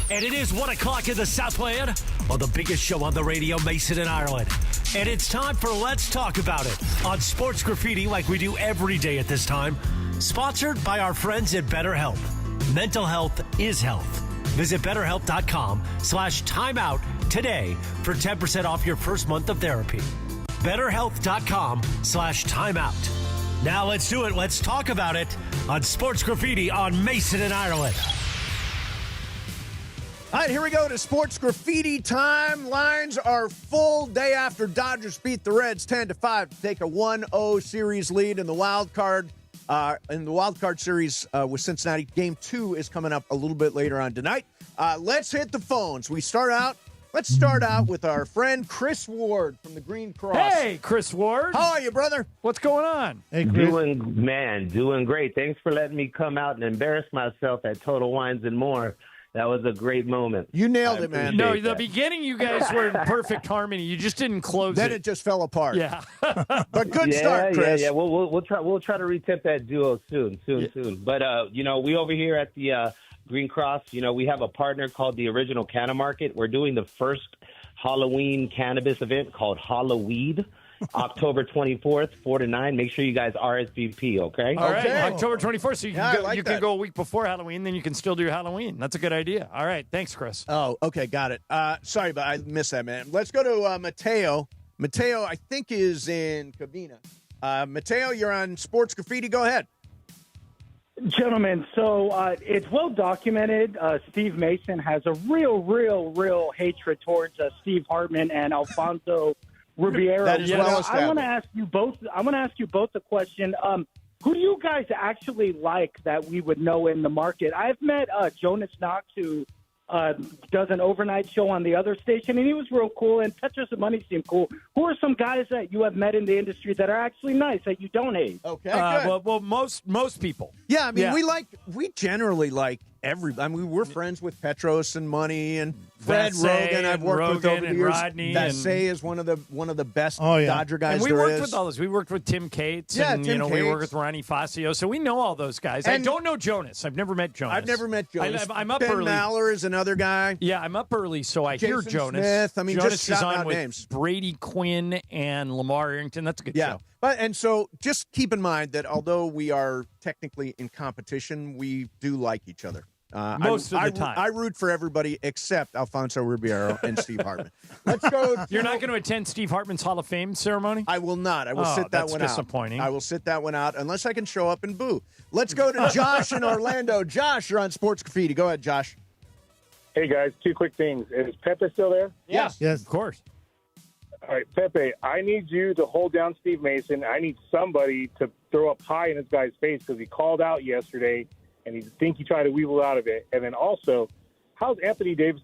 And it is 1 o'clock in the Southland on the biggest show on the radio, Mason and Ireland. And it's time for Let's Talk About It on Sports Graffiti like we do every day at this time. Sponsored by our friends at BetterHelp. Mental health is health. Visit BetterHelp.com/timeout today for 10% off your first month of therapy. BetterHelp.com/timeout. Now let's do it. Let's talk about it on Sports Graffiti on Mason and Ireland. All right, here we go to Sports Graffiti time. Lines are full. Day after Dodgers beat the Reds 10-5 to take a 1-0 series lead in the wild card. Series with Cincinnati. Game 2 is coming up a little bit later on tonight. Let's hit the phones. Let's start out with our friend Chris Ward from the Green Cross. Hey, Chris Ward. How are you, brother? What's going on? Hey, Chris. Doing great. Thanks for letting me come out and embarrass myself at Total Wines and More. That was a great moment. You nailed it, man. No, the beginning, you guys were in perfect harmony. You just didn't close Then it just fell apart. Yeah. But good start, Chris. Yeah. We'll try to retip that duo soon. But we over here at the Green Cross, we have a partner called the Original Canna Market. We're doing the first Halloween cannabis event called Halloween. October 24th, 4 to 9. Make sure you guys RSVP, okay? All right, October 24th. So you can go a week before Halloween, then you can still do Halloween. That's a good idea. All right, thanks, Chris. Oh, okay, got it. Sorry, but I missed that, man. Let's go to Mateo. Mateo, I think, is in Covina. Mateo, you're on Sports Graffiti. Go ahead. Gentlemen, so it's well documented. Steve Mason has a real hatred towards Steve Hartman and Alfonso Ribeiro. That is well established. I want to ask you both. A question. Who do you guys actually like that we would know in the market? I've met Jonas Knox, who does an overnight show on the other station, and he was real cool. And Petros and Money seemed cool. Who are some guys that you have met in the industry that are actually nice that you don't hate? Okay, good. Well, most people. Yeah, I mean, we generally like everybody. I mean, we're friends with Petros and Money and Fred Rogan. I've worked with over the years. Rodney Vassay is one of the best Dodger guys. And we there worked is. with all those. We worked with Tim Cates. Yeah, and, Tim we Cates. worked with Ronnie Fascio. So we know all those guys. I And- don't know Jonas. I've never met Jonas. I've never met Jonas. I'm up Ben early. Maller is another guy. Yeah, I'm up early, so I hear Jason Jonas. Smith. I mean, Jonas just is shouting on out with names. Brady Quinn and Lamar Arrington. That's a good show. And so just keep in mind that although we are technically in competition, we do like each other. Most of the time. I root for everybody except Alfonso Ribeiro and Steve Hartman. Let's go. You're not going to attend Steve Hartman's Hall of Fame ceremony? I will not. I will sit that one out. That's disappointing. I will sit that one out unless I can show up and boo. Let's go to Josh in Orlando. Josh, you're on Sports Graffiti. Go ahead, Josh. Hey, guys, 2 quick things. Is Pepe still there? Yes, of course. All right, Pepe, I need you to hold down Steve Mason. I need somebody to throw up high in this guy's face because he called out yesterday, and he tried to weasel out of it. And then also, how's Anthony Davis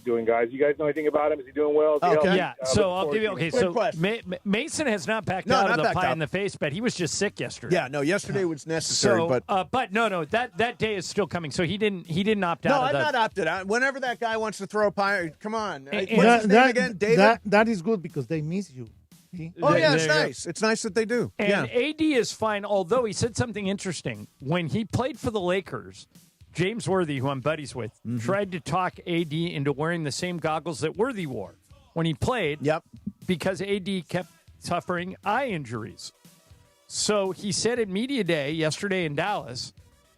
doing, guys? You guys know anything about him? Is he doing well? Is he healthy? Yeah, so I'll give you. Okay, Good so question. Mason has not backed No, out not of the backed pie out. in the face, but he was just sick yesterday. Yeah, no, yesterday was necessary, So, but no, that day is still coming. So he didn't opt no, out. I'm of the, not opted out. Whenever that guy wants to throw a pie, come on. And- What's his name again? David? That is good because they miss you. See? Oh, yeah, it's There you go. nice. It's nice that they do. And Yeah. AD is fine, although he said something interesting. When he played for the Lakers, James Worthy, who I'm buddies with, tried to talk AD into wearing the same goggles that Worthy wore when he played. Yep. Because AD kept suffering eye injuries. So he said at Media Day yesterday in Dallas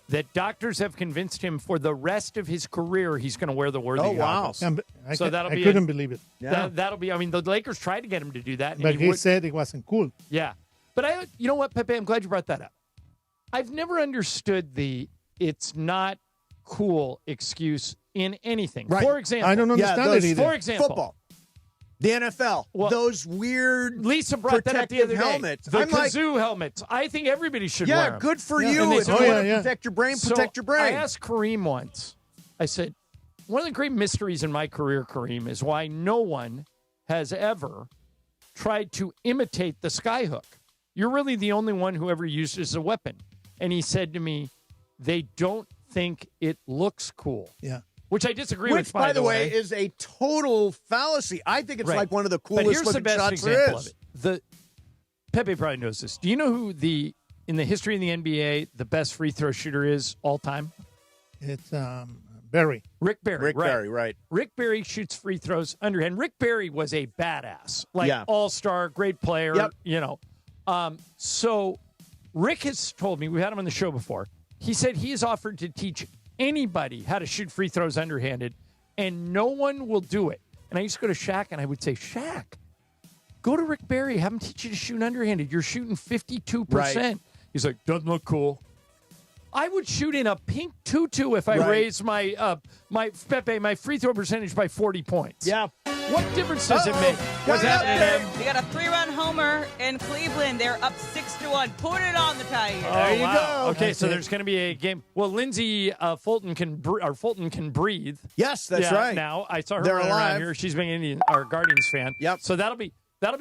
that doctors have convinced him for the rest of his career he's going to wear the worthy goggles. I couldn't believe it. That'll be. I mean, the Lakers tried to get him to do that, But he said it wasn't cool. Yeah, but you know what, Pepe? I'm glad you brought that up. I've never understood the "it's not cool" excuse in anything. Right. For example, I don't understand it either. For example, football. The NFL, those weird Lisa brought that up the other day. helmets. The I'm kazoo helmets. I think everybody should wear them. Good for you. If you want to protect your brain, protect your brain. I asked Kareem once, I said, one of the great mysteries in my career, Kareem, is why no one has ever tried to imitate the skyhook. You're really the only one who ever used it as a weapon. And he said to me, they don't think it looks cool. Yeah. Which I disagree with, by the way, is a total fallacy. I think it's like one of the but coolest here's the looking best shots example there of is. it. Pepe probably knows this. Do you know who in the history of the NBA, the best free throw shooter is all time? It's Barry. Rick Barry. Barry, right. Rick Barry shoots free throws underhand. Rick Barry was a badass, all-star, great player, So Rick has told me, we've had him on the show before, he said he has offered to teach anybody how to shoot free throws underhanded, and no one will do it. And I used to go to Shaq, and I would say, Shaq, go to Rick Barry, have him teach you to shoot underhanded. You're shooting 52%. Right. He's like, doesn't look cool. I would shoot in a pink tutu if I raised my my free throw percentage by 40 points. Yeah. What difference does it make? What's happening? We got a 3-run homer in Cleveland. They're up 6-1. Put it on the Tigers. There you go. Okay, so there's going to be a game. Well, Lindsay Fulton can breathe. Yes, that's right. Now I saw her They're running alive. around here. She's being our Guardians fan. Yep. So that'll be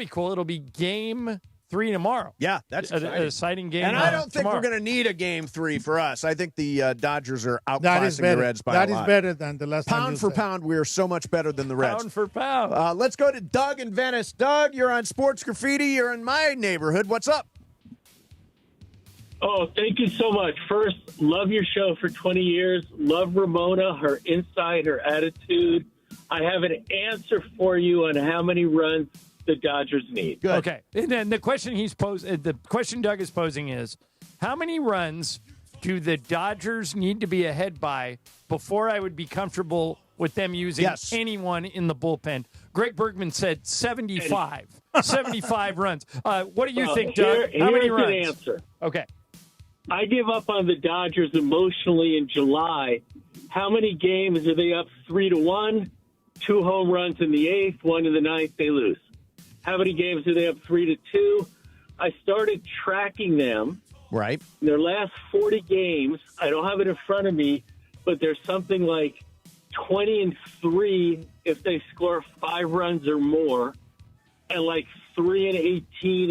cool. It'll be game 3 tomorrow. Yeah, that's an exciting game. And I don't think tomorrow. we're going to need a game 3 for us. I think the Dodgers are That is outclassing better. the Reds by That a is lot. better than the last time. Pound for pound, we are so much better than the Reds. Pound for pound. Let's go to Doug in Venice. Doug, you're on Sports Graffiti. You're in my neighborhood. What's up? Oh, thank you so much. First, love your show for 20 years. Love Ramona, her insight, her attitude. I have an answer for you on how many runs the Dodgers need. Good. Okay. And then the question the question Doug is posing is, how many runs do the Dodgers need to be ahead by before I would be comfortable with them using anyone in the bullpen? Greg Bergman said 75. 75 runs. What do you think, Doug? How many runs? Here's an answer. Okay. I give up on the Dodgers emotionally in July. How many games are they up 3-1? 2 home runs in the 8th, 1 in the 9th, they lose. How many games are they up 3-2? I started tracking them. Right. In their last 40 games, I don't have it in front of me, but there's something like 20-3 if they score 5 runs or more, and like 3-18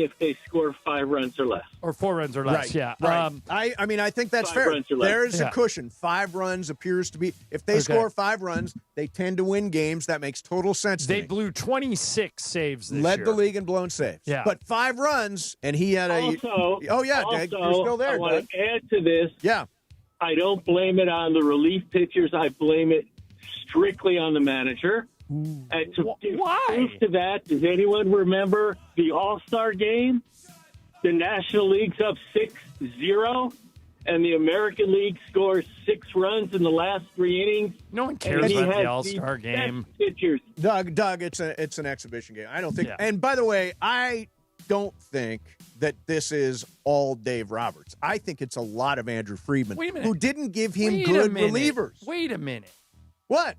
if they score 5 runs or less. Or 4 runs or less, Right, yeah. right. I mean, I think that's 5 fair. runs or less. There's Yeah. a cushion. 5 runs appears to be. If they score 5 runs, they tend to win games. That makes total sense to They me. blew 26 saves this Led year. the league in blown saves. Yeah. But 5 runs, and he had a. Also, Doug, you're still there, I want Doug. to add to this. Yeah. I don't blame it on the relief pitchers. I blame it strictly on the manager. And to give proof to that, does anyone remember the All-Star game? The National League's up 6-0, and the American League scores 6 runs in the last 3 innings. No one cares about the All-Star game. Pitchers. Doug, it's an exhibition game. I don't think. And by the way, I don't think that this is all Dave Roberts. I think it's a lot of Andrew Friedman, Wait a minute. who didn't give him Wait a good minute. relievers. Wait a minute. What?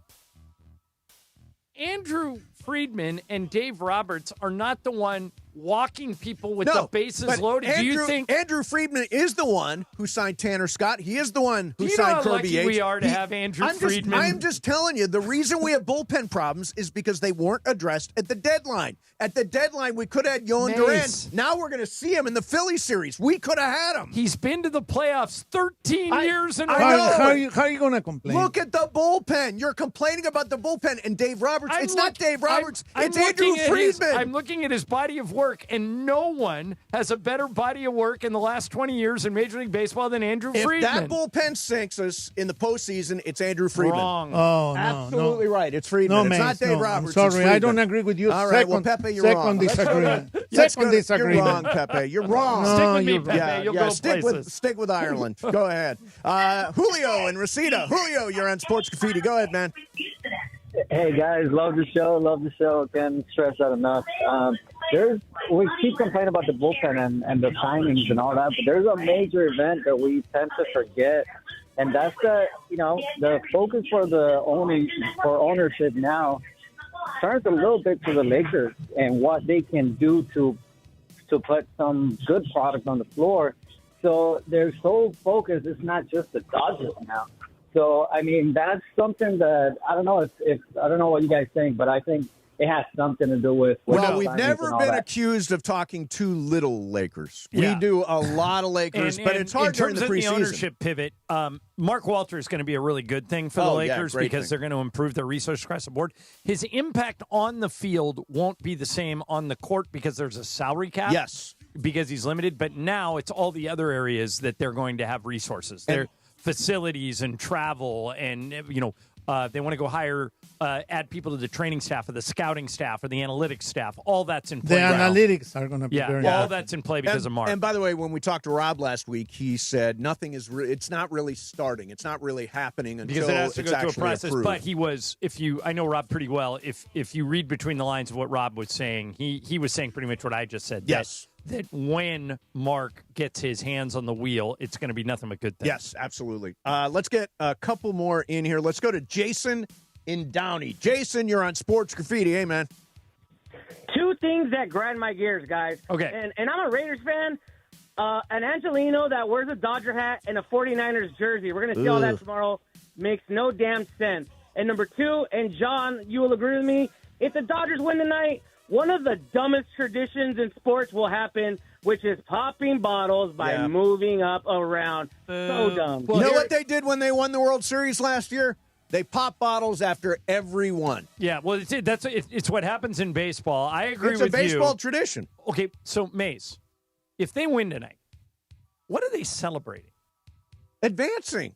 Andrew Friedman and Dave Roberts are not the one walking people with the bases but loaded. Do you think Andrew Friedman is the one who signed Tanner Scott? He is the one who Do you know signed how Kirby lucky Yates. we are to have Andrew Friedman? I'm just telling you, the reason we have bullpen problems is because they weren't addressed at the deadline. At the deadline, we could have had Yohan Mace. Duran. Now we're going to see him in the Philly series. We could have had him. He's been to the playoffs 13 years in a I row. know. How are you going to complain? Look at the bullpen. You're complaining about the bullpen and Dave Roberts. It's not Dave Roberts. It's looking Andrew at Friedman. I'm looking at his body of work. work, and no one has a better body of work in the last 20 years in Major League Baseball than Andrew Friedman. If that bullpen sinks us in the postseason, it's Andrew Friedman. Wrong. Oh, no, Absolutely no. right. It's Friedman. No, it's man, not Dave Roberts. I'm it's sorry, I Friedman. don't agree with you. All right, well, Pepe, you're wrong. Disagreement. Let's Second go- disagreement. You're wrong, Pepe. You're wrong. Stick with me, you're Pepe. right. You'll go stick places. with Ireland. Go ahead. Julio and Reseda. Julio, you're on Sports Graffiti. Go ahead, man. Hey guys, love the show. Can't stress that enough. We keep complaining about the bullpen and the signings and all that, but there's a major event that we tend to forget, and that's the focus for ownership now turns a little bit to the Lakers and what they can do to put some good product on the floor. So they're so focused. It's not just the Dodgers now. So, I mean, that's something that I don't know if I don't know what you guys think, but I think it has something to do with. Well, we've never been accused of talking too little Lakers. Yeah. We do a lot of Lakers, but it's hard during the in terms preseason. of the ownership pivot, Mark Walter is going to be a really good thing for the Lakers because they're going to improve their resources across the board. His impact on the field won't be the same on the court because there's a salary cap. Yes. Because he's limited, but now it's all the other areas that they're going to have resources. Their facilities and travel, and they want to go hire, add people to the training staff or the scouting staff or the analytics staff. All that's in play. The analytics are going to be very all that's in play because of Mark. And by the way, when we talked to Rob last week, he said nothing is. It's not really starting. It's not really happening until because it has to it's go through a actually process. approved. But he was, I know Rob pretty well. If you read between the lines of what Rob was saying, he was saying pretty much what I just said. Yes. That when Mark gets his hands on the wheel, it's going to be nothing but good things. Yes, absolutely. Let's get a couple more in here. Let's go to Jason in Downey. Jason, you're on Sports Graffiti. Hey, man. Two things that grind my gears, guys. Okay. And I'm a Raiders fan. An Angelino that wears a Dodger hat and a 49ers jersey. We're going to see all that tomorrow. Makes no damn sense. And number two, and John, you will agree with me, if the Dodgers win tonight, one of the dumbest traditions in sports will happen, which is popping bottles by moving up around. So dumb. You know what they did when they won the World Series last year? They pop bottles after every one. Yeah, well, it's what happens in baseball. I agree with you. It's a baseball tradition. Okay, so Mace, if they win tonight, what are they celebrating? Advancing.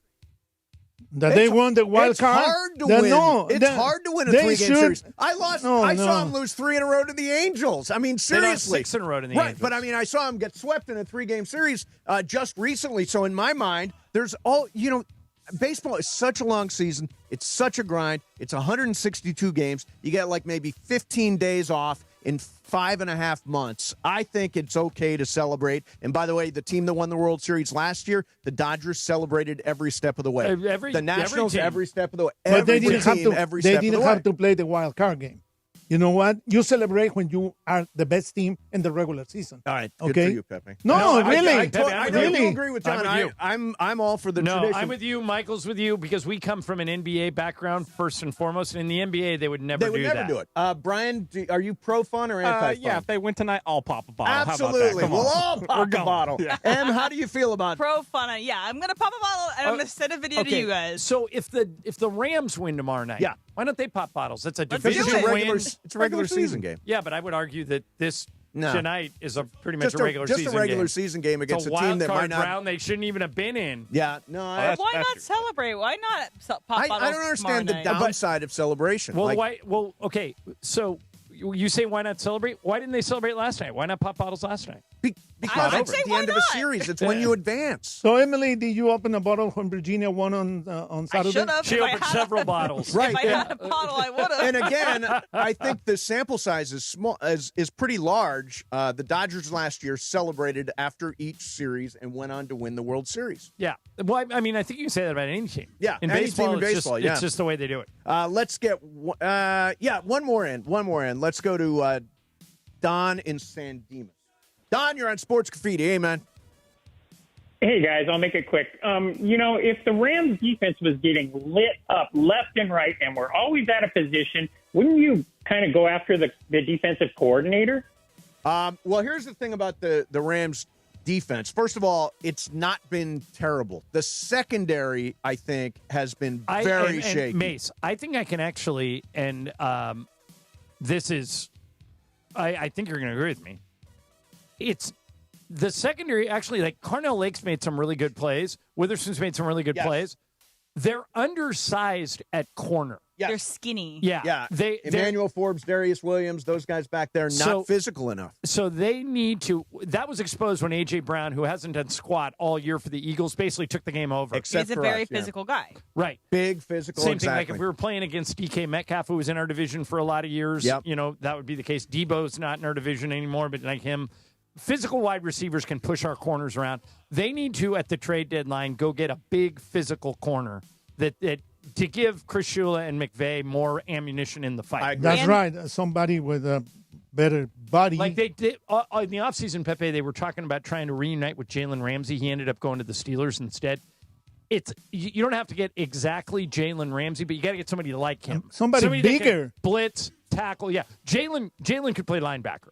That they won the wild card. It's hard to win. It's hard to win a three-game series. I saw them lose 3 in a row to the Angels. I mean, seriously. They lost 6 in a row to the Right, Angels. but I mean, I saw them get swept in a 3-game series just recently. So in my mind, there's baseball is such a long season. It's such a grind. It's 162 games. You get like maybe 15 days off in 5.5 months. I think it's okay to celebrate. And by the way, the team that won the World Series last year, the Dodgers celebrated every step of the way. The Nationals every step of the way. But they didn't have way. to play the wild card game. You know what? You celebrate when you are the best team in the regular season. All right. Good okay? for you, Pepe. No, really. I know you agree with John. I'm all for the tradition. I'm with you. Michael's with you because we come from an NBA background first and foremost. And in the NBA, they would never do that. They would never do it. Brian, are you pro fun or anti fun? Yeah, if they win tonight, I'll pop a bottle. Absolutely. We'll all pop a bottle. Yeah. Em, how do you feel about pro fun? Yeah, I'm going to pop a bottle and I'm going to send a video to you guys. So if the Rams win tomorrow night, why don't they pop bottles? It's a division win. It's a regular season game. Yeah, but I would argue that this tonight is pretty much just a regular season game. Just a regular season game against a team that might not. Round they shouldn't even have been in. Yeah, no. Why not celebrate? Why not pop bottles? I don't understand the downside of celebration. Well, okay. So you say why not celebrate? Why didn't they celebrate last night? Why not pop bottles last night? Because it's the end of a series. It's when you advance. So, Emily, did you open a bottle when Virginia won on Saturday? I should have. She opened several bottles. Right. If I had a bottle, I would have. And again, I think the sample size is small, is pretty large. The Dodgers last year celebrated after each series and went on to win the World Series. Yeah. Well, I mean, I think you can say that about any team. Yeah. In any baseball, team in baseball, it's just the way they do it. Let's get one more in. Let's go to Don in San Dimas. Don, you're on Sports Graffiti. Hey, man. Hey, guys, I'll make it quick. If the Rams defense was getting lit up left and right and we're always out of position, wouldn't you kind of go after the defensive coordinator? Well, here's the thing about the Rams defense. First of all, it's not been terrible. The secondary, I think, has been very shaky. Mace, I think I can actually, and this is, I think you're going to agree with me. it's the secondary. Actually, like Carnell Lake's made some really good plays. Witherspoon's made some really good plays. They're undersized at corner. They're skinny. Yeah. Emmanuel Forbes, Darius Williams, those guys back there, not physical enough. So they need to. That was exposed when A.J. Brown, who hasn't done squat all year for the Eagles, basically took the game over. He's a very physical guy. Right. Big physical. Same thing. Like if we were playing against DK Metcalf, who was in our division for a lot of years, that would be the case. Debo's not in our division anymore, but like him, physical wide receivers can push our corners around. They need to, at the trade deadline, go get a big physical corner that to give Chris Shula and McVay more ammunition in the fight. That's right. Somebody with a better body. Like they did in the offseason, Pepe, they were talking about trying to reunite with Jalen Ramsey. He ended up going to the Steelers instead. You don't have to get exactly Jalen Ramsey, but you got to get somebody like him. Somebody bigger. That can blitz, tackle. Yeah, Jalen could play linebacker.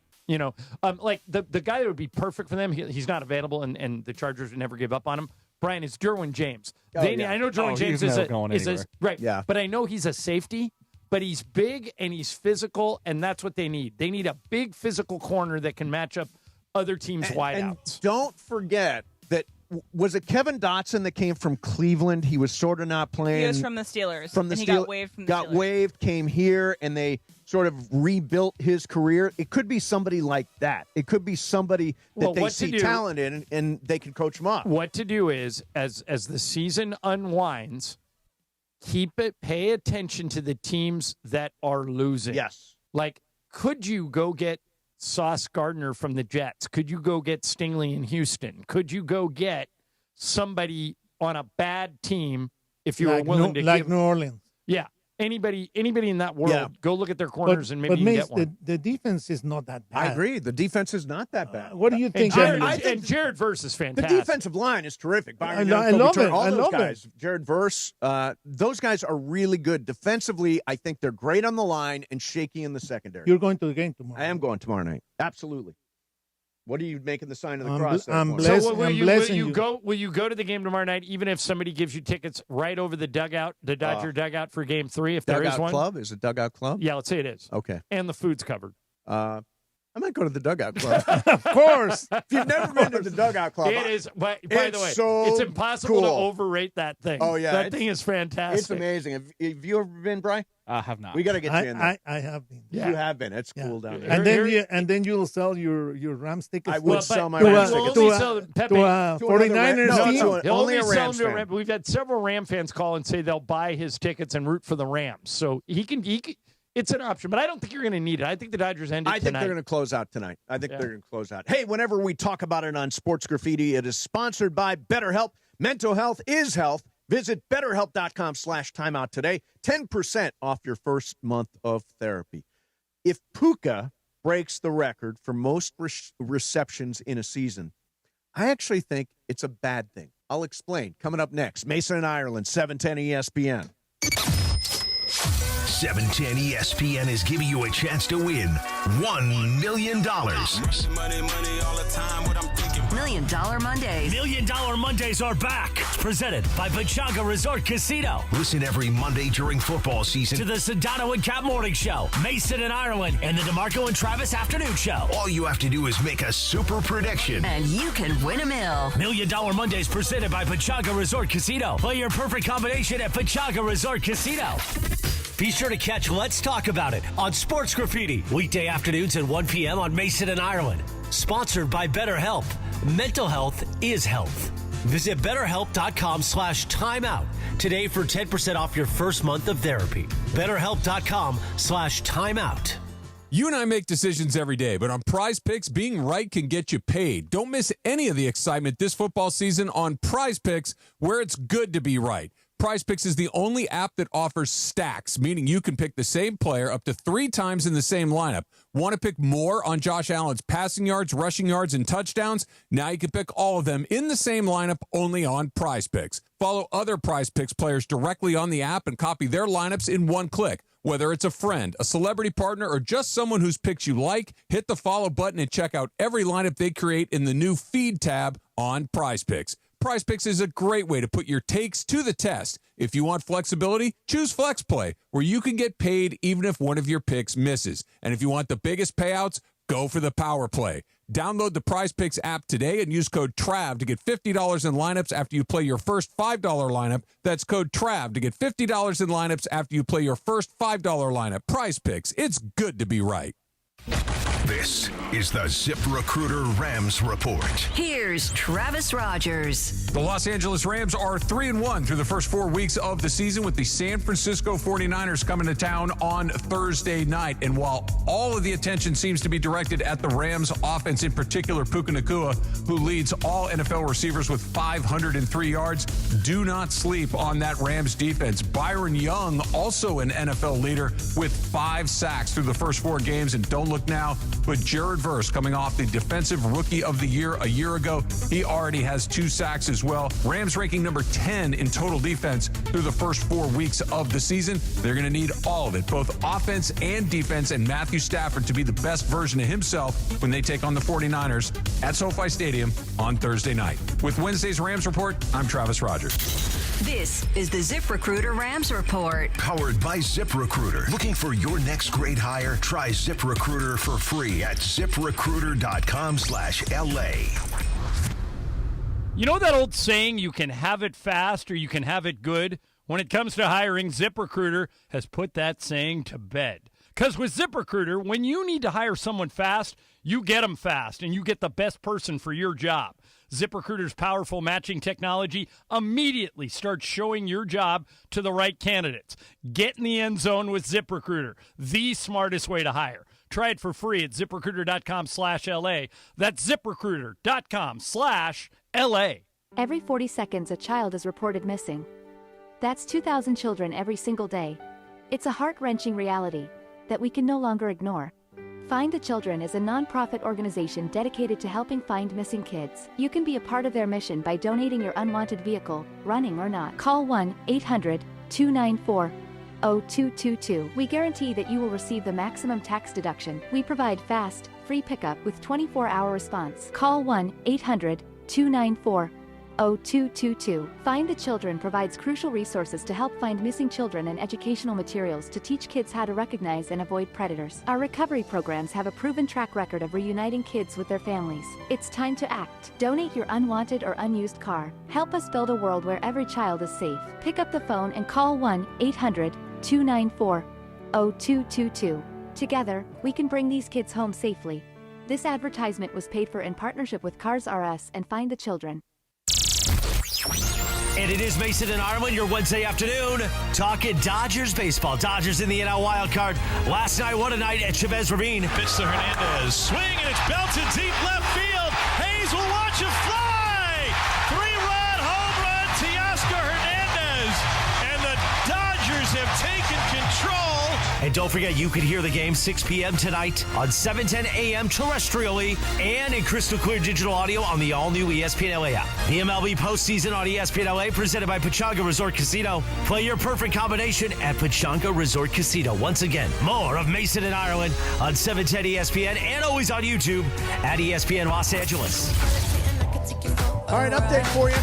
Like the guy that would be perfect for them, he's not available, and the Chargers would never give up on him. Brian, is Derwin James. I know Derwin James is right. Yeah. But I know he's a safety, but he's big and he's physical, and that's what they need. They need a big physical corner that can match up other teams' wideouts. And don't forget that, was it Kevin Dotson that came from Cleveland? He was sort of not playing. He was from the Steelers. He got waived from the Steelers. Got waived, came here, and they sort of rebuilt his career. It could be somebody like that. It could be somebody that they see talent in, and they can coach him up. What to do is, as the season unwinds, pay attention to the teams that are losing. Yes. Like, could you go get Sauce Gardner from the Jets? Could you go get Stingley in Houston? Could you go get somebody on a bad team if you were willing to give New Orleans? Yeah. Anybody in that world, go look at their corners and maybe you can get one. The defense is not that bad. I agree. The defense is not that bad. What do you think? Jared Verse is fantastic. The defensive line is terrific. I love it. All those guys. Jared Verse, those guys are really good. Defensively, I think they're great on the line and shaky in the secondary. You're going to the game tomorrow. I am going tomorrow night. Absolutely. What are you making the sign of the cross? Will you go to the game tomorrow night, even if somebody gives you tickets right over the dugout, the Dodger dugout for Game 3, if there is one? Club? Is it Dugout Club? Yeah, let's say it is. Okay. And the food's covered. I might go to the Dugout Club. Of course. If you've never been to the Dugout Club, it is. By the way, it's impossible to overrate that thing. Oh yeah, that thing is fantastic. It's amazing. Have you ever been, Bri? I have not. We got to get you in there. I have been. Yeah. You have been. It's cool down there. And then you'll sell your Rams tickets. I would sell my Rams tickets to 49ers team. He'll only sell them to a Ram. We've had several Ram fans call and say they'll buy his tickets and root for the Rams. So he can. It's an option, but I don't think you're going to need it. I think the Dodgers end it tonight. I think they're going to close out tonight. Hey, whenever we talk about it on Sports Graffiti, it is sponsored by BetterHelp. Mental health is health. Visit BetterHelp.com/timeout today. 10% off your first month of therapy. If Puka breaks the record for most receptions in a season, I actually think it's a bad thing. I'll explain. Coming up next, Mason and Ireland, 710 ESPN. 710 ESPN is giving you a chance to win $1 million. $1 Million Mondays. $1 Million Mondays are back. Presented by Pechanga Resort Casino. Listen every Monday during football season to the Sedano and Cap Morning Show, Mason and Ireland, and the DeMarco and Travis Afternoon Show. All you have to do is make a super prediction, and you can win $1 million. $1 Million Mondays presented by Pechanga Resort Casino. Play your perfect combination at Pechanga Resort Casino. Be sure to catch Let's Talk About It on Sports Graffiti, weekday afternoons at 1 p.m. on Mason and Ireland. Sponsored by BetterHelp. Mental health is health. Visit BetterHelp.com/timeout today for 10% off your first month of therapy. BetterHelp.com/timeout. You and I make decisions every day, but on Prize Picks, being right can get you paid. Don't miss any of the excitement this football season on Prize Picks, where it's good to be right. Prize Picks is the only app that offers stacks, meaning you can pick the same player up to 3 times in the same lineup. Want to pick more on Josh Allen's passing yards, rushing yards, and touchdowns? Now you can pick all of them in the same lineup only on Prize Picks. Follow other Prize Picks players directly on the app and copy their lineups in one click. Whether it's a friend, a celebrity partner, or just someone whose picks you like, hit the follow button and check out every lineup they create in the new Feed tab on Prize Picks. Prize Picks is a great way to put your takes to the test. If you want flexibility, choose Flex Play, where you can get paid even if one of your picks misses. And if you want the biggest payouts, go for the Power Play. Download the Prize Picks app today and use code TRAV to get $50 in lineups after you play your first $5 lineup. That's code TRAV to get $50 in lineups after you play your first $5 lineup. Prize Picks. It's good to be right. This is the ZipRecruiter Rams Report. Here's Travis Rogers. The Los Angeles Rams are 3-1 through the first 4 weeks of the season, with the San Francisco 49ers coming to town on Thursday night. And while all of the attention seems to be directed at the Rams offense, in particular Puka Nakua, who leads all NFL receivers with 503 yards, do not sleep on that Rams defense. Byron Young, also an NFL leader, with 5 sacks through the first 4 games. And don't look now, but Jared Verse, coming off the Defensive Rookie of the Year a year ago, he already has 2 sacks as well. Rams ranking number 10 in total defense through the first 4 weeks of the season. They're going to need all of it, both offense and defense, and Matthew Stafford to be the best version of himself when they take on the 49ers at SoFi Stadium on Thursday night. With Wednesday's Rams Report, I'm Travis Rogers. This is the ZipRecruiter Rams Report. Powered by ZipRecruiter. Looking for your next great hire? Try ZipRecruiter for free at ZipRecruiter.com/LA. You know that old saying, you can have it fast or you can have it good? When it comes to hiring, ZipRecruiter has put that saying to bed. Because with ZipRecruiter, when you need to hire someone fast, you get them fast and you get the best person for your job. ZipRecruiter's powerful matching technology immediately starts showing your job to the right candidates. Get in the end zone with ZipRecruiter, the smartest way to hire. Try it for free at ZipRecruiter.com/LA. That's ZipRecruiter.com/LA. Every 40 seconds, a child is reported missing. That's 2,000 children every single day. It's a heart-wrenching reality that we can no longer ignore. Find the Children is a non-profit organization dedicated to helping find missing kids. You can be a part of their mission by donating your unwanted vehicle, running or not. Call 1-800-294-0222. We guarantee that you will receive the maximum tax deduction. We provide fast, free pickup with 24-hour response. Call 1-800-294-0222. Find the Children provides crucial resources to help find missing children and educational materials to teach kids how to recognize and avoid predators. Our recovery programs have a proven track record of reuniting kids with their families. It's time to act. Donate your unwanted or unused car. Help us build a world where every child is safe. Pick up the phone and call 1-800-294-0222. Together, we can bring these kids home safely. This advertisement was paid for in partnership with Cars R Us and Find the Children. And it is Mason and Ireland, your Wednesday afternoon, talking Dodgers baseball. Dodgers in the NL wild card. Last night, what a night at Chavez Ravine. Pitch to Hernandez. Swing, and it's belted deep left field. Hayes will watch it fly. 3-run home run, Teoscar Hernandez. And the Dodgers have taken control. And don't forget, you can hear the game 6 p.m. tonight on 710 a.m. terrestrially and in crystal clear digital audio on the all-new ESPN LA app. The MLB postseason on ESPN LA, presented by Pechanga Resort Casino. Play your perfect combination at Pechanga Resort Casino. Once again, more of Mason and Ireland on 710 ESPN and always on YouTube at ESPN Los Angeles. All right, update for you.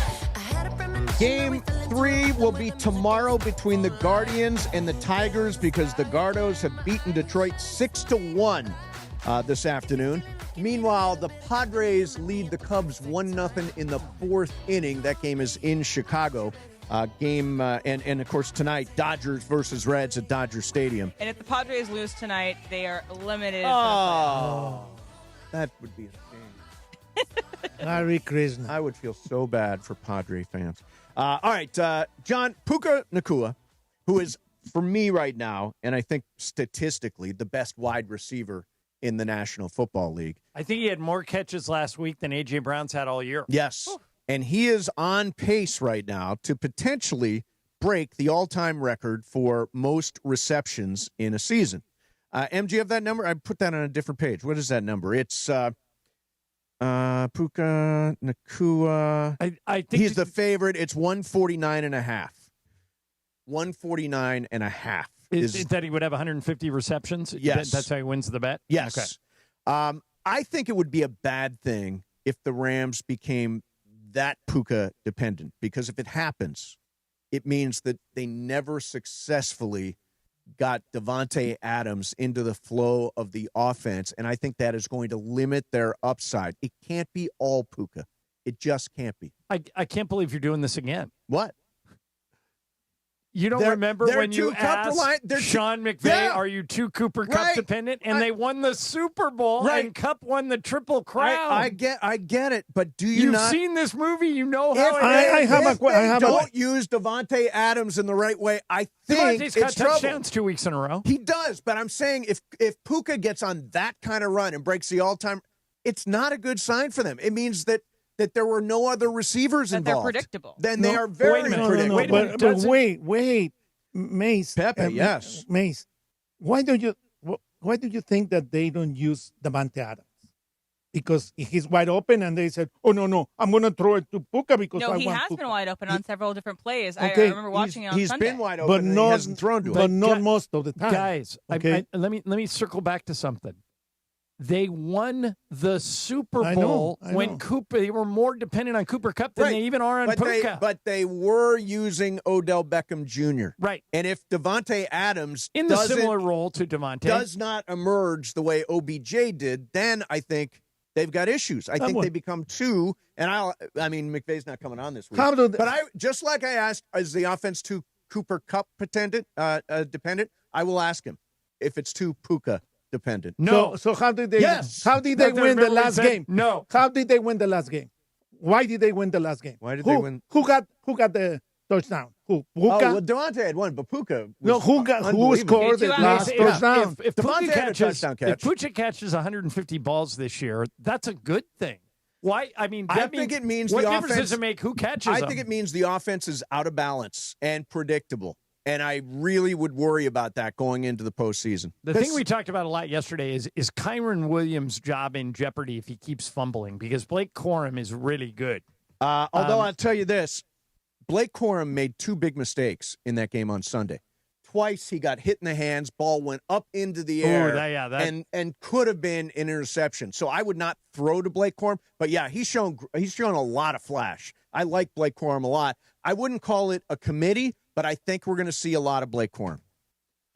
Game 3 will be tomorrow between the Guardians and the Tigers, because the Gardos have beaten Detroit 6-1 this afternoon. Meanwhile, the Padres lead the Cubs 1-0 in the 4th inning. That game is in Chicago. And of course tonight, Dodgers versus Reds at Dodger Stadium. And if the Padres lose tonight, they are eliminated. Oh, that would be a shame. Merry Christmas. I would feel so bad for Padre fans. All right, John, Puka Nakua, who is, for me right now, and I think statistically, the best wide receiver in the National Football League. I think he had more catches last week than A.J. Brown's had all year. Yes, and he is on pace right now to potentially break the all-time record for most receptions in a season. MG, have that number? I put that on a different page. What is that number? It's Puka Nakua. I think he's the favorite. It's 149.5. 149.5 is that he would have 150 receptions? Yes, that's how he wins the bet. Yes. Okay. I think it would be a bad thing if the Rams became that Puka dependent, because if it happens, it means that they never successfully got Devontae Adams into the flow of the offense, and I think that is going to limit their upside. It can't be all Puka. It just can't be. I can't believe you're doing this again. What? You don't remember when you asked Sean McVay, are you too Cooper Cup dependent? And they won the Super Bowl, and Cup won the Triple Crown. I get it, but do you not? You've seen this movie. You know how If they don't use Devontae Adams in the right way, I think Devontae's it's got touchdowns 2 weeks in a row. He does, but I'm saying if Puka gets on that kind of run and breaks the all-time, it's not a good sign for them. It means that there were no other receivers involved. They're predictable. Then they are very predictable. Wait, Mace. Pepe, yes. Mace. Why do you think that they don't use Devontae Adams? Because he's wide open, and they said, "Oh no, I'm going to throw it to Puka because I want he has Puka." been wide open on several different plays. Okay. I remember watching it on He's Sunday. been wide open, but and not, he hasn't thrown to him. but not most of the time. Guys, okay. let me circle back to something. They won the Super I Bowl know. when Cooper. They were more dependent on Cooper Cup than they even are on Puka. But they were using Odell Beckham Jr. Right. And if Devontae Adams in the similar role to Devontae does not emerge the way OBJ did, then I think they've got issues. I think they become two. And I mean, McVay's not coming on this week. But just like I asked, is the offense too Cooper Cup dependent? I will ask him if it's too Puka dependent. No. So how did they? Yes. How did they win the last game? No. How did they win the last game? Why did they win the last game? Why did they win? Who got the touchdown? Who? Puka? Oh, well, Devontae had one, but Puka. No, who scored the last touchdown? If Devontae had a touchdown catch. If Puka catches 150 balls this year, that's a good thing. Why? I mean, I think it means what the difference offense. does it make who catches I them? think it means the offense is out of balance and predictable. And I really would worry about that going into the postseason. The thing we talked about a lot yesterday is Kyron Williams' job in jeopardy if he keeps fumbling, because Blake Corum is really good. Although I'll tell you this, Blake Corum made two big mistakes in that game on Sunday. Twice he got hit in the hands, ball went up into the air, and could have been an interception. So I would not throw to Blake Corum, but yeah, he's shown a lot of flash. I like Blake Corum a lot. I wouldn't call it a committee, but I think we're going to see a lot of Blake Corum.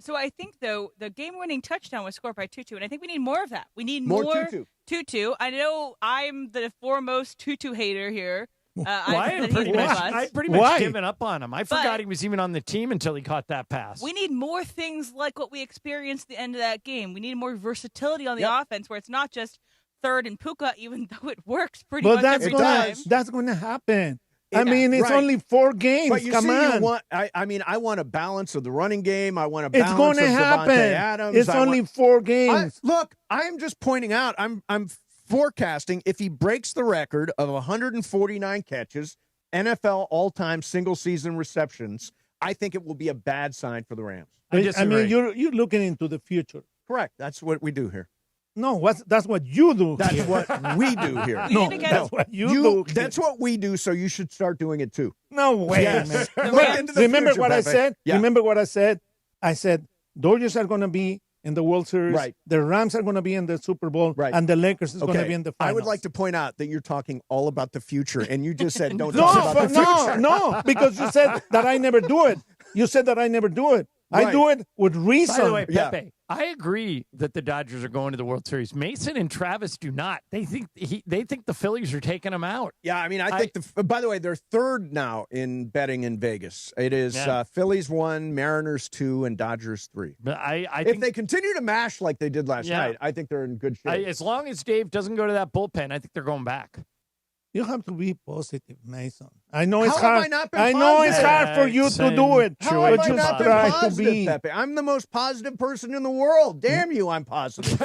So I think, though, the game-winning touchdown was scored by Tutu, and I think we need more of that. We need More Tutu. I know I'm the foremost Tutu hater here. I'd pretty much given up on him. I forgot he was even on the team until he caught that pass. We need more things like what we experienced at the end of that game. We need more versatility on the offense, where it's not just third and Puka, even though it works pretty much every time. That's going to happen. I mean, it's only 4 games. But you Come on. I want a balance of the running game. I want a balance It's going to happen. Devontae Adams. It's only 4 games. Look, I'm just pointing out. I'm forecasting if he breaks the record of 149 catches, NFL all-time single-season receptions, I think it will be a bad sign for the Rams. I mean, you're looking into the future. Correct. That's what we do here. No, that's what you do. That's what we do here. No, that's what you do. That's what we do. So you should start doing it too. No way, yes. man. Remember what I said? Yeah. Remember what I said? I said Dodgers are going to be in the World Series. Right. The Rams are going to be in the Super Bowl. Right. And the Lakers is going to be in the finals. I would like to point out that you're talking all about the future, and you just said don't talk about the future. No, because you said that I never do it. You said that I never do it. Right. I do it with reason. By the way, Pepe, I agree that the Dodgers are going to the World Series. Mason and Travis do not. They think the Phillies are taking them out. Yeah, I mean, I think. By the way, they're third now in betting in Vegas. It is Phillies 1, Mariners 2, and Dodgers 3. But I if think they continue to mash like they did last night, I think they're in good shape. As long as Dave doesn't go to that bullpen, I think they're going back. You have to be positive, Mason. I know it's How hard. have I not been I know it's positive? hard for you to do it. How have but I just not been try positive, to be. Pepe? I'm the most positive person in the world. Damn you, I'm positive.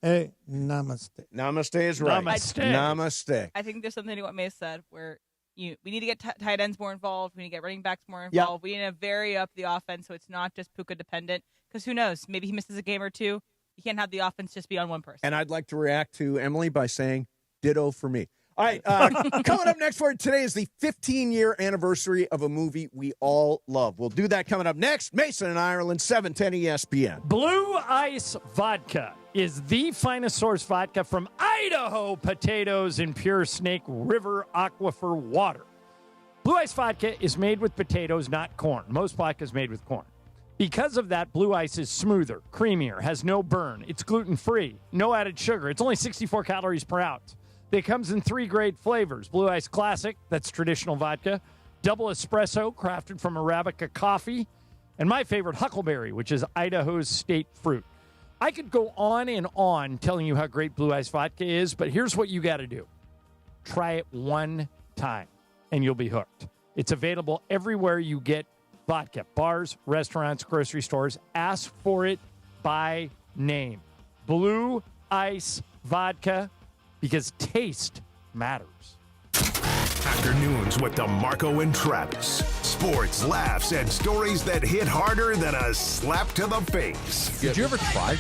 Hey, namaste. Namaste is right. Namaste. I think there's something to what May said, where we need to get tight ends more involved. We need to get running backs more involved. We need to vary up the offense so it's not just Puka dependent. Because who knows? Maybe he misses a game or two. You can't have the offense just be on one person. And I'd like to react to Emily by saying, ditto for me. All right, coming up next for it today is the 15-year anniversary of a movie we all love. We'll do that coming up next. Mason in Ireland, 710 ESPN. Blue Ice Vodka is the finest source vodka from Idaho potatoes and pure Snake River aquifer water. Blue Ice vodka is made with potatoes, not corn. Most vodka is made with corn. Because of that, Blue Ice is smoother, creamier, has no burn. It's gluten-free, no added sugar. It's only 64 calories per ounce. It comes in 3 great flavors. Blue Ice Classic, that's traditional vodka. Double Espresso, crafted from Arabica coffee. And my favorite, Huckleberry, which is Idaho's state fruit. I could go on and on telling you how great Blue Ice vodka is, but here's what you got to do. Try it one time, and you'll be hooked. It's available everywhere you get vodka. Bars, restaurants, grocery stores. Ask for it by name. Blue Ice vodka, because taste matters. Afternoons with DeMarco and Travis. Sports, laughs, and stories that hit harder than a slap to the face. Did you ever try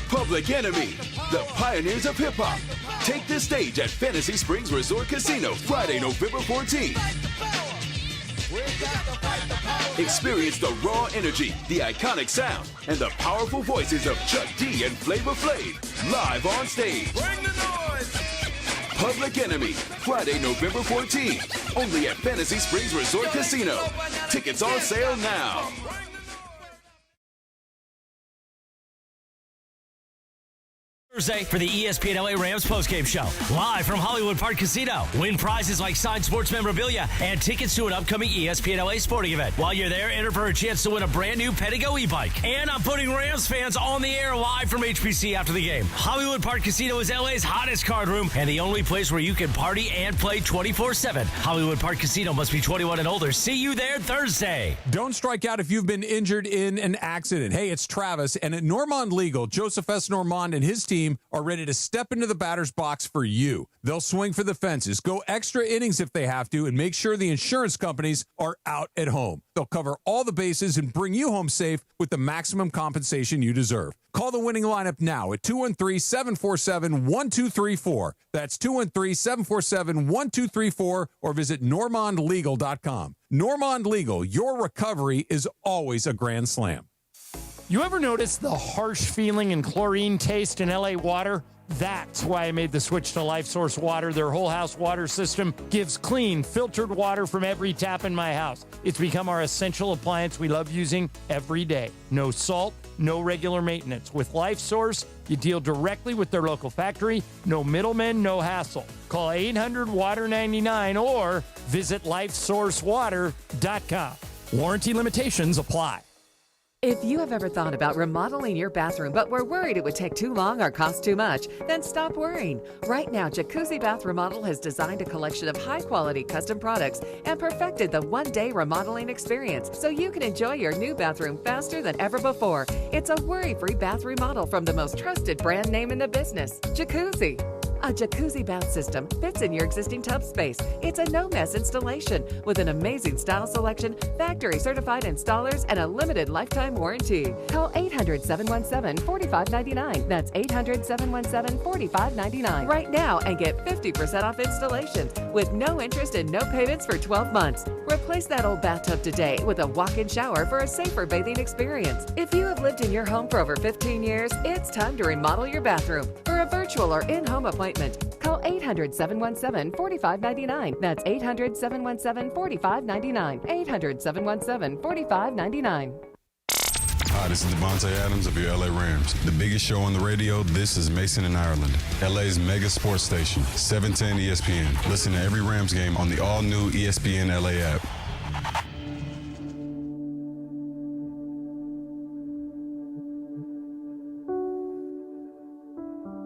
Public Enemy, the pioneers of hip-hop. Take the stage at Fantasy Springs Resort Casino Friday, November 14th. Experience the raw energy, the iconic sound, and the powerful voices of Chuck D and Flavor Flav live on stage. Bring the noise! Public Enemy, Friday, November 14th. Only at Fantasy Springs Resort Casino. Tickets on sale now. Thursday for the ESPN LA Rams postgame show. Live from Hollywood Park Casino. Win prizes like signed sports memorabilia and tickets to an upcoming ESPN LA sporting event. While you're there, enter for a chance to win a brand new Pedigo e-bike. And I'm putting Rams fans on the air live from HPC after the game. Hollywood Park Casino is LA's hottest card room and the only place where you can party and play 24/7. Hollywood Park Casino must be 21 and older. See you there Thursday. Don't strike out if you've been injured in an accident. Hey, it's Travis, and at Normand Legal, Joseph S. Normand and his team are ready to step into the batter's box for you. They'll swing for the fences, go extra innings if they have to, and make sure the insurance companies are out at home. They'll cover all the bases and bring you home safe with the maximum compensation you deserve. Call the winning lineup now at 213-747-1234. That's 213-747-1234, or visit normandlegal.com. Normand Legal, your recovery is always a grand slam. You ever notice the harsh feeling and chlorine taste in LA water? That's why I made the switch to LifeSource Water. Their whole house water system gives clean, filtered water from every tap in my house. It's become our essential appliance we love using every day. No salt, no regular maintenance. With LifeSource, you deal directly with their local factory. No middlemen, no hassle. Call 800-WATER-99 or visit LifeSourceWater.com. Warranty limitations apply. If you have ever thought about remodeling your bathroom but were worried it would take too long or cost too much, then stop worrying. Right now, Jacuzzi Bath Remodel has designed a collection of high-quality custom products and perfected the one-day remodeling experience so you can enjoy your new bathroom faster than ever before. It's a worry-free bath remodel from the most trusted brand name in the business, Jacuzzi. A jacuzzi bath system fits in your existing tub space. It's a no-mess installation with an amazing style selection, factory-certified installers, and a limited lifetime warranty. Call 800-717-4599. That's 800-717-4599 right now and get 50% off installations with no interest and no payments for 12 months. Replace that old bathtub today with a walk-in shower for a safer bathing experience. If you have lived in your home for over 15 years, it's time to remodel your bathroom. For a virtual or in-home appointment, call 800-717-4599. That's 800-717-4599. 800-717-4599. Hi, this is Devontae Adams of your LA Rams. The biggest show on the radio, this is Mason in Ireland. LA's mega sports station, 710 ESPN. Listen to every Rams game on the all-new ESPN LA app.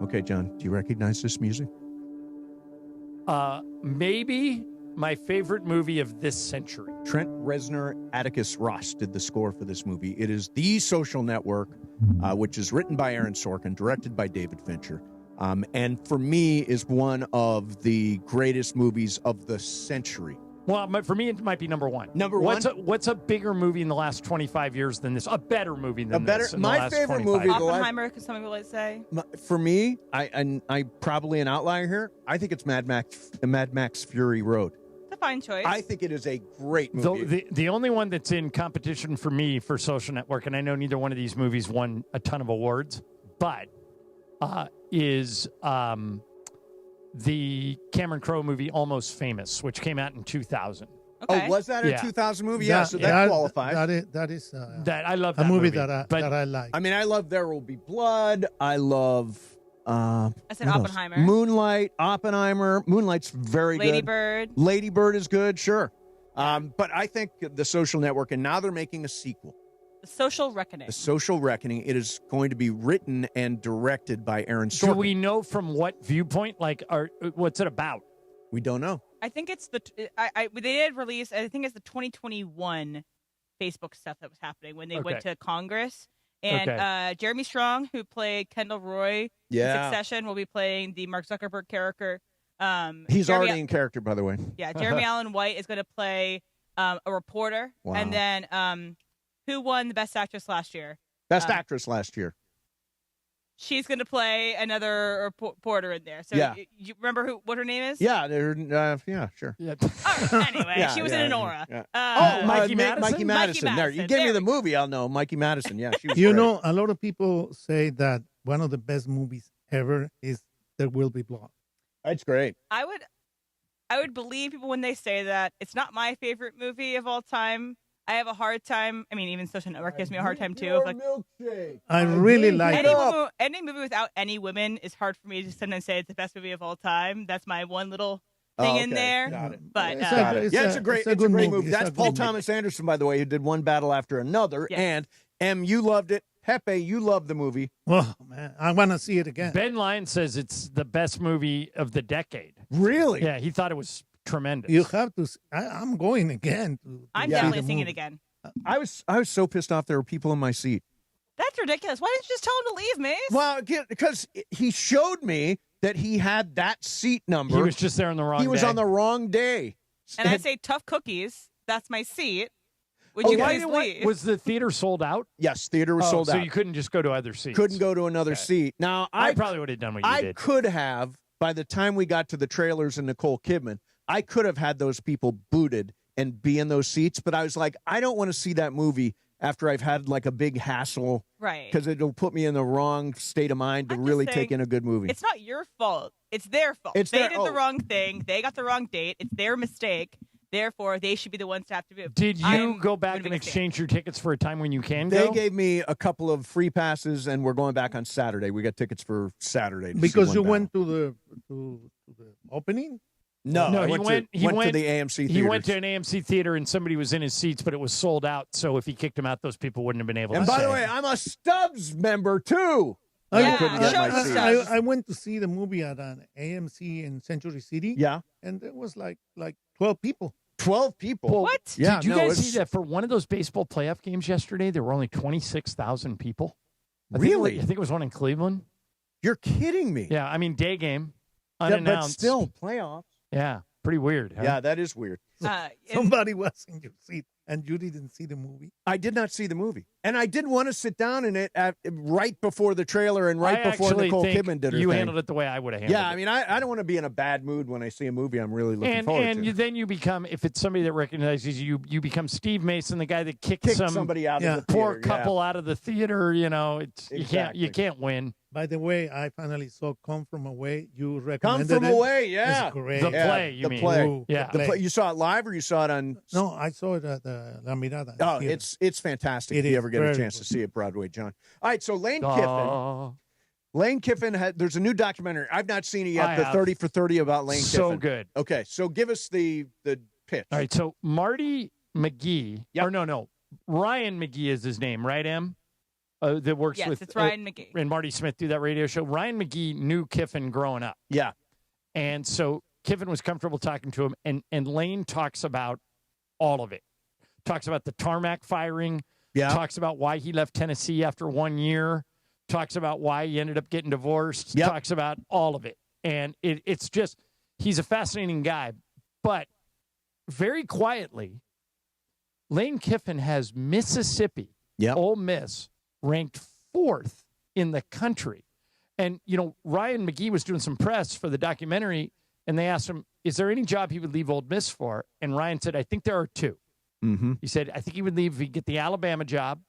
Okay, John, do you recognize this music? Maybe my favorite movie of this century. Trent Reznor, Atticus Ross did the score for this movie. It is The Social Network, which is written by Aaron Sorkin, directed by David Fincher, and for me is one of the greatest movies of the century. Well, for me, it might be number one. Number one? What's a bigger movie in the last 25 years than this? A better movie than this? My favorite movie, Oppenheimer, because some people like say. For me, I probably an outlier here. I think it's Mad Max Fury Road. It's a fine choice. I think it is a great movie. The only one that's in competition for me for Social Network, and I know neither one of these movies won a ton of awards, but is the Cameron Crowe movie Almost Famous, which came out in 2000. Okay. Oh, was that a 2000 movie? Yeah, so that qualifies. That is that I love a that movie but, that I like. I mean, I love There Will Be Blood. I love. I said Oppenheimer. Moonlight, Oppenheimer. Moonlight's very Lady good. Bird. Lady Bird is good, sure. But I think The Social Network, and now they're making a sequel. The Social Reckoning. The Social Reckoning. It is going to be written and directed by Aaron Sorkin. Do we know from what viewpoint? Like, what's it about? We don't know. I think it's they did release. I think it's the 2021 Facebook stuff that was happening when they went to Congress. And Jeremy Strong, who played Kendall Roy in Succession, will be playing the Mark Zuckerberg character. He's already in character, by the way. Yeah, Jeremy Allen White is going to play a reporter. Wow. And then who won the Best Actress last year? Best Actress last year. She's going to play another reporter in there. So you remember what her name is? Yeah, sure. Yeah. Anyway, she was in an aura. Yeah. Mikey Madison? Mikey Madison. There, you give me the movie, I'll know. Mikey Madison. Yeah, she was You great. know, a lot of people say that one of the best movies ever is There Will Be Blood. That's great. I would believe people when they say that. It's not my favorite movie of all time. I have a hard time. I mean, even Social Network gives me a hard time too. Like, I really like any movie without any women is hard for me to sometimes say it's the best movie of all time. That's my one little thing in there. Got it. But it's a great movie. That's Paul movie. Thomas Anderson, by the way, who did One Battle After Another. Yes. And you loved it. Pepe, you loved the movie. Oh, man. I want to see it again. Ben Lyon says it's the best movie of the decade. Really? Yeah, he thought it was tremendous. You have to. I'm going again. I'm definitely seeing it again. I was so pissed off there were people in my seat. That's ridiculous. Why didn't you just tell him to leave, Mace? Well, because he showed me that he had that seat number. He was just there on the wrong day. He was on the wrong day. And I say tough cookies. That's my seat. Would you please leave? Was the theater sold out? Yes, theater was sold out. So you couldn't just go to other seats. Couldn't go to another seat. Now, I probably would have done what you did. I could have, by the time we got to the trailers and Nicole Kidman, I could have had those people booted and be in those seats, but I was like, I don't want to see that movie after I've had like a big hassle. Right. Because it'll put me in the wrong state of mind to really take in a good movie. It's not your fault. It's their fault. They did the wrong thing. They got the wrong date. It's their mistake. Therefore, they should be the ones to have to move. Did you go back and exchange your tickets for a time when you can go? They gave me a couple of free passes, and we're going back on Saturday. We got tickets for Saturday. Because you went to the opening? No, he went to the AMC theater. He went to an AMC theater, and somebody was in his seats, but it was sold out. So if he kicked him out, those people wouldn't have been able to. And by the way, I'm a Stubbs member too. I went to see the movie at an AMC in Century City. Yeah, and it was like 12 people. 12 people. What? Yeah, did you guys see that for one of those baseball playoff games yesterday? There were only 26,000 people. I think it was one in Cleveland. You're kidding me. Yeah, I mean day game, unannounced. But still playoffs. Yeah, pretty weird. Huh? Yeah, that is weird. Somebody was in your seat, and you didn't see the movie? I did not see the movie. And I didn't want to sit down in it right before the trailer and right before Nicole Kidman did her you thing. handled it the way I would have handled it. Yeah, I mean, I don't want to be in a bad mood when I see a movie I'm really looking forward to. And then you become, if it's somebody that recognizes you, you become Steve Mason, the guy that kicked somebody out of the poor theater, couple out of the theater. You know, Exactly. you can't win. By the way, I finally saw Come From Away. You recommended Come From it. Away, yeah. It's great. The play, you mean? Play. Ooh, yeah. the play. You saw it live or you saw it on? No, I saw it at the La Mirada. Oh, theater. it's fantastic. If you ever get a chance to see it Broadway, John. All right, so Lane Kiffin there's a new documentary. I've not seen it yet. The 30 for 30 about Lane Kiffin. So good. Okay, so give us the pitch. All right, so Marty McGee. Yep. Or no, Ryan McGee is his name, right, Em? That works with. Yes, it's Ryan McGee. And Marty Smith do that radio show. Ryan McGee knew Kiffin growing up. Yeah. And so Kiffin was comfortable talking to him, and Lane talks about all of it. Talks about the tarmac firing. Yeah. Talks about why he left Tennessee after 1 year. Talks about why he ended up getting divorced. Yep. Talks about all of it. And it's just, he's a fascinating guy. But very quietly, Lane Kiffin has Mississippi, Ole Miss, ranked 4th in the country. And, Ryan McGee was doing some press for the documentary, and they asked him, is there any job he would leave Ole Miss for? And Ryan said, I think there are 2. Mm-hmm. He said, I think he would leave if he get the Alabama job,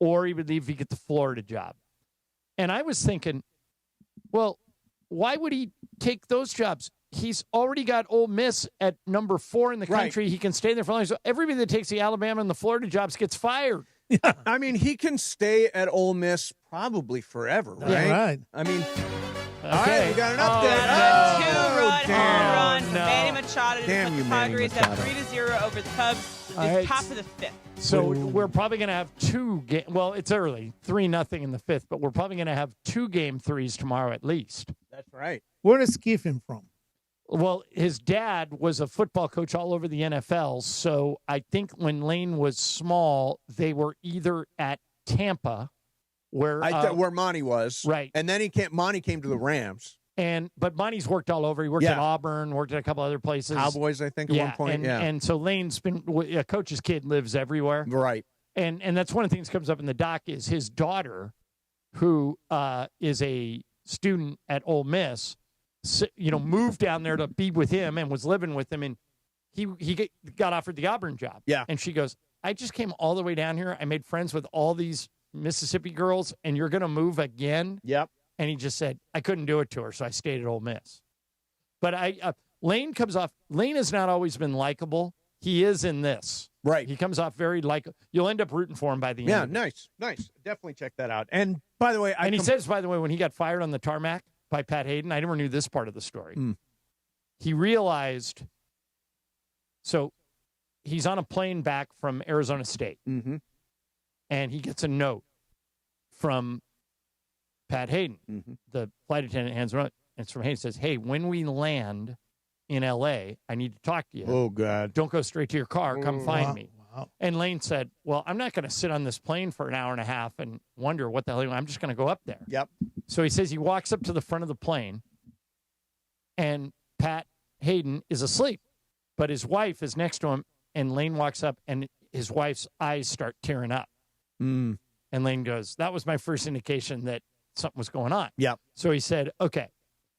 or he would leave if he get the Florida job. And I was thinking, well, why would he take those jobs? He's already got Ole Miss at number 4 in the country. He can stay there for long. So everybody that takes the Alabama and the Florida jobs gets fired. Yeah. I mean, he can stay at Ole Miss probably forever, right? Yeah, right. I mean, Okay. all right, we got an update. A two-run home run from no. Manny Machado to Damn put you, the Manny Padres up Machado. 3-0 over the Cubs. All right. Top of the 5th. So we're probably going to have 2 game. Well, it's early, 3-0 in the 5th, but we're probably going to have 2 game 3s tomorrow at least. That's right. Where is Kiffin from? Well, his dad was a football coach all over the NFL. So I think when Lane was small, they were either at Tampa, where Where Monty was, right, and then Monty came to the Rams. But Monty's worked all over. He worked at Auburn, worked at a couple other places. Cowboys, I think, at one point. And so Lane's been a coach's kid, lives everywhere. Right. And that's one of the things that comes up in the doc is his daughter, who is a student at Ole Miss, moved down there to be with him and was living with him. And he got offered the Auburn job. Yeah. And she goes, I just came all the way down here. I made friends with all these Mississippi girls, and you're going to move again? Yep. And he just said, I couldn't do it to her, so I stayed at Ole Miss. But Lane comes off, Lane has not always been likable. He is in this. Right. He comes off very likable. You'll end up rooting for him by the end. Yeah, of it. nice. Definitely check that out. And by the way, he says, by the way, when he got fired on the tarmac by Pat Hayden, I never knew this part of the story. He realized, so he's on a plane back from Arizona State, and he gets a note from Pat Hayden. The flight attendant hands him up. It's from Hayden. It says, hey, when we land in L.A., I need to talk to you. Oh, God. Don't go straight to your car. Come find me. Wow. And Lane said, well, I'm not going to sit on this plane for an hour and a half and wonder what the hell I'm just going to go up there. Yep. So he says he walks up to the front of the plane, and Pat Hayden is asleep. But his wife is next to him, and Lane walks up, and his wife's eyes start tearing up. And Lane goes, that was my first indication that something was going on. Yep. So he said, okay.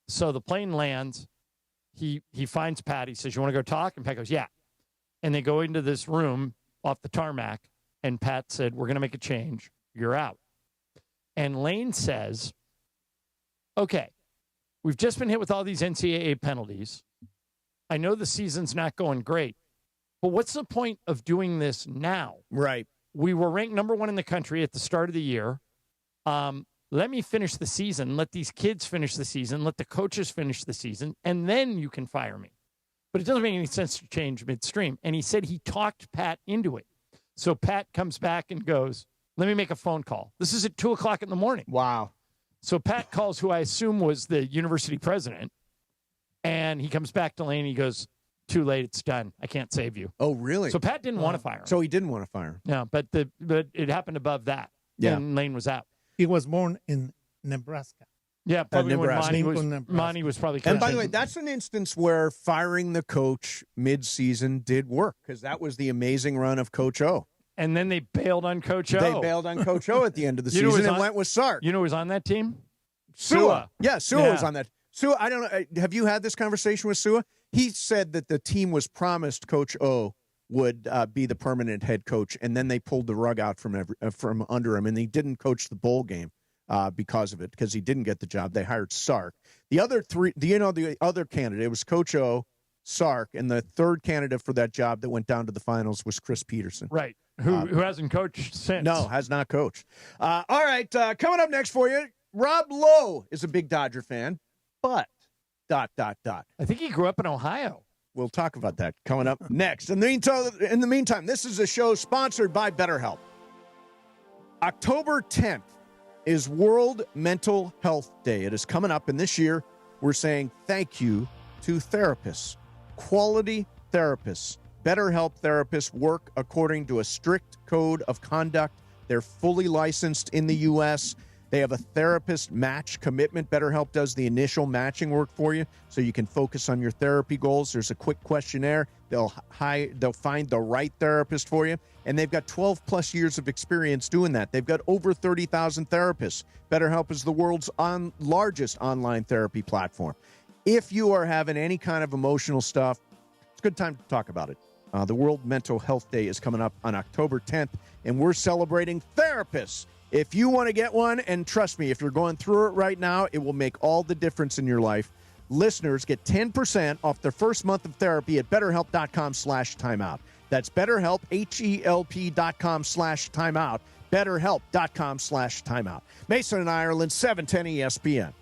So the plane lands. He finds Pat. He says, you want to go talk? And Pat goes, yeah. And they go into this room off the tarmac, and Pat said, we're going to make a change. You're out. And Lane says, okay, we've just been hit with all these NCAA penalties. I know the season's not going great, but what's the point of doing this now? Right. We were ranked number 1 in the country at the start of the year. Let me finish the season. Let these kids finish the season. Let the coaches finish the season, and then you can fire me. But it doesn't make any sense to change midstream. And he said he talked Pat into it. So Pat comes back and goes, let me make a phone call. This is at 2:00 in the morning. Wow. So Pat calls who I assume was the university president, and he comes back to Lane. He goes, too late. It's done. I can't save you. Oh, really? So Pat didn't want to fire him. So he didn't want to fire him. No, but it happened above that. Yeah. And Lane was out. He was born in Nebraska. Yeah, probably when Nebraska. Monty was probably And by coaching. the way, that's an instance where firing the coach mid-season did work, because that was the amazing run of Coach O. And then they bailed on Coach O. They bailed on Coach O at the end of the You know who season was and on- went with Sark. You know who was on that team? Sua. Yeah, Sua Yeah. was on that. Sua, I don't know. Have you had this conversation with Sua? He said that the team was promised Coach O would be the permanent head coach, and then they pulled the rug out from under him, and he didn't coach the bowl game because of it, because he didn't get the job. They hired Sark. The other three, the other candidate was Coach O, Sark, and the third candidate for that job that went down to the finals was Chris Peterson. Right. Who hasn't coached since. No, has not coached. All right, coming up next for you, Rob Lowe is a big Dodger fan, but ... I think he grew up in Ohio. We'll talk about that coming up next. In the meantime, this is a show sponsored by BetterHelp. October 10th is World Mental Health Day. It is coming up, and this year we're saying thank you to therapists, quality therapists. BetterHelp therapists work according to a strict code of conduct. They're fully licensed in the U.S. They have a therapist match commitment. BetterHelp does the initial matching work for you so you can focus on your therapy goals. There's a quick questionnaire. They'll find the right therapist for you, and they've got 12-plus years of experience doing that. They've got over 30,000 therapists. BetterHelp is the world's largest online therapy platform. If you are having any kind of emotional stuff, it's a good time to talk about it. The World Mental Health Day is coming up on October 10th, and we're celebrating therapists If you want to get one, and trust me, if you're going through it right now, it will make all the difference in your life. Listeners get 10% off their first month of therapy at BetterHelp.com/timeout. That's BetterHelp, HELP.com/timeout. BetterHelp.com/timeout. Mason and Ireland, 710 ESPN.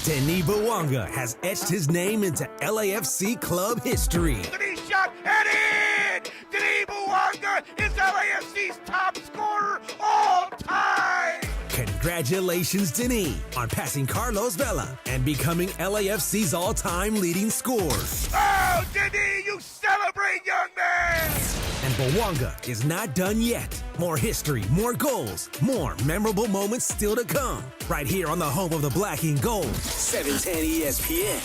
Denis Bouanga has etched his name into LAFC club history. Denis shot and in! Denis Bouanga is LAFC's top scorer all time! Congratulations, Denis, on passing Carlos Vela and becoming LAFC's all-time leading scorer. Oh, Denis, you celebrate, young man! And Bouanga is not done yet. More history, more goals, more memorable moments still to come. Right here on the home of the black and gold, 710 ESPN.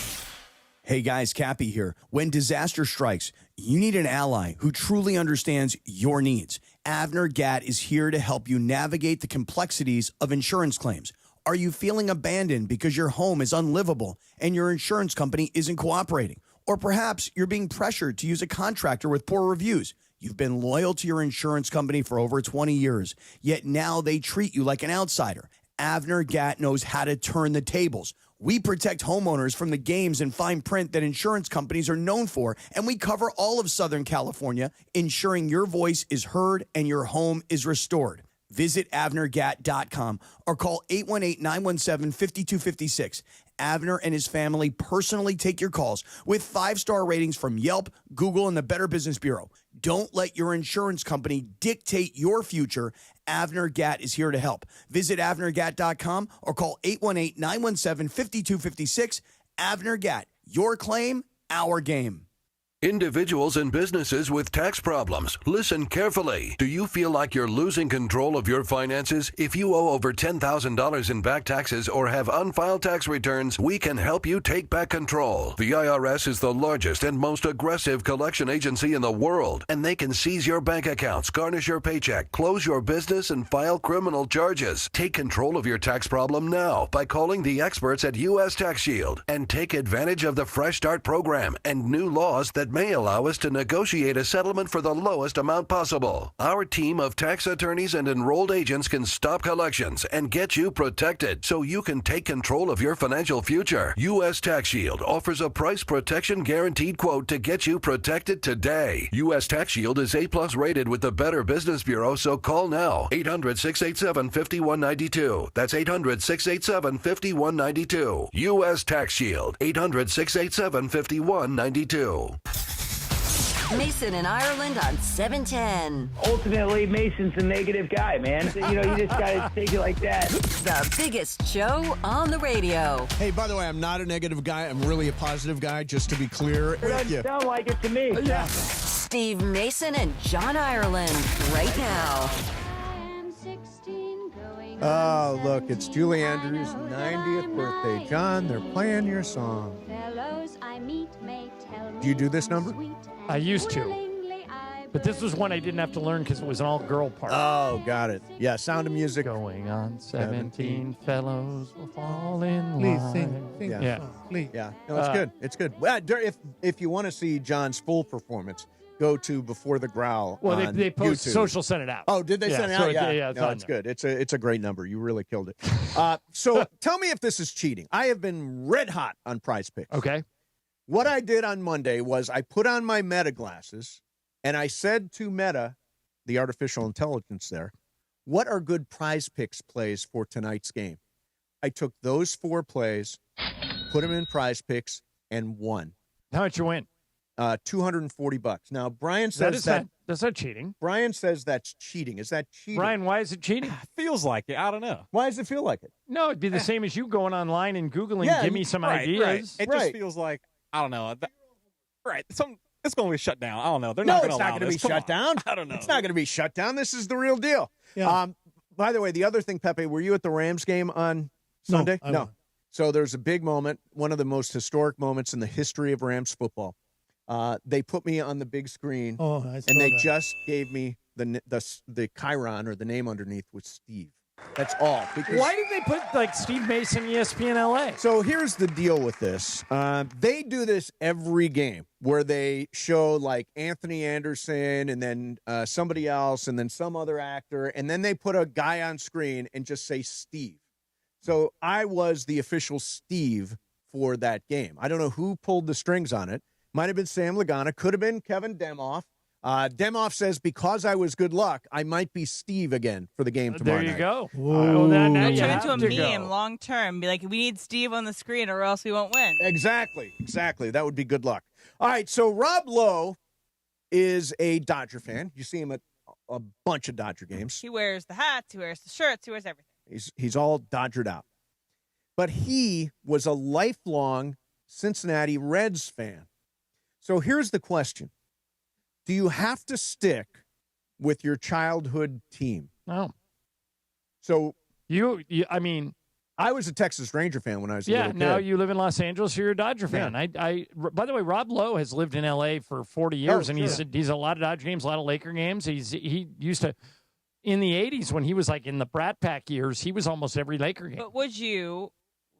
Hey guys, Cappy here. When disaster strikes, you need an ally who truly understands your needs. Avner Gatt is here to help you navigate the complexities of insurance claims. Are you feeling abandoned because your home is unlivable and your insurance company isn't cooperating? Or perhaps you're being pressured to use a contractor with poor reviews. You've been loyal to your insurance company for over 20 years, yet now they treat you like an outsider. Avner Gatt knows how to turn the tables. We protect homeowners from the games and fine print that insurance companies are known for, and we cover all of Southern California, ensuring your voice is heard and your home is restored. Visit AvnerGatt.com or call 818-917-5256. Avner and his family personally take your calls with 5-star ratings from Yelp, Google, and the Better Business Bureau. Don't let your insurance company dictate your future. Avner Gatt is here to help. Visit AvnerGatt.com or call 818-917-5256. Avner Gatt, your claim, our game. Individuals and businesses with tax problems, listen carefully. Do you feel like you're losing control of your finances? If you owe over $10,000 in back taxes or have unfiled tax returns, we can help you take back control. The IRS is the largest and most aggressive collection agency in the world, and they can seize your bank accounts, garnish your paycheck, close your business, and file criminal charges. Take control of your tax problem now by calling the experts at U.S. Tax Shield and take advantage of the Fresh Start program and new laws that may allow us to negotiate a settlement for the lowest amount possible. Our team of tax attorneys and enrolled agents can stop collections and get you protected so you can take control of your financial future. U.S. Tax Shield offers a price protection guaranteed quote to get you protected today. U.S. Tax Shield is A+ rated with the Better Business Bureau, so call now. 800-687-5192. That's 800-687-5192. U.S. Tax Shield. 800-687-5192. Mason and Ireland on 710. Ultimately, Mason's a negative guy, man. So, you just got to take it like that. The biggest show on the radio. Hey, by the way, I'm not a negative guy. I'm really a positive guy, just to be clear. It doesn't sound like it to me. Yeah. Steve Mason and John Ireland right now. Oh, look, it's Julie Andrews' 90th birthday. John, they're playing your song. Do you do this number? I used to. But this was one I didn't have to learn because it was an all-girl part. Oh, got it. Yeah, Sound of Music. Going on 17 fellows will fall in Please line. sing Yeah. song, please. Yeah, no, it's good. It's good. Well, if you want to see John's full performance, go to Before the Growl. Well, on they post YouTube. Social sent it out. Oh, did they send it out? So Yeah, it's no, on it's there. good. It's a great number. You really killed it. So tell me if this is cheating. I have been red hot on Prize Picks. Okay. What I did on Monday was I put on my Meta glasses and I said to Meta, the artificial intelligence there, what are good Prize Picks plays for tonight's game? I took those 4 plays, put them in Prize Picks, and won. How much you win? $240. Now, Brian says that's not cheating. Brian says that's cheating. Is that cheating? Brian, why is it cheating? Feels like it. I don't know. Why does it feel like it? No, it'd be the same as you going online and Googling, Yeah, give me some Right. ideas. It just feels like, I don't know. It's going to be shut down. I don't know. They're No, not it's going not to going to be shut down. I don't know. It's not going to be shut down. This is the real deal. Yeah. By the way, the other thing, Pepe, were you at the Rams game on Sunday? I wasn't. So there's a big moment, one of the most historic moments in the history of Rams football. They put me on the big screen, Oh, I saw and they that. just gave me the chyron, or the name underneath, was Steve. That's all. Because Why did they put like Steve Mason, ESPN LA? So here's the deal with this. They do this every game where they show like Anthony Anderson and then somebody else and then some other actor, and then they put a guy on screen and just say Steve. So I was the official Steve for that game. I don't know who pulled the strings on it. Might have been Sam Lagana. Could have been Kevin Demoff. Demoff says, because I was good luck, I might be Steve again for the game tomorrow There you night. go. It'll turn into a to meme go. long term. Be like, we need Steve on the screen or else we won't win. Exactly. That would be good luck. All right, so Rob Lowe is a Dodger fan. You see him at a bunch of Dodger games. He wears the hats, he wears the shirts, he wears everything. He's all Dodgered out. But he was a lifelong Cincinnati Reds fan. So here's the question. Do you have to stick with your childhood team? No. So I mean, I was a Texas Ranger fan when I was a little kid. now you live in Los Angeles. You're a Dodger fan. Yeah. By the way, Rob Lowe has lived in L.A. for 40 years, and sure. he's a lot of Dodger games, a lot of Laker games. He used to, in the 80s when he was like in the Brat Pack years, he was almost every Laker game. But would you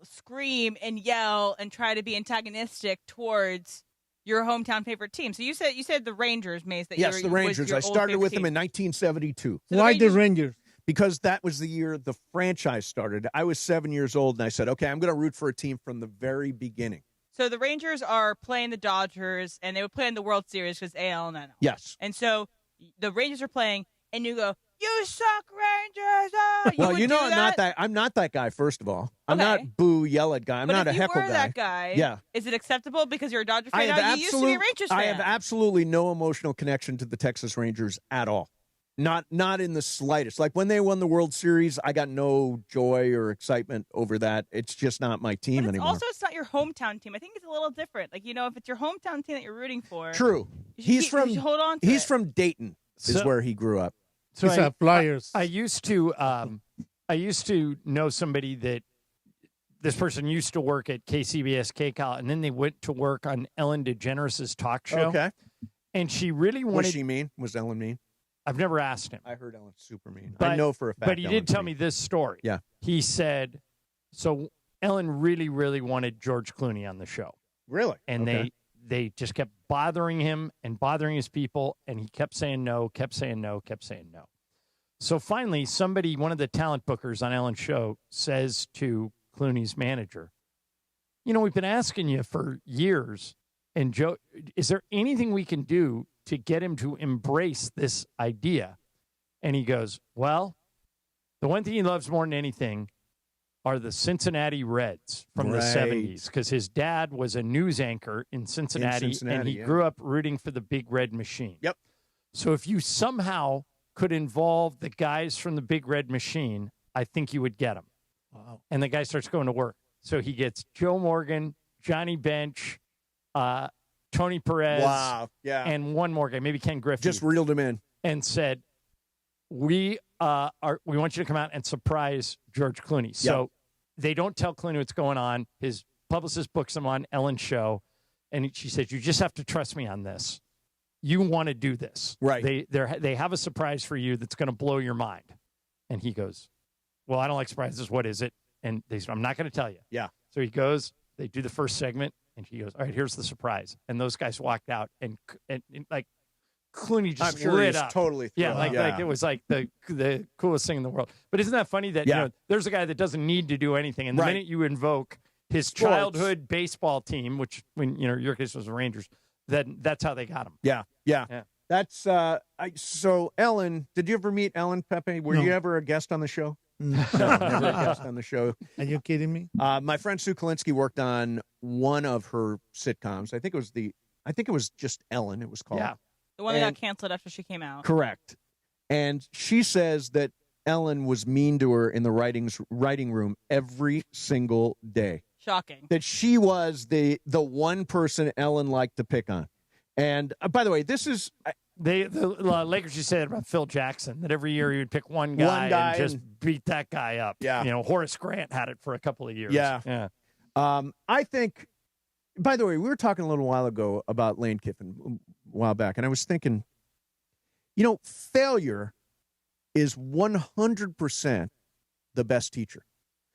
scream and yell and try to be antagonistic towards your hometown favorite team? So you said the Rangers, Mace. Yes, the Rangers. I started with them in 1972. Why the Rangers? Because that was the year the franchise started. I was 7 years old, and I said, okay, I'm going to root for a team from the very beginning. So the Rangers are playing the Dodgers, and they would play in the World Series because AL and NL. Yes. And so the Rangers are playing, and you go, "You suck, Rangers!" Oh, Well, would do I'm not that guy. First of all, I'm Okay. not boo yell at guy. I'm But not if a you heckle were guy. that guy, Yeah. is it acceptable because you're a Dodger I fan? have Now, you used to be a Rangers fan. I have absolutely no emotional connection to the Texas Rangers at all. Not in the slightest. Like when they won the World Series, I got no joy or excitement over that. It's just not my team But anymore. also, it's not your hometown team. I think it's a little different. Like, if it's your hometown team that you're rooting for. True. You should hold on to He's it. from Dayton, is where he grew up. So He's at Flyers. I used to know somebody that this person used to work at KCBS KCAL, and then they went to work on Ellen DeGeneres' talk show. Okay. And she really wanted. Was she mean? Was Ellen mean? I've never asked him. I heard Ellen's super mean. But, I know for a fact. But he did Ellen's tell mean. me this story. Yeah. He said, so Ellen really, really wanted George Clooney on the show. Really? And Okay. they just kept bothering him and bothering his people, and he kept saying no, kept saying no, kept saying no. So finally, one of the talent bookers on Ellen's show, says to Clooney's manager, we've been asking you for years, and Joe, is there anything we can do to get him to embrace this idea? And he goes, well, the one thing he loves more than anything are the Cincinnati Reds from the 70s, because his dad was a news anchor in Cincinnati, and he grew up rooting for the Big Red Machine. Yep. So if you somehow could involve the guys from the Big Red Machine, I think you would get them. Wow. And the guy starts going to work. So he gets Joe Morgan, Johnny Bench, Tony Perez, Wow. Yeah. and one more guy, maybe Ken Griffey. Just reeled him in. And said, we want you to come out and surprise George Clooney. So they don't tell Clooney what's going on. His publicist books him on Ellen's show, and she says, you just have to trust me on this. You want to do this. Right. They have a surprise for you that's going to blow your mind. And he goes, well, I don't like surprises. What is it? And they said, I'm not going to tell you. Yeah. So he goes, they do the first segment, and she goes, all right, here's the surprise. And those guys walked out, and like, Clooney just I'm sure he lit was up. totally yeah, thrilled. like it was like the coolest thing in the world. But isn't that funny that there's a guy that doesn't need to do anything, and the minute you invoke his childhood baseball team, which when your case was the Rangers, then that's how they got him. Yeah. That's so Ellen. Did you ever meet Ellen, Pepe? Were No. you ever a guest on the show? No, never a guest on the show. Are you kidding me? My friend Sue Kalinsky worked on one of her sitcoms. I think it was just Ellen. It was called. Yeah. The one that got canceled after she came out. Correct. And she says that Ellen was mean to her in the writing room every single day. Shocking. That she was the one person Ellen liked to pick on. And by the way, this is the Lakers used to say that about Phil Jackson, that every year he would pick one guy and just beat that guy up. Yeah. Horace Grant had it for a couple of years. Yeah. I think, by the way, we were talking a little while ago about Lane Kiffin a while back, and I was thinking, failure is 100% the best teacher.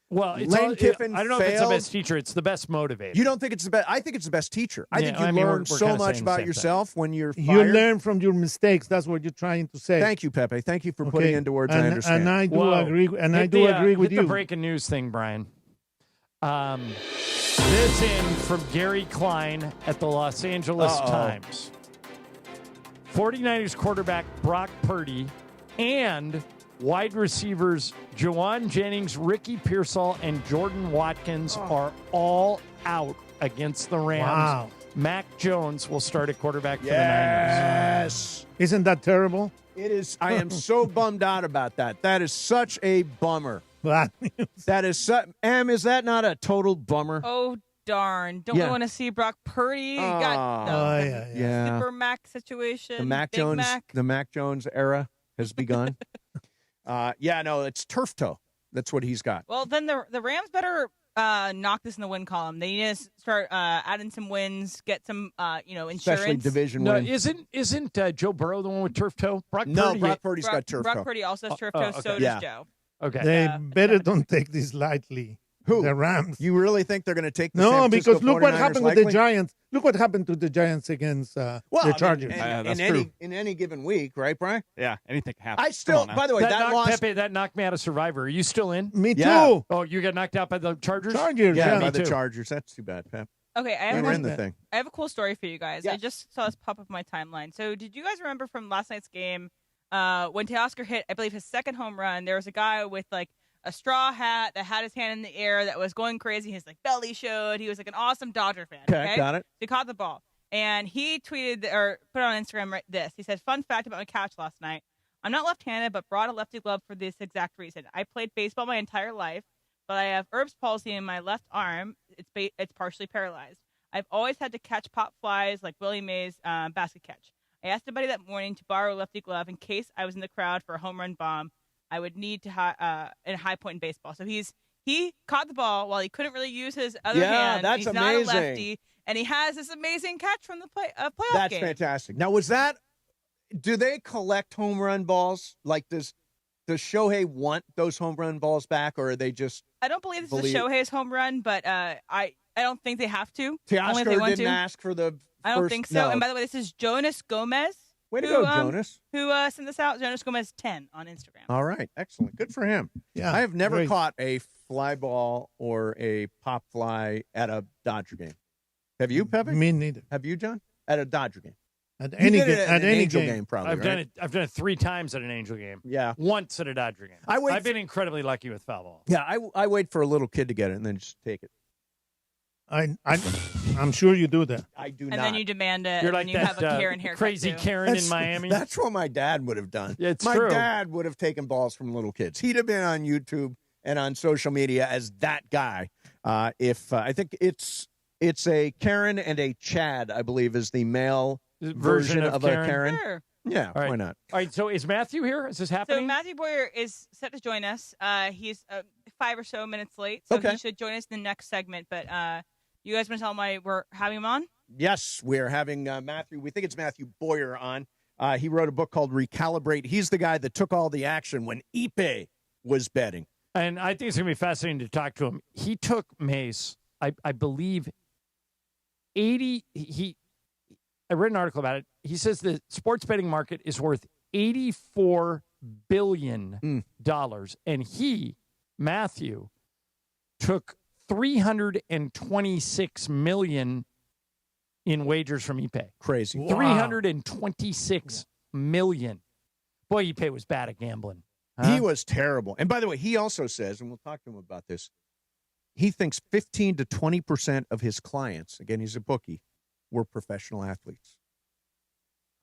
Well, Lane Kiffin I don't know if it's the failed. best teacher. It's the best motivator. You don't think it's the best? I think it's the best teacher. I think you we're learn so kinda much saying the about same yourself when you're fired. You learn from your mistakes. That's what you're trying to say. Thank you, Pepe. Thank you for putting into words I understand. And I do Whoa. agree. And I Hit do the, agree with hit you. the breaking news thing, Brian. This in from Gary Klein at the Los Angeles Times. 49ers quarterback Brock Purdy and wide receivers Juwan Jennings, Ricky Pearsall, and Jordan Watkins are all out against the Rams. Wow. Mac Jones will start at quarterback for the Yes. Isn't that terrible? It is. I am so bummed out about that. That is such a bummer. That is is that not a total bummer? Oh, darn. Don't we want to see Brock Purdy? Got the Super Mac situation. The Mac Big Jones, Mac. the Mac Jones era has begun. It's turf toe. That's what he's got. Well, then the Rams better knock this in the win column. They need to start adding some wins, get some insurance. Especially division wins. Isn't Joe Burrow the one with turf toe? Brock Purdy's got turf toe. Brock Purdy also has turf toe. okay. So does Joe. Okay. They better don't take this lightly. Who? The Rams. You really think they're going to take the No, San Francisco because look what 49ers happened lightly? with the Giants. Look what happened to the Giants against the Chargers. In any given week, right, Brian? Yeah, anything can happen. I still, by the way, that loss. Pepe, that knocked me out of Survivor. Are you still in? Me Yeah. too. Oh, you got knocked out by the Chargers? Yeah, by me the too. Chargers. That's too bad, Pep. Okay, I We were in the thing. have a cool story for you guys. Yeah. I just saw this pop up on my timeline. So, did you guys remember from last night's game when Teoscar hit, I believe, his second home run? There was a guy with like a straw hat that had his hand in the air that was going crazy. His belly showed. He was like an awesome Dodger fan. Okay, got it. So he caught the ball, and he tweeted or put on Instagram this. He said, "Fun fact about my catch last night: I'm not left-handed, but brought a lefty glove for this exact reason. I played baseball my entire life, but I have Erb's palsy in my left arm. It's partially paralyzed. I've always had to catch pop flies like Willie Mays' basket catch. I asked a buddy that morning to borrow a lefty glove in case I was in the crowd for a home run bomb I would need to in a high point in baseball." So he caught the ball while he couldn't really use his other hand. That's He's amazing. not a lefty, and he has this amazing catch from the playoff That's game. fantastic. Now, do they collect home run balls? Like, does Shohei want those home run balls back, or are they just? I don't believe this is Shohei's home run, but I don't think they have to. Teoscar didn't ask for the. I don't think so. No. And by the way, this is Jonas Gomez. Way to go, Jonas. Who sent this out? Jonas Gomez 10 on Instagram. All right, excellent. Good for him. Yeah, I have never great. caught a fly ball or a pop fly at a Dodger game. Have you, Pepe? Me neither. Have you, John? At a Dodger game? At You any did it game. at At an any Angel game. game, probably. I've right? done it. I've done it 3 times at an Angel game. Yeah. Once at a Dodger game. I've been incredibly lucky with foul ball. Yeah, I wait for a little kid to get it and then just take it. I'm sure you do that. I do and not. then you demand it, You're like and you that have a Karen haircut crazy too. Karen in Miami. That's what my dad would have done. Yeah, it's my true. dad would have taken balls from little kids. He'd have been on YouTube and on social media as that guy. If I think it's a Karen and a Chad, I believe, is the male version of a Karen. Sure. Yeah, All right. why not? All right, so is Matthew here? Is this happening? So Mathew Bowyer is set to join us. He's 5 or so minutes late, so Okay. he should join us in the next segment. But you guys want to tell him why we're having him on? Yes, we're having Matthew. We think it's Mathew Bowyer on. He wrote a book called Recalibrate. He's the guy that took all the action when Ippei was betting. And I think it's going to be fascinating to talk to him. He took Mace, I believe, 80. I read an article about it. He says the sports betting market is worth $84 billion. And he, Matthew, took $326 million in wagers from Ippei. Crazy. Wow. $326 million. Boy, Ippei was bad at gambling. Huh? He was terrible. And by the way, he also says, and we'll talk to him about this, he thinks 15 to 20% of his clients, again, he's a bookie, were professional athletes.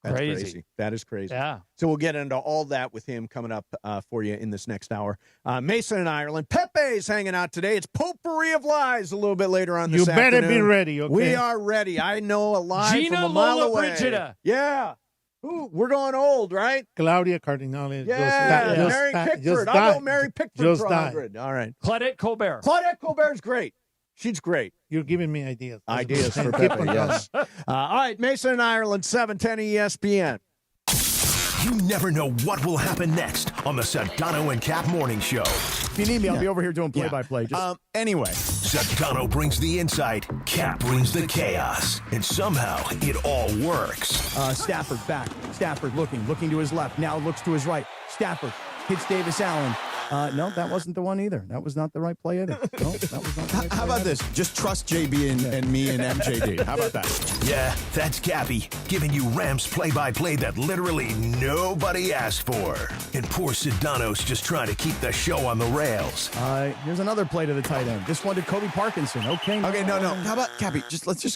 That's crazy. That is crazy. Yeah. So we'll get into all that with him coming up for you in this next hour. Mason in Ireland. Pepe's hanging out today. It's Potpourri of Lies a little bit later on this afternoon. You better be ready, okay? We are ready. I know a lie Gina from a mile Lola away. Brigida. Yeah. Ooh, we're going old, right? Claudia Cardinale. Yeah. Mary Pickford. I'll go Mary Pickford Just for died. 100. All right. Claudette Colbert. Claudette Colbert's great. She's great. You're giving me ideas. Ideas for Keep Pepe, on yes. All right, Mason in Ireland, 710 ESPN. You never know what will happen next on the Sedano and Cap Morning Show. If you need me, I'll be over here doing play-by-play. Anyway. Sedano brings the insight, Cap brings the chaos, and somehow it all works. Stafford back. Stafford looking to his left. Now looks to his right. Stafford hits Davis Allen. No, that wasn't the one either. That was not the right play either. No, that was not the right How about this? Just trust JB and me and MJD. How about that? Yeah, that's Cappy, giving you Rams play-by-play that literally nobody asked for. And poor Sedano's just trying to keep the show on the rails. Here's another play to the tight end. This one to Kobe Parkinson. Okay, no. How about Cappy?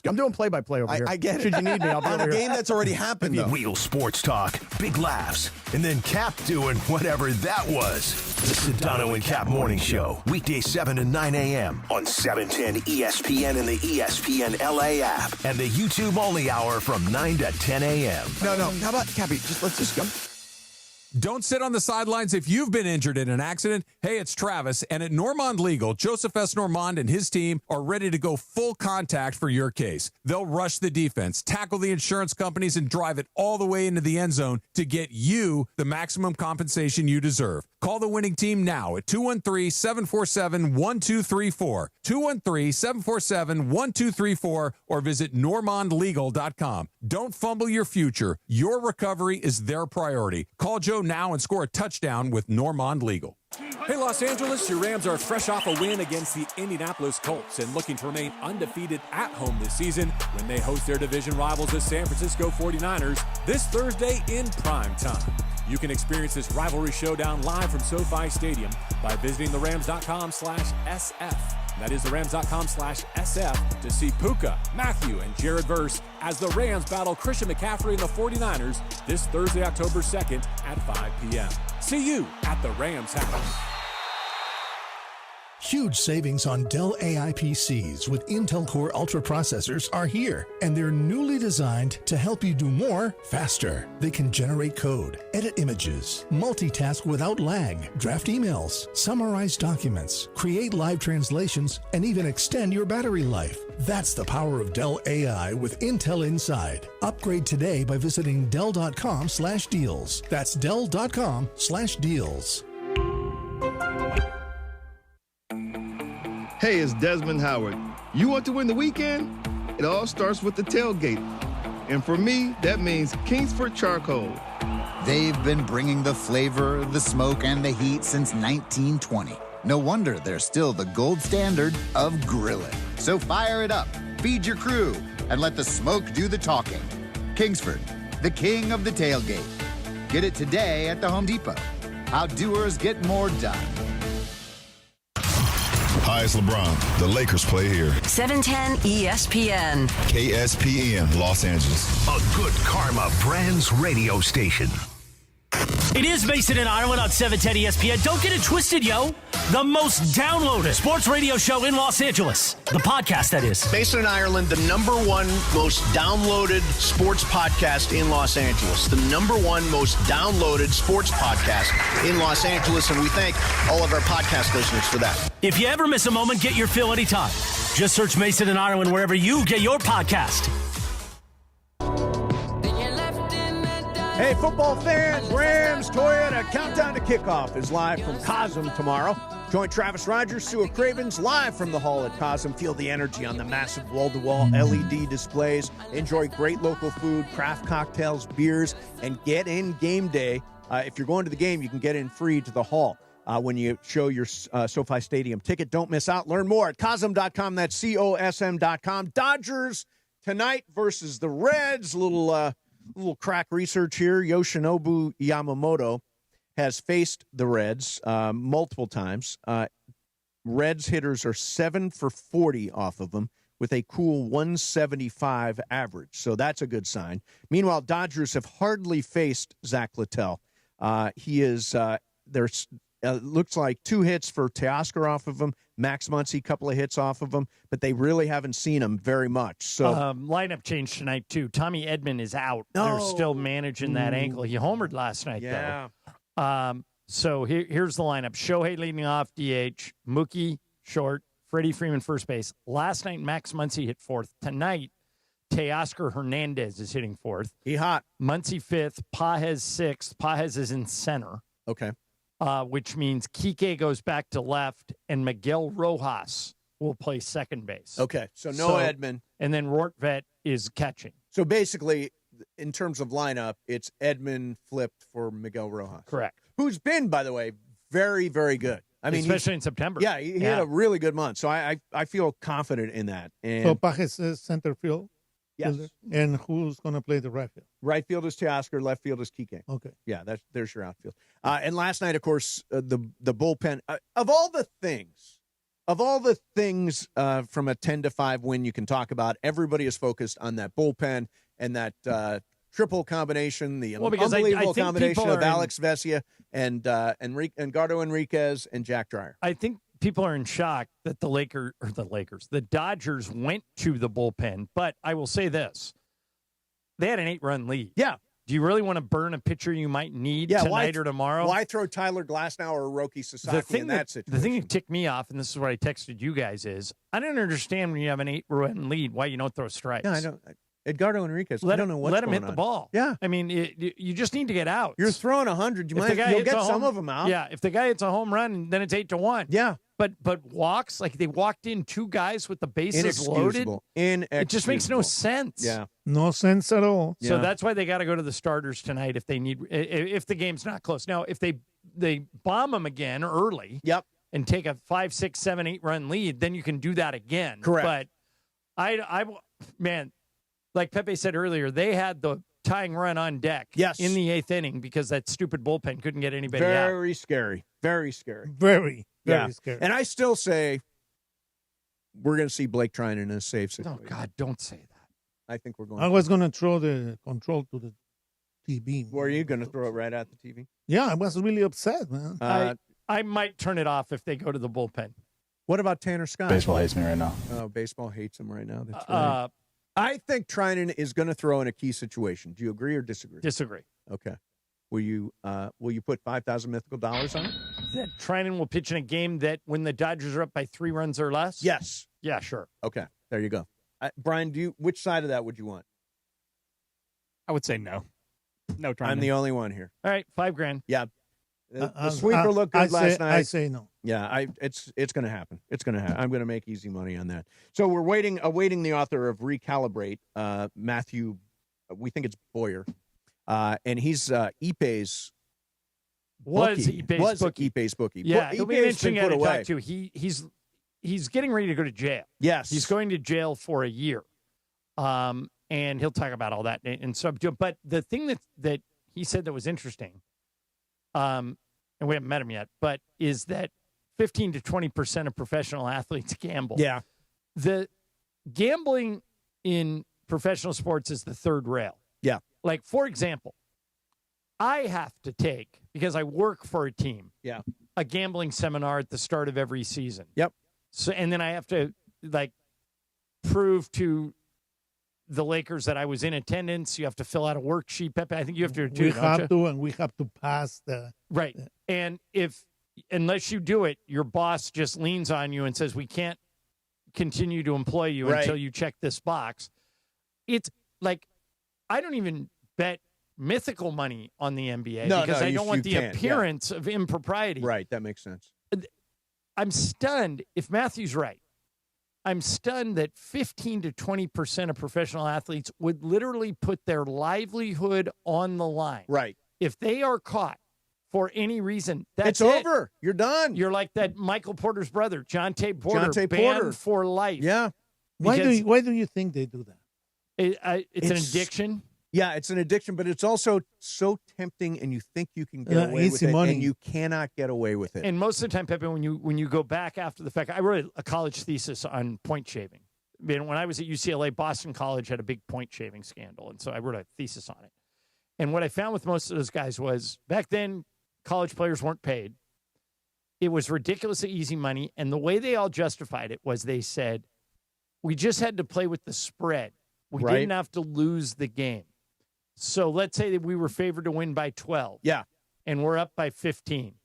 I'm doing play-by-play over here. I get it. Should you need me, I'll be over here. On a game that's already happened, though. Real sports talk, big laughs, and then Cap doing whatever that was. The Sedano and Cap Morning Show, weekdays 7 to 9 a.m. on 710 ESPN and the ESPN LA app, and the YouTube-only hour from 9 to 10 a.m. No. How about, Cappy, let's just go. Don't sit on the sidelines if you've been injured in an accident. Hey, it's Travis, and at Normand Legal, Joseph S. Normand and his team are ready to go full contact for your case. They'll rush the defense, tackle the insurance companies, and drive it all the way into the end zone to get you the maximum compensation you deserve. Call the winning team now at 213-747-1234, 213-747-1234, or visit normandlegal.com. Don't fumble your future. Your recovery is their priority. Call Joe now and score a touchdown with Normand Legal. Hey, Los Angeles, your Rams are fresh off a win against the Indianapolis Colts and looking to remain undefeated at home this season when they host their division rivals, the San Francisco 49ers, this Thursday in prime time. You can experience this rivalry showdown live from SoFi Stadium by visiting therams.com/SF. That is therams.com/SF to see Puka, Mathew, and Jared Verse as the Rams battle Christian McCaffrey and the 49ers this Thursday, October 2nd at 5 p.m. See you at the Rams house. Huge savings on Dell AI PCs with Intel Core Ultra processors are here, and they're newly designed to help you do more faster. They can generate code, edit images, multitask without lag, draft emails, summarize documents, create live translations, and even extend your battery life. That's the power of Dell AI with Intel Inside. Upgrade today by visiting Dell.com/deals. That's Dell.com/deals. Hey, it's Desmond Howard. You want to win the weekend? It all starts with the tailgate. And for me, that means Kingsford Charcoal. They've been bringing the flavor, the smoke, and the heat since 1920. No wonder they're still the gold standard of grilling. So fire it up, feed your crew, and let the smoke do the talking. Kingsford, the king of the tailgate. Get it today at the Home Depot. How doers get more done. Hi, it's LeBron. The Lakers play here. 710 ESPN. KSPN, Los Angeles. A Good Karma Brands radio station. It is Mason and Ireland on 710 ESPN. Don't get it twisted, yo. The most downloaded sports radio show in Los Angeles. The podcast, that is. Mason and Ireland, the #1 most downloaded sports podcast in Los Angeles. The #1 most downloaded sports podcast in Los Angeles. And we thank all of our podcast listeners for that. If you ever miss a moment, get your fill anytime. Just search Mason and Ireland wherever you get your podcast. Hey, football fans, Rams Toyota Countdown to Kickoff is live from Cosm tomorrow. Join Travis Rogers, Sue Cravens live from the hall at Cosm. Feel the energy on the massive wall-to-wall LED displays. Enjoy great local food, craft cocktails, beers, and get in game day. If you're going to the game, you can get in free to the hall when you show your SoFi Stadium ticket. Don't miss out. Learn more at Cosm.com. That's COSM.com. Dodgers tonight versus the Reds. Little crack research here. Yoshinobu Yamamoto has faced the Reds multiple times. Reds hitters are 7 for 40 off of them with a cool 175 average. So that's a good sign. Meanwhile, Dodgers have hardly faced Zach Littell. He is there's looks like 2 hits for Teoscar off of him. Max Muncy, couple of hits off of him, but they really haven't seen him very much. So lineup change tonight, too. Tommy Edman is out. They're still managing that ankle. He homered last night, though. So here's the lineup. Shohei leading off DH, Mookie short, Freddie Freeman first base. Last night, Max Muncy hit fourth. Tonight, Teoscar Hernandez is hitting fourth. He hot. Muncy fifth. Pajes sixth. Pajes is in center. Okay. Which means Kike goes back to left, and Miguel Rojas will play second base. Okay, so no Edman. And then Rortvet is catching. So basically, in terms of lineup, it's Edman flipped for Miguel Rojas. Correct. Who's been, by the way, very, very good. I mean, especially in September. Yeah, he had a really good month. So I feel confident in that. And So Pajes is center field? Yes. And who's going to play the right field? Right field is Teoscar, left field is Kike. Okay. Yeah, there's your outfield. And last night, of course, the bullpen. Of all the things from a 10-5 win you can talk about, everybody is focused on that bullpen and that triple combination, the unbelievable combination of Alex Vesia and Gardo Enriquez and Jack Dreyer. I think people are in shock that the Dodgers went to the bullpen, but I will say this. They had an 8-run lead. Yeah. Do you really want to burn a pitcher you might need tonight or tomorrow? Why throw Tyler Glasnow or Roki Sasaki in that situation? The thing that ticked me off, and this is what I texted you guys, is I don't understand when you have an 8-run lead why you don't throw strikes. Yeah, I don't. Edgardo Enriquez, I don't know what's let him going hit on. the ball. Yeah. I mean, you just need to get out. You're throwing 100. You'll get some of them out. Yeah, if the guy hits a home run, then it's 8-1. Yeah. But walks, like they walked in 2 guys with the bases loaded. It just makes no sense. Yeah. No sense at all. So that's why they got to go to the starters tonight if the game's not close. Now, if they bomb them again early and take a 5, 6, 7, 8-run lead, then you can do that again. Correct. But man, like Pepe said earlier, they had the tying run on deck in the 8th inning because that stupid bullpen couldn't get anybody out. Very scary. Very scary. Very scary. And I still say we're going to see Blake Trinan in a safe situation. Oh, God, don't say that. I think we're going I was going to throw the control to the TV. Were you going to throw it right at the TV? Yeah, I was really upset, man. I might turn it off if they go to the bullpen. What about Tanner Scott? Baseball hates me right now. Oh, baseball hates him right now. That's right. I think Trinan is going to throw in a key situation. Do you agree or disagree? Disagree. Okay. Will you put $5,000 mythical dollars on it? That Trinan will pitch in a game that when the Dodgers are up by 3 runs or less? Yes. Yeah, sure. Okay. There you go. Brian, which side of that would you want? I would say no. No Trinan. I'm the only one here. All right, $5,000. Yeah. The sweeper looked good last night. I say no. Yeah, it's going to happen. It's going to happen. I'm going to make easy money on that. So we're awaiting the author of Recalibrate, Mathew, we think it's Bowyer, and he's Ippei's Ippei's bookie. Yeah, Ippei it'll be an interesting guy to away. talk to. He's getting ready to go to jail. Yes, he's going to jail for a year, and he'll talk about all that and so. But the thing that he said that was interesting, and we haven't met him yet, but is that 15 to 20% of professional athletes gamble. Yeah, the gambling in professional sports is the third rail. Yeah, like for example, I have to take, because I work for a team, a gambling seminar at the start of every season. Yep. So, and then I have to prove to the Lakers that I was in attendance. You have to fill out a worksheet. Pepe, I think you have to do it. And we have to pass the right. And unless you do it, your boss just leans on you and says, "We can't continue to employ you until you check this box." It's like I don't even bet mythical money on the NBA because I don't want the appearance of impropriety. Right, that makes sense. I'm stunned if Matthew's right. I'm stunned that 15 to 20% of professional athletes would literally put their livelihood on the line. Right. If they are caught for any reason, that's it's over. You're done. You're like that Michael Porter's brother, John Tate Porter, banned for life. Yeah. Why do you think they do that? It's an addiction. Yeah, it's an addiction, but it's also so tempting, and you think you can get away with it, money. and you cannot get away with it. And most of the time, Pepe, when you go back after the fact, I wrote a college thesis on point shaving. I mean, when I was at UCLA, Boston College had a big point shaving scandal, and so I wrote a thesis on it. And what I found with most of those guys was back then, college players weren't paid. It was ridiculously easy money, and the way they all justified it was they said, we just had to play with the spread. We didn't have to lose the game. So let's say that we were favored to win by 12. Yeah. And we're up by 15.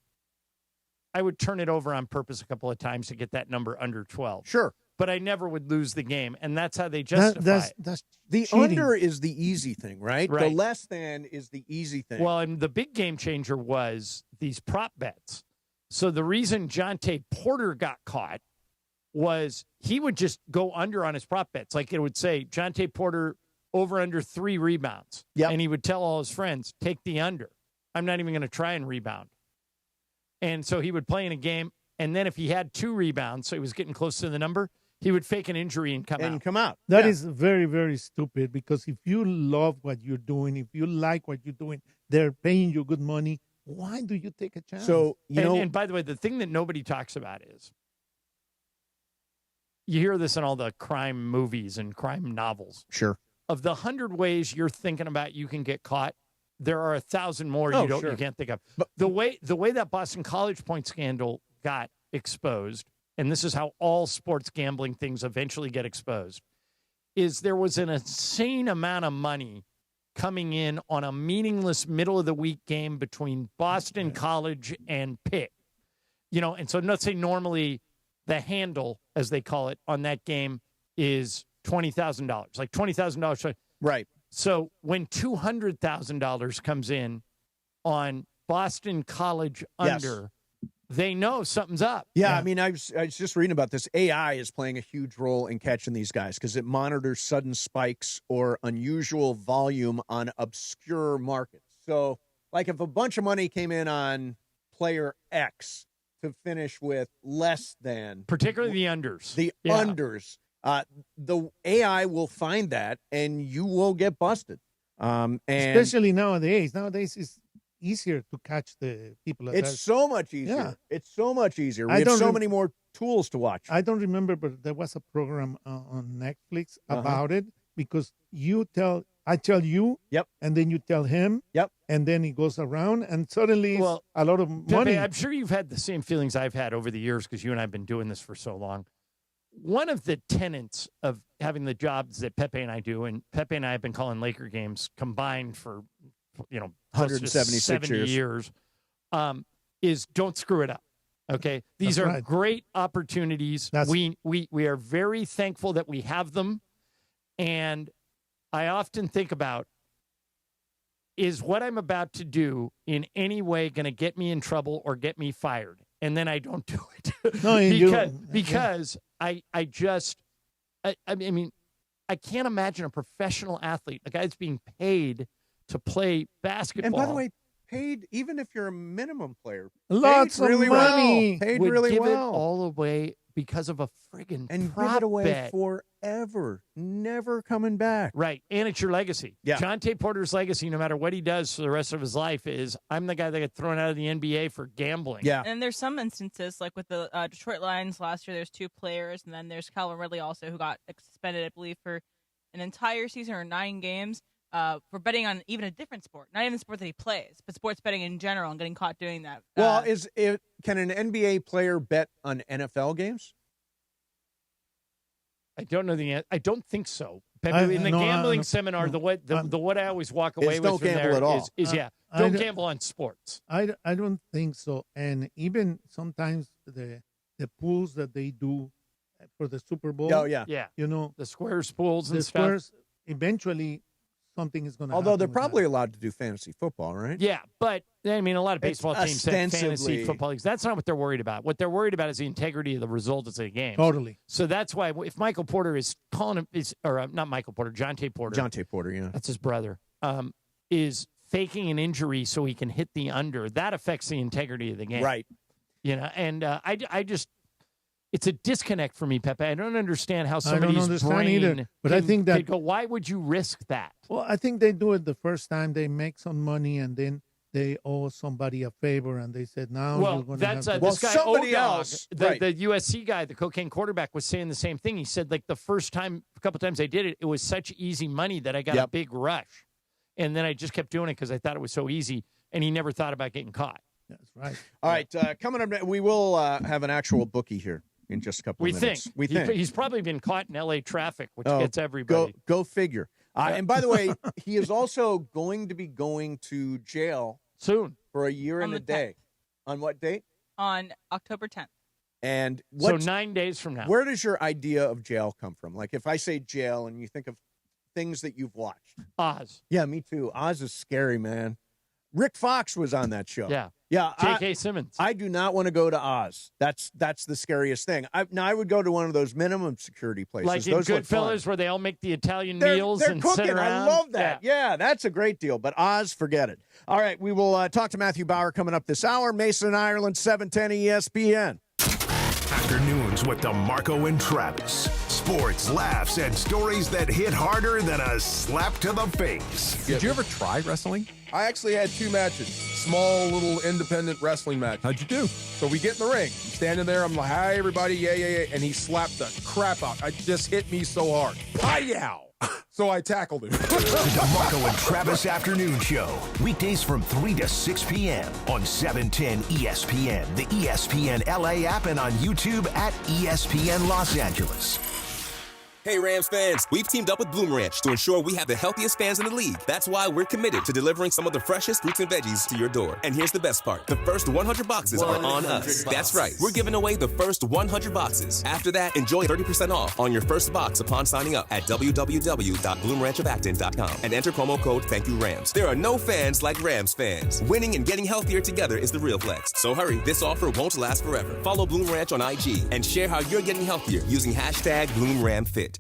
I would turn it over on purpose a couple of times to get that number under 12. Sure. but I never would lose the game, and that's how they justify it. That's the cheating. under is the easy thing, right? Right. The less than is the easy thing. Well, and the big game changer was these prop bets. So the reason Jonte Porter got caught was he would just go under on his prop bets. Like it would say, Jonte Porter over under 3 rebounds. Yep. And he would tell all his friends, take the under. I'm not even going to try and rebound. And so he would play in a game, and then if he had 2 rebounds, so he was getting close to the number, he would fake an injury and come out. That is very, very stupid, because if you love what you're doing, if you like what you're doing, they're paying you good money. Why do you take a chance? So, and by the way, the thing that nobody talks about is you hear this in all the crime movies and crime novels. Sure. Of the 100 ways you're thinking about you can get caught, there are 1,000 more you can't think of. But the way that Boston College point scandal got exposed, and this is how all sports gambling things eventually get exposed, is there was an insane amount of money coming in on a meaningless middle-of-the-week game between Boston College and Pitt. And so let's say normally the handle, as they call it, on that game is $20,000, like $20,000. Right. So when $200,000 comes in on Boston College under, they know something's up. Yeah, I mean, I was just reading about this. AI is playing a huge role in catching these guys because it monitors sudden spikes or unusual volume on obscure markets. So, like if a bunch of money came in on player X to finish with less than... Particularly the unders. The unders. The AI will find that, and you will get busted. And especially nowadays. Nowadays, it's easier to catch the people. It's so much easier. Yeah. It's so much easier. We have so many more tools to watch. I don't remember, but there was a program on Netflix about it, because I tell you, and then you tell him, and then it goes around, and suddenly it's a lot of money. Pepe, I'm sure you've had the same feelings I've had over the years, because you and I have been doing this for so long. One of the tenets of having the jobs that Pepe and I do, and Pepe and I have been calling Laker games combined for, 176 years, is don't screw it up. Okay. These are great opportunities. We are very thankful that we have them. And I often think about, is what I'm about to do in any way going to get me in trouble or get me fired? And then I don't do it. No, because I mean, I can't imagine a professional athlete, a guy that's being paid to play basketball. And by the way, paid, even if you're a minimum player, lots of really money. Paid would really give well. it all away because of a friggin' and prop give it away bet. forever, never coming back. Right, and it's your legacy. Yeah. Jonte Porter's legacy, no matter what he does for the rest of his life, is I'm the guy that got thrown out of the NBA for gambling. Yeah. And there's some instances, like with the Detroit Lions last year, there's 2 players, and then there's Calvin Ridley also, who got suspended, I believe, for an entire season or 9 games for betting on even a different sport. Not even the sport that he plays, but sports betting in general, and getting caught doing that. Well, can an NBA player bet on NFL games? I don't know the answer. I don't think so. In the gambling seminar, the what I always walk away with don't from gamble there at all. is don't gamble on sports. I don't think so. And even sometimes the pools that they do for the Super Bowl. Oh, yeah. The squares pools and the stuff. squares, eventually something is going to happen. Although they're probably allowed to do fantasy football, right? Yeah, but I mean, a lot of baseball teams have fantasy ostensibly- football leagues. That's not what they're worried about. What they're worried about is the integrity of the results of the game. Totally. So that's why if Michael Porter is calling him, not Michael Porter, Jonte Porter. Jonte Porter, yeah. That's his brother. Is faking an injury so he can hit the under. That affects the integrity of the game. Right. And I just, it's a disconnect for me, Pepe. I don't understand how somebody's brain either, but I think that could go, why would you risk that? Well, I think they do it the first time. They make some money, and then they owe somebody a favor, and they said, "Now well, you're going that's to have this guy somebody O-Dog, else, the right. USC guy, the cocaine quarterback, was saying the same thing. He said, like, the first time, a couple times I did it, it was such easy money that I got a big rush, and then I just kept doing it because I thought it was so easy, and he never thought about getting caught. That's right. All right, coming up, we will have an actual bookie here in just a couple of minutes. We think. He's probably been caught in L.A. traffic, which gets everybody. Go figure. And by the way, he is also going to be going to jail soon for a year On and a the day. On what date? On October 10th. And so 9 days from now. Where does your idea of jail come from? Like if I say jail and you think of things that you've watched. Oz. Yeah, me too. Oz is scary, man. Rick Fox was on that show. Yeah. Yeah. J.K. Simmons. I do not want to go to Oz. That's the scariest thing. I would go to one of those minimum security places. Like in those Goodfellas where they all make the Italian they're meals and cooking. sit around. I love that. Yeah, that's a great deal. But Oz, forget it. All right, we will talk to Mathew Bowyer coming up this hour. Mason, Ireland, 710 ESPN. Afternoons with DeMarco and Travis. Sports, laughs, and stories that hit harder than a slap to the face. Did you ever try wrestling? I actually had 2 matches. Small, little, independent wrestling match. How'd you do? So we get in the ring. I'm standing there. I'm like, hi, everybody. Yeah. And he slapped the crap out. It just hit me so hard. Hi-yow. So I tackled him. The DeMarco and Travis Afternoon Show. Weekdays from 3 to 6 p.m. on 710 ESPN, the ESPN LA app, and on YouTube at ESPN Los Angeles. Hey, Rams fans, we've teamed up with Bloom Ranch to ensure we have the healthiest fans in the league. That's why we're committed to delivering some of the freshest fruits and veggies to your door. And here's the best part. The first 100 boxes are on us. That's right. We're giving away the first 100 boxes. After that, enjoy 30% off on your first box upon signing up at www.bloomranchofacton.com and enter promo code ThankYouRams. There are no fans like Rams fans. Winning and getting healthier together is the real flex. So hurry, this offer won't last forever. Follow Bloom Ranch on IG and share how you're getting healthier using hashtag BloomRamFit.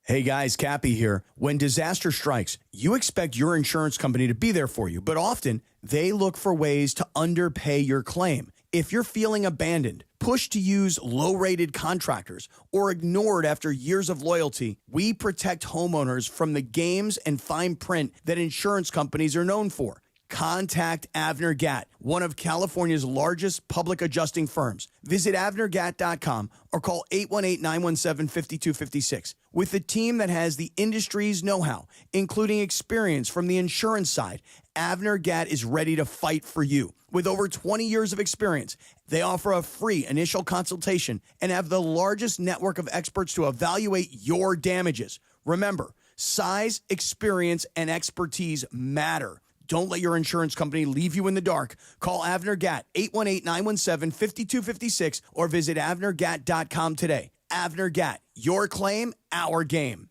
Hey guys, Cappy here. When disaster strikes, you expect your insurance company to be there for you, but often they look for ways to underpay your claim. If you're feeling abandoned, pushed to use low-rated contractors, or ignored after years of loyalty, we protect homeowners from the games and fine print that insurance companies are known for. Contact Avner Gatt, one of California's largest public adjusting firms. Visit avnergatt.com or call 818-917-5256. With a team that has the industry's know-how, including experience from the insurance side, Avner Gatt is ready to fight for you. With over 20 years of experience, they offer a free initial consultation and have the largest network of experts to evaluate your damages. Remember, size, experience, and expertise matter. Don't let your insurance company leave you in the dark. Call Avner Gatt, 818-917-5256, or visit avnergatt.com today. Avner Gatt, your claim, our game.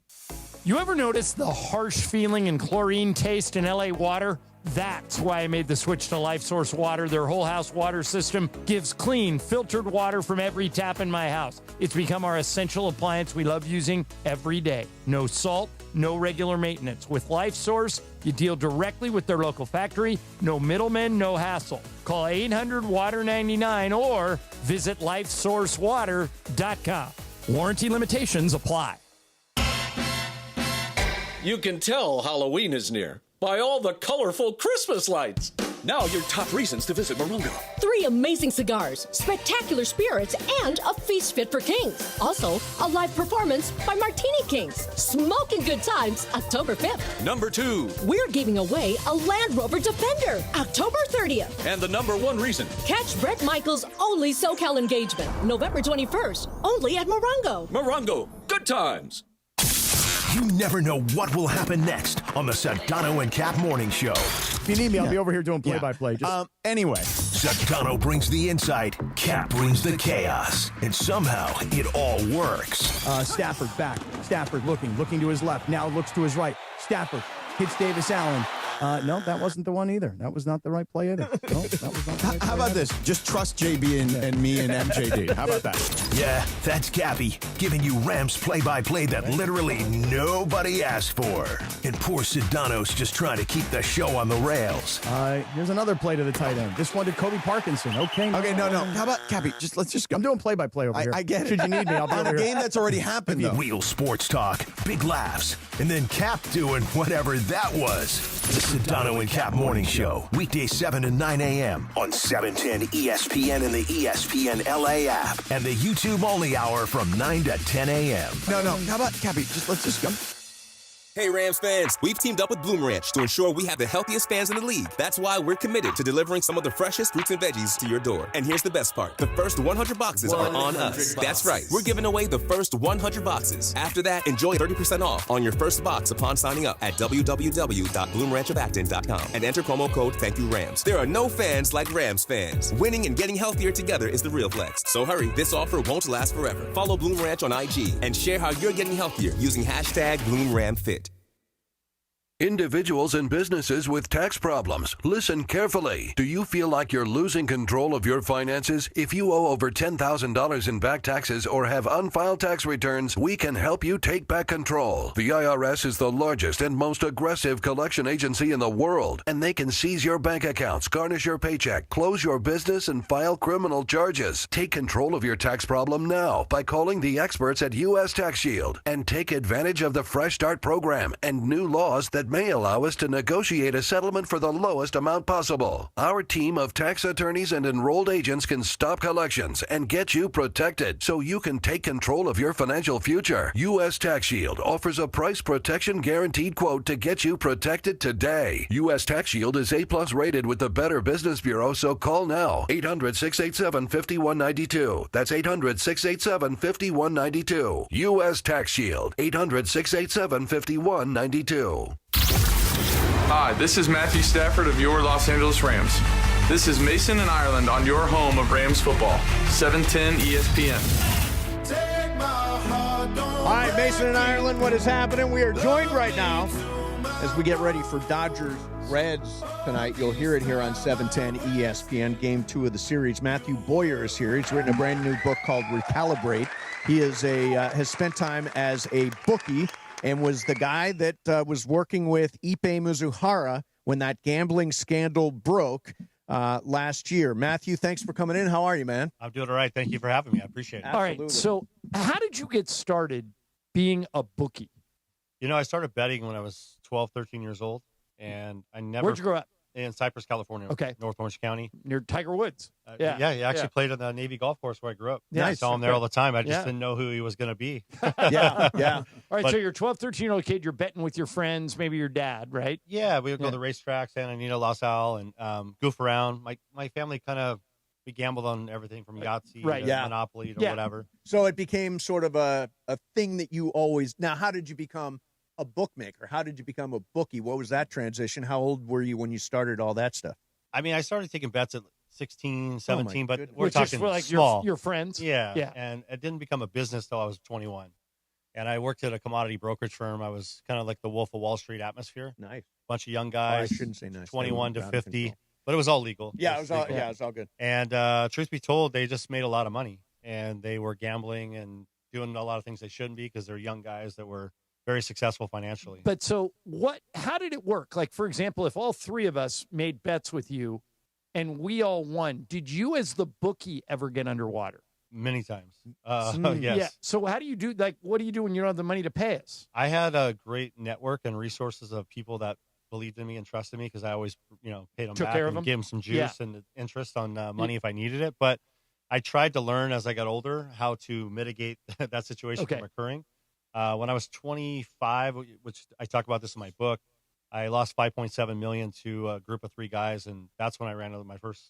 You ever notice the harsh feeling and chlorine taste in LA water? That's why I made the switch to LifeSource Water. Their whole house water system gives clean, filtered water from every tap in my house. It's become our essential appliance we love using every day. No salt, no regular maintenance. With LifeSource, you deal directly with their local factory. No middlemen, no hassle. Call 800-WATER-99 or visit LifeSourceWater.com. Warranty limitations apply. You can tell Halloween is near by all the colorful Christmas lights. Now your top reasons to visit Morongo. 3 amazing cigars, spectacular spirits, and a feast fit for kings. Also, a live performance by Martini Kings. Smoking good times, October 5th. Number 2. We're giving away a Land Rover Defender, October 30th. And the number 1 reason. Catch Brett Michaels' only SoCal engagement, November 21st, only at Morongo. Morongo, good times. You never know what will happen next on the Sedano and Cap Morning Show. If you need me, I'll be over here doing play-by-play. Anyway. Sedano brings the insight, Cap brings the chaos, and somehow it all works. Stafford back. Stafford looking to his left. Now looks to his right. Stafford hits Davis Allen. No, that wasn't the one either. That was not the right play either. No, that was not the right play. How about this? Just trust JB and me and MJD. How about that? Yeah, that's Cappy, giving you Rams play-by-play that literally nobody asked for. And poor Sedano's just trying to keep the show on the rails. Here's another play to the tight end. This one to Kobe Parkinson. Okay, no. How about Cappy? Let's just go. I'm doing play-by-play over here. I get it. Should you need me, I'll be on over a here. game that's already happened, though. Real sports talk, big laughs, and then Cap doing whatever that was. The Sedano and Cap Morning Show, weekdays 7 to 9 a.m. on 710 ESPN and the ESPN LA app, and the YouTube-only hour from 9 to 10 a.m. No. How about Cappy? Let's just go. Hey, Rams fans, we've teamed up with Bloom Ranch to ensure we have the healthiest fans in the league. That's why we're committed to delivering some of the freshest fruits and veggies to your door. And here's the best part. The first 100 boxes are on us. That's right. We're giving away the first 100 boxes. After that, enjoy 30% off on your first box upon signing up at www.bloomranchofacton.com and enter promo code ThankYouRams. There are no fans like Rams fans. Winning and getting healthier together is the real flex. So hurry, this offer won't last forever. Follow Bloom Ranch on IG and share how you're getting healthier using hashtag BloomRamFit. Individuals and businesses with tax problems, listen carefully. Do you feel like you're losing control of your finances? If you owe over $10,000 in back taxes or have unfiled tax returns, we can help you take back control. The IRS is the largest and most aggressive collection agency in the world, and they can seize your bank accounts, garnish your paycheck, close your business, and file criminal charges. Take control of your tax problem now by calling the experts at U.S. Tax Shield and take advantage of the Fresh Start program and new laws that may allow us to negotiate a settlement for the lowest amount possible. Our team of tax attorneys and enrolled agents can stop collections and get you protected so you can take control of your financial future. U.S. Tax Shield offers a price protection guaranteed quote to get you protected today. U.S. Tax Shield is A+ rated with the Better Business Bureau, so call now. 800-687-5192. That's 800-687-5192. U.S. Tax Shield. 800-687-5192. Hi, this is Matthew Stafford of your Los Angeles Rams. This is Mason and Ireland on your home of Rams football, 710 ESPN. All right, Mason and Ireland, what is happening? We are joined right now as we get ready for Dodgers-Reds tonight. You'll hear it here on 710 ESPN, Game 2 of the series. Mathew Bowyer is here. He's written a brand new book called Recalibrate. He is has spent time as a bookie and was the guy that was working with Ippei Mizuhara when that gambling scandal broke last year. Mathew, thanks for coming in. How are you, man? I'm doing all right. Thank you for having me. I appreciate it. Absolutely. All right, so how did you get started being a bookie? You know, I started betting when I was 12, 13 years old, and I never... Where'd you grow up? In Cypress, California. Okay. North Orange County. Near Tiger Woods. Yeah, he actually played on the Navy golf course where I grew up. Nice. I saw him there all the time. I just Yeah. didn't know who he was going to be. Yeah. All right, But- so you're a 12, 13-year-old kid. You're betting with your friends, maybe your dad, right? Yeah, we would go to the racetrack, San Antonio, La Salle, and goof around. My family we gambled on everything from Yahtzee Right, to yeah. Monopoly to Yeah. whatever. So it became sort of a thing that you always... Now, how did you become a bookmaker? How did you become a bookie? What was that transition? How old were you when you started all that stuff? I mean, I started taking bets at 16, 17, but goodness. we're Which is talking for, like, small. your friends? Yeah. Yeah. And it didn't become a business till I was 21. And I worked at a commodity brokerage firm. I was kind of like the Wolf of Wall Street atmosphere. Nice. Bunch of young I guys. shouldn't say nice. 21 They to were out of 50. control. But it was all legal. Yeah, it was all legal. good. And truth be told, they just made a lot of money. And they were gambling and doing a lot of things they shouldn't be because they're young guys that were very successful financially. But so how did it work? Like, for example, if all three of us made bets with you and we all won, did you as the bookie ever get underwater? Many times. Yes. Yes. So how do you do, like, what do you do when you don't have the money to pay us? I had a great network and resources of people that believed in me and trusted me because I always, paid them Took back care of and them? gave them some juice Yeah. and interest on money if I needed it. But I tried to learn as I got older how to mitigate that situation Okay. from occurring. When I was 25, which I talk about this in my book, I lost $5.7 million to a group of 3 guys, and that's when I ran into my first,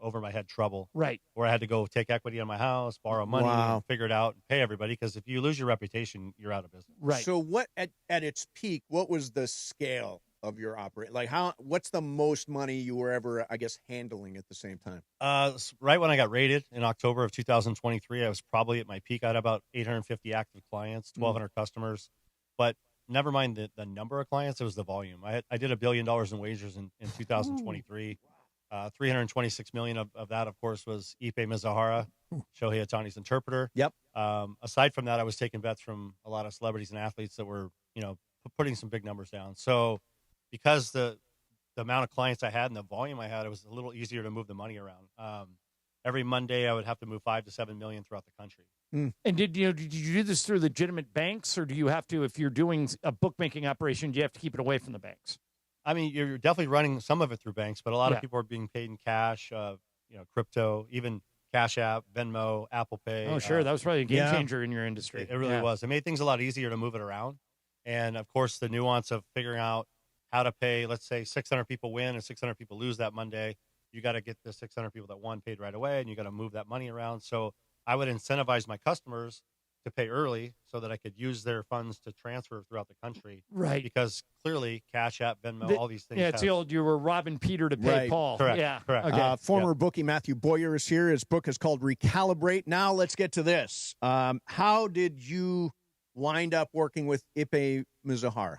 over my head trouble. Right. Where I had to go take equity on my house, borrow money, Wow. and figure it out, and pay everybody. Because if you lose your reputation, you're out of business. Right. So what at its peak, what was the scale of your operation? Like what's the most money you were ever, I guess, handling at the same time? Right when I got rated in October of 2023, I was probably at my peak. I had about 850 active clients, 1,200 customers, but never mind the number of clients, it was the volume. I did $1 billion in wagers in 2023. 326 million of that, of course, was Ippei Mizuhara, Shohei Ohtani's interpreter. Yep. Aside from that, I was taking bets from a lot of celebrities and athletes that were, putting some big numbers down. So because the amount of clients I had and the volume I had, it was a little easier to move the money around. Every Monday, I would have to move 5 to 7 million throughout the country. And did you do this through legitimate banks, or do you have to, if you're doing a bookmaking operation, do you have to keep it away from the banks? I mean, you're definitely running some of it through banks, but a lot Yeah. of people are being paid in cash, crypto, even Cash App, Venmo, Apple Pay. Oh, sure. That was probably a game yeah. changer in your industry. It really Yeah. was. It made things a lot easier to move it around. And of course, the nuance of figuring out how to pay, let's say 600 people win and 600 people lose that Monday. You got to get the 600 people that won paid right away, and you got to move that money around. So I would incentivize my customers to pay early so that I could use their funds to transfer throughout the country. Right. Because clearly Cash App, Venmo, all these things. Yeah, it's the old, you were robbing Peter to pay Paul. Correct. Yeah. Correct. Okay. Former bookie Mathew Bowyer is here. His book is called Recalibrate. Now let's get to this. How did you wind up working with Ippei Mizuhara?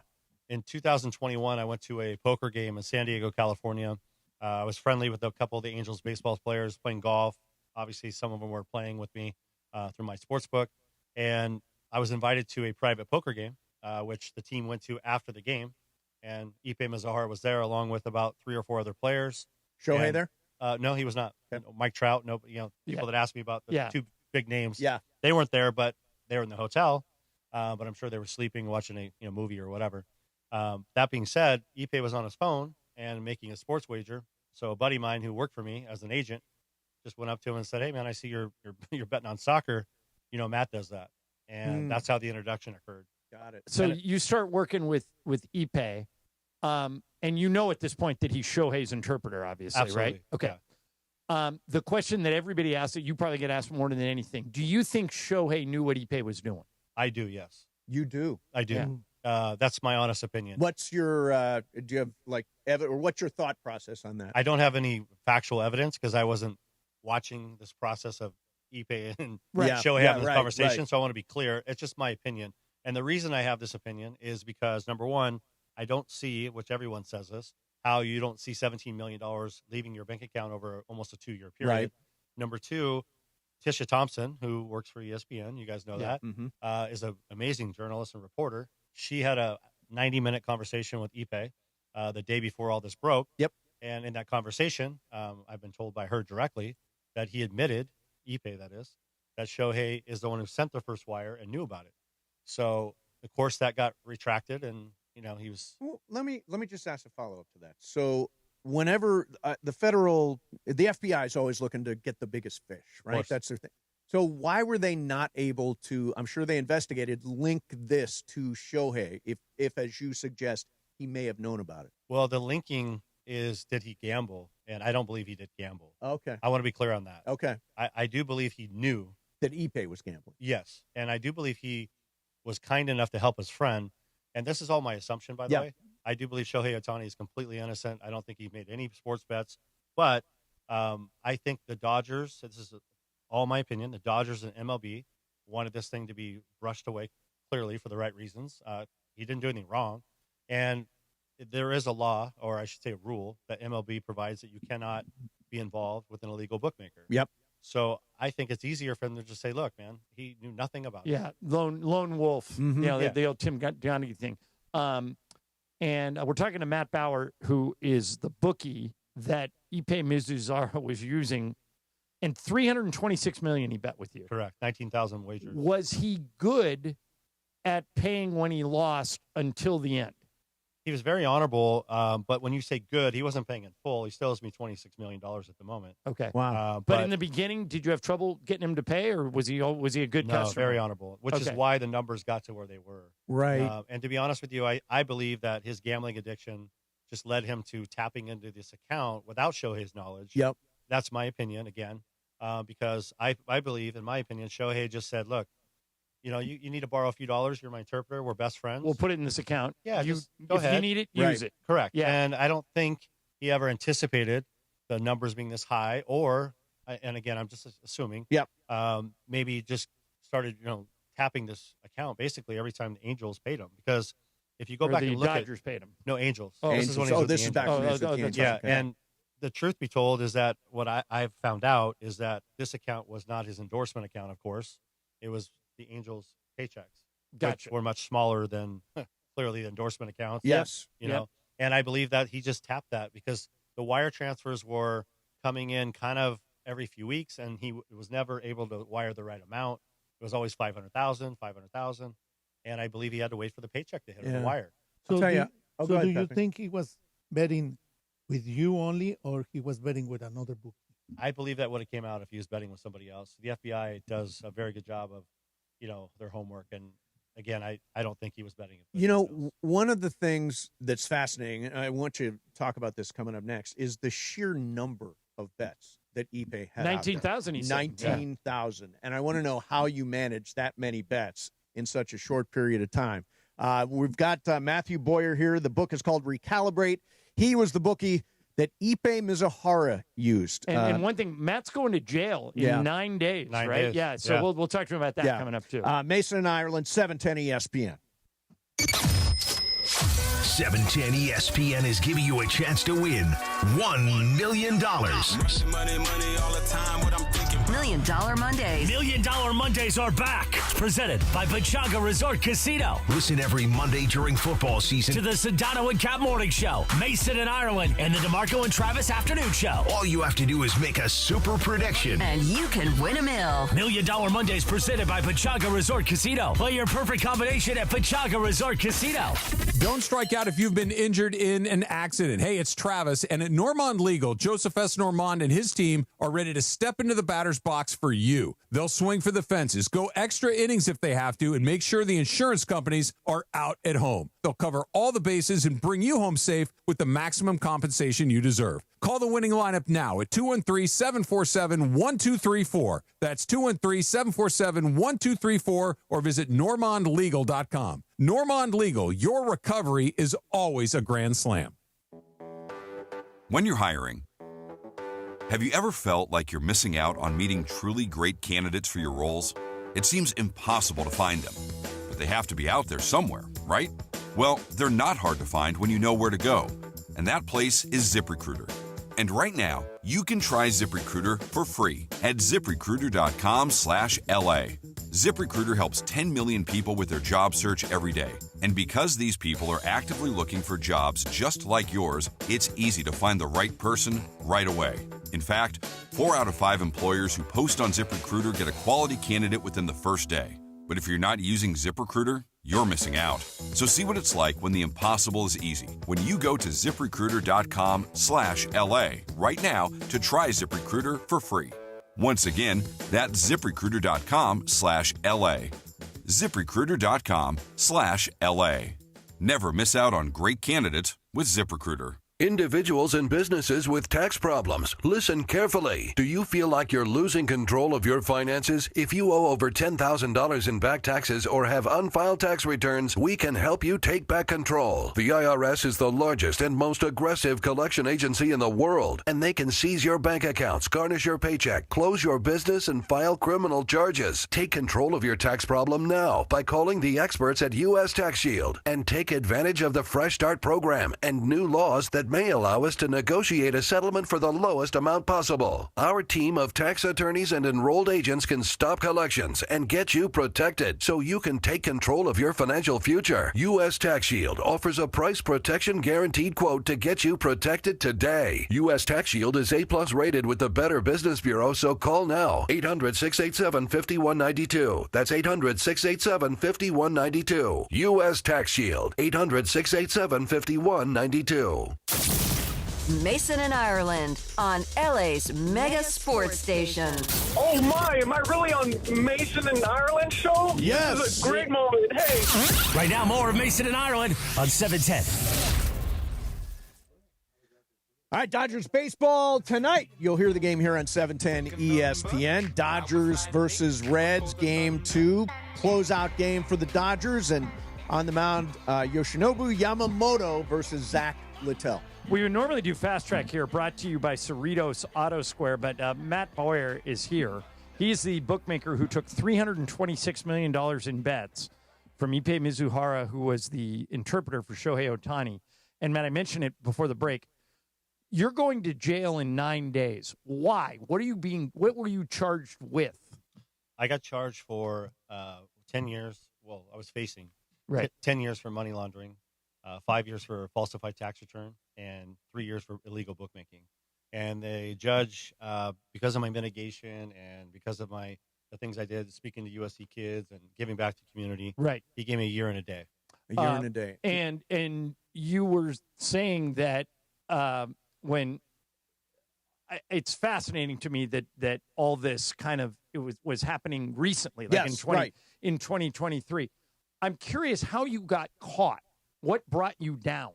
In 2021, I went to a poker game in San Diego, California. I was friendly with a couple of the Angels baseball players playing golf. Obviously, some of them were playing with me through my sports book. And I was invited to a private poker game, which the team went to after the game. And Ippei Mizuhara was there along with about 3 or 4 other players. Shohei there? No, he was not. Okay. Mike Trout, no, people that asked me about the 2 big names. Yeah. They weren't there, but they were in the hotel. But I'm sure they were sleeping, watching a movie or whatever. That being said, Ippei was on his phone and making a sports wager. So a buddy of mine who worked for me as an agent just went up to him and said, "Hey man, I see you're betting on soccer. Matt does that." And that's how the introduction occurred. Got it. So you start working with Ippei, and at this point that he's Shohei's interpreter, obviously, Absolutely. right? Okay. Yeah. The question that everybody asks, that you probably get asked more than anything, do you think Shohei knew what Ippei was doing? I do, yes. You do? I do. Yeah. That's my honest opinion. What's your, do you have or what's your thought process on that? I don't have any factual evidence because I wasn't watching this process of Ippei and Shohei having this conversation. So I want to be clear. It's just my opinion. And the reason I have this opinion is because, number one, I don't see, which everyone says this, how you don't see $17 million leaving your bank account over almost a 2-year period. Right. Number two, Tisha Thompson, who works for ESPN, you guys know that, is an amazing journalist and reporter. She had a 90-minute conversation with Ippei the day before all this broke. Yep. And in that conversation, I've been told by her directly that he admitted, Ippei that is, that Shohei is the one who sent the first wire and knew about it. So, of course, that got retracted, and he was. Well, let me just ask a follow up to that. So, whenever the FBI is always looking to get the biggest fish, right? That's their thing. So, why were they not able to? I'm sure they investigated, link this to Shohei, if as you suggest, he may have known about it. Well, the linking is, did he gamble? And I don't believe he did gamble. Okay. I want to be clear on that. Okay. I do believe he knew that Ippei was gambling. Yes, and I do believe he was kind enough to help his friend. And this is all my assumption, by the way. I do believe Shohei Ohtani is completely innocent. I don't think he made any sports bets. But I think the Dodgers, this is all my opinion, the Dodgers and MLB wanted this thing to be brushed away clearly for the right reasons. He didn't do anything wrong. And there is a law, or I should say a rule, that MLB provides that you cannot be involved with an illegal bookmaker. Yep. So I think it's easier for them to just say, look, man, he knew nothing about it. Yeah, lone wolf, the old Tim Donaghy thing. And we're talking to Matt Bowyer, who is the bookie that Ippei Mizuhara was using, and $326 million he bet with you. Correct, 19,000 wagers. Was he good at paying when he lost until the end? He was very honorable, but when you say good, he wasn't paying in full. He still owes me $26 million at the moment. Okay. Wow. But in the beginning, did you have trouble getting him to pay, or was he a good customer? Very honorable, which is why the numbers got to where they were. Right. And to be honest with you, I believe that his gambling addiction just led him to tapping into this account without Shohei's knowledge. Yep. That's my opinion, again, because I believe, in my opinion, Shohei just said, look, you need to borrow a few dollars. You're my interpreter. We're best friends. We'll put it in this account. Yeah, if ahead. you need it, use it. Correct. Yeah. And I don't think he ever anticipated the numbers being this high, or, and again, I'm just assuming. Yep. Maybe just started, tapping this account basically every time the Angels paid him, because if you go back and look Dodgers paid him. No, Angels. Oh, this is when he was with this the is back when he was with the Angels. Angels. Yeah, Okay. and the truth be told is that what I've found out is that this account was not his endorsement account, of course. It was the Angels' paychecks. Gotcha. Which were much smaller than clearly the endorsement accounts. Yes. You know, and I believe that he just tapped that because the wire transfers were coming in kind of every few weeks, and he was never able to wire the right amount. It was always 500,000, and I believe he had to wait for the paycheck to hit the wire. So tell you. do you think he was betting with you only, or he was betting with another bookie? I believe that would have came out if he was betting with somebody else. The FBI does a very good job of, their homework, and again, I don't think he was betting it. You know, one of the things that's fascinating, and I want you to talk about this coming up next, is the sheer number of bets that Ippei had. 19,000. 19,000. And I want to know how you manage that many bets in such a short period of time. We've got Mathew Bowyer here. The book is called Recalibrate. He was the bookie that Ippei Mizuhara used. And one thing, Matt's going to jail in 9 days, 9 right? days. Yeah, so we'll talk to him about that coming up, too. Mason and Ireland, 710 ESPN. 710 ESPN is giving you a chance to win $1 million. $1 Million Mondays. $1 Million Mondays are back. Presented by Pechanga Resort Casino. Listen every Monday during football season To the Sedano and Cap Morning Show, Mason and Ireland, and the DeMarco and Travis Afternoon Show. All you have to do is make a super prediction. And you can win $1 million. $1 Million Mondays presented by Pechanga Resort Casino. Play your perfect combination at Pechanga Resort Casino. Don't strike out if you've been injured in an accident. Hey, it's Travis, and at Normand Legal, Joseph S. Normand and his team are ready to step into the batter's box for you. They'll swing for the fences, go extra innings if they have to, and make sure the insurance companies are out at home. They'll cover all the bases and bring you home safe with the maximum compensation you deserve. Call the winning lineup now at 213-747-1234. That's 213-747-1234, or visit normandlegal.com. Normand Legal, your recovery is always a grand slam. When you're hiring, have you ever felt like you're missing out on meeting truly great candidates for your roles? It seems impossible to find them, but they have to be out there somewhere, right? Well, they're not hard to find when you know where to go, and that place is ZipRecruiter. And right now, you can try ZipRecruiter for free at ZipRecruiter.com/LA. ZipRecruiter helps 10 million people with their job search every day. And because these people are actively looking for jobs just like yours, it's easy to find the right person right away. In fact, 4 out of 5 employers who post on ZipRecruiter get a quality candidate within the first day. But if you're not using ZipRecruiter, you're missing out. So see what it's like when the impossible is easy. When you go to ZipRecruiter.com/LA right now to try ZipRecruiter for free. Once again, that's ZipRecruiter.com/LA. ZipRecruiter.com/LA. Never miss out on great candidates with ZipRecruiter. Individuals and businesses with tax problems, listen carefully. Do you feel like you're losing control of your finances? If you owe over $10,000 in back taxes or have unfiled tax returns, we can help you take back control. The IRS is the largest and most aggressive collection agency in the world, and they can seize your bank accounts, garnish your paycheck, close your business, and file criminal charges. Take control of your tax problem now by calling the experts at U.S. Tax Shield and take advantage of the Fresh Start program and new laws that may allow us to negotiate a settlement for the lowest amount possible. Our team of tax attorneys and enrolled agents can stop collections and get you protected so you can take control of your financial future. U.S. Tax Shield offers a price protection guaranteed quote to get you protected today. U.S. Tax Shield is A+ rated with the Better Business Bureau, so call now. 800-687-5192. That's 800-687-5192. U.S. Tax Shield. 800-687-5192. Mason and Ireland on LA's mega sports station. Oh my, am I really on Mason and Ireland show? Yes. This is a great moment. Hey. Right now, more of Mason and Ireland on 710. All right, Dodgers baseball tonight. You'll hear the game here on 710 ESPN. Dodgers versus Reds, game 2. Closeout game for the Dodgers. And on the mound, Yoshinobu Yamamoto versus Zach Littell. We would normally do Fast Track here, brought to you by Cerritos Auto Square, but Matt Bowyer is here. He's the bookmaker who took $326 million in bets from Ippei Mizuhara, who was the interpreter for Shohei Ohtani. And, Matt, I mentioned it before the break. You're going to jail in 9 days. Why? What were you charged with? I got charged for 10 years. Well, I was facing 10 years for money laundering, 5 years for falsified tax return, and 3 years for illegal bookmaking. And the judge, because of my mitigation and because of the things I did, speaking to USC kids and giving back to the community, he gave me a year and a day. A year and a day. And you were saying that when it's fascinating to me that all this kind of was happening recently, like in 2023. I'm curious how you got caught. What brought you down?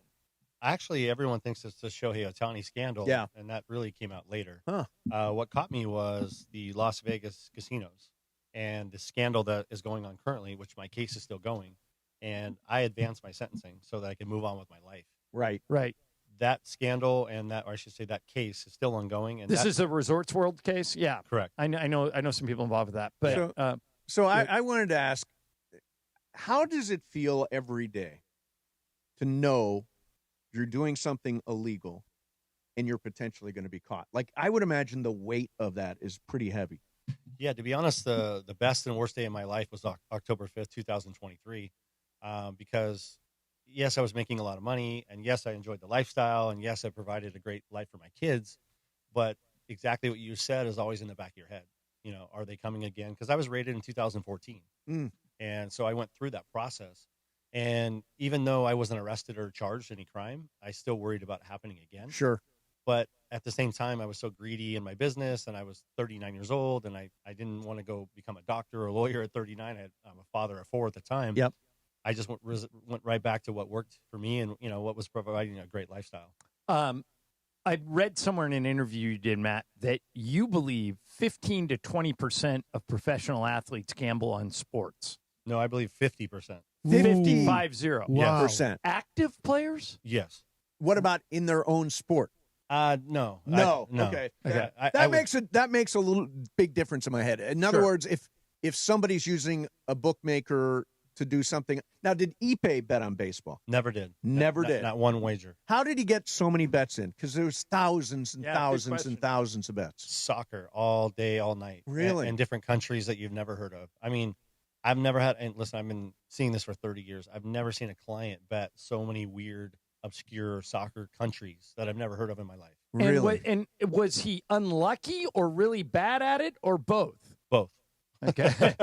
Actually, everyone thinks it's the Shohei Ohtani scandal. Yeah. And that really came out later. Huh. What caught me was the Las Vegas casinos and the scandal that is going on currently, which my case is still going. And I advanced my sentencing so that I could move on with my life. Right. That scandal and that, or I should say that case is still ongoing. And This is a Resorts World case? Yeah. Correct. I know some people involved with that. But So I wanted to ask, how does it feel every day to know you're doing something illegal and you're potentially going to be caught? Like, I would imagine the weight of that is pretty heavy. Yeah, to be honest, the best and worst day of my life was October 5th, 2023, because, yes, I was making a lot of money, and yes, I enjoyed the lifestyle, and yes, I provided a great life for my kids, but exactly what you said is always in the back of your head. You know, are they coming again? Because I was raided in 2014, and so I went through that process. And even though I wasn't arrested or charged any crime, I still worried about it happening again. Sure. But at the same time, I was so greedy in my business, and I was 39 years old, and I didn't want to go become a doctor or a lawyer at 39. I'm a father of 4 at the time. Yep. I just went right back to what worked for me and, you know, what was providing a great lifestyle. I read somewhere in an interview you did, Matt, that you believe 15 to 20% of professional athletes gamble on sports. No, I believe 50%. 50. Wow. Percent. Active players? Yes. What about in their own sport? No. No. No. Okay. Yeah, That makes a little big difference in my head. In other Sure. words, if somebody's using a bookmaker to do something. Now, did Ippei bet on baseball? Never did. Never did. Not one wager. How did he get so many bets in? Because there was thousands and thousands and thousands of bets. Soccer all day, all night. Really? And different countries that you've never heard of. I mean, I've never had, and listen, I've been seeing this for 30 years. I've never seen a client bet so many weird, obscure soccer countries that I've never heard of in my life. Really? And was he unlucky or really bad at it or both? Both. Okay.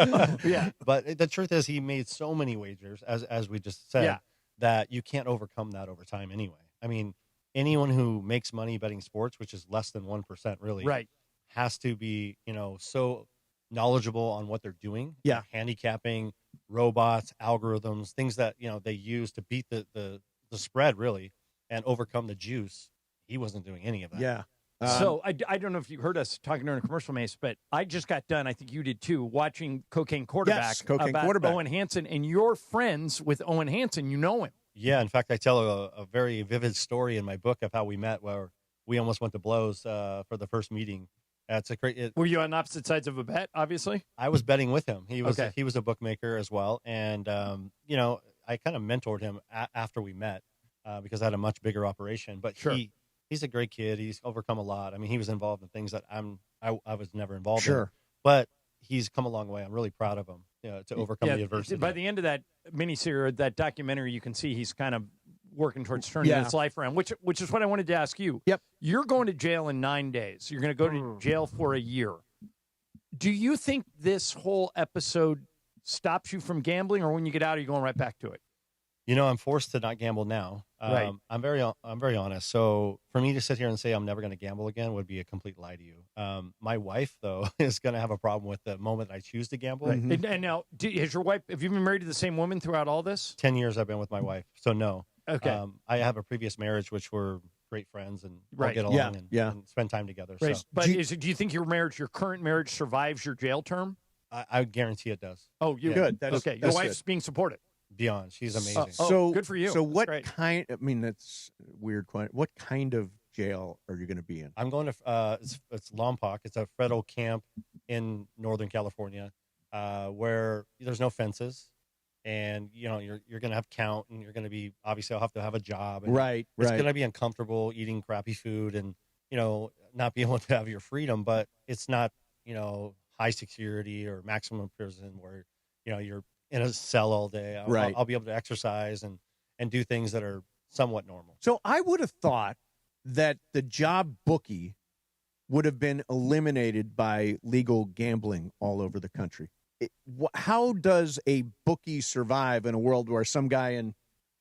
Yeah. But the truth is, he made so many wagers, as we just said, that you can't overcome that over time anyway. I mean, anyone who makes money betting sports, which is less than 1% really, has to be, so knowledgeable on what they're doing. Yeah. Handicapping, robots, algorithms, things that, they use to beat the spread really and overcome the juice. He wasn't doing any of that. Yeah. So I don't know if you heard us talking during a commercial, Mace, but I just got done, I think you did too, watching Cocaine Quarterback. Yes, Cocaine about Quarterback. Owen Hansen, and you're friends with Owen Hansen. You know him. Yeah, in fact, I tell a very vivid story in my book of how we met, where we almost went to blows for the first meeting. It's a great. Were you on opposite sides of a bet? Obviously, I was betting with him. He was a bookmaker as well, and I kind of mentored him after we met because I had a much bigger operation. But he's a great kid. He's overcome a lot. I mean, he was involved in things that I was never involved in. But he's come a long way. I'm really proud of him to overcome the adversity. By the end of that miniseries, that documentary, you can see he's kind of working towards turning his life around, which is what I wanted to ask you. Yep. You're going to jail in 9 days. You're going to go to jail for a year. Do you think this whole episode stops you from gambling, or when you get out, are you going right back to it? I'm forced to not gamble now. Right. I'm very honest. So for me to sit here and say I'm never going to gamble again would be a complete lie to you. My wife, though, is going to have a problem with the moment I choose to gamble. Right. And now, have you been married to the same woman throughout all this? 10 years I've been with my wife. So no. Okay. I have a previous marriage, which were great friends and all get along and spend time together. Right. So. But do you think your current marriage survives your jail term? I good. That's okay. Your wife's being supported. Beyond. She's amazing. So good for you. So what kind? I mean, that's a weird. What kind of jail are you going to be in? I'm going to. It's Lompoc. It's a federal camp in Northern California, where there's no fences, and you're going to have count, and you're going to be obviously I'll have to have a job. And right. It's going to be uncomfortable eating crappy food and not being able to have your freedom, but it's not high security or maximum prison where you're in a cell all day. I'll be able to exercise and do things that are somewhat normal. So I would have thought that the job bookie would have been eliminated by legal gambling all over the country. How does a bookie survive in a world where some guy in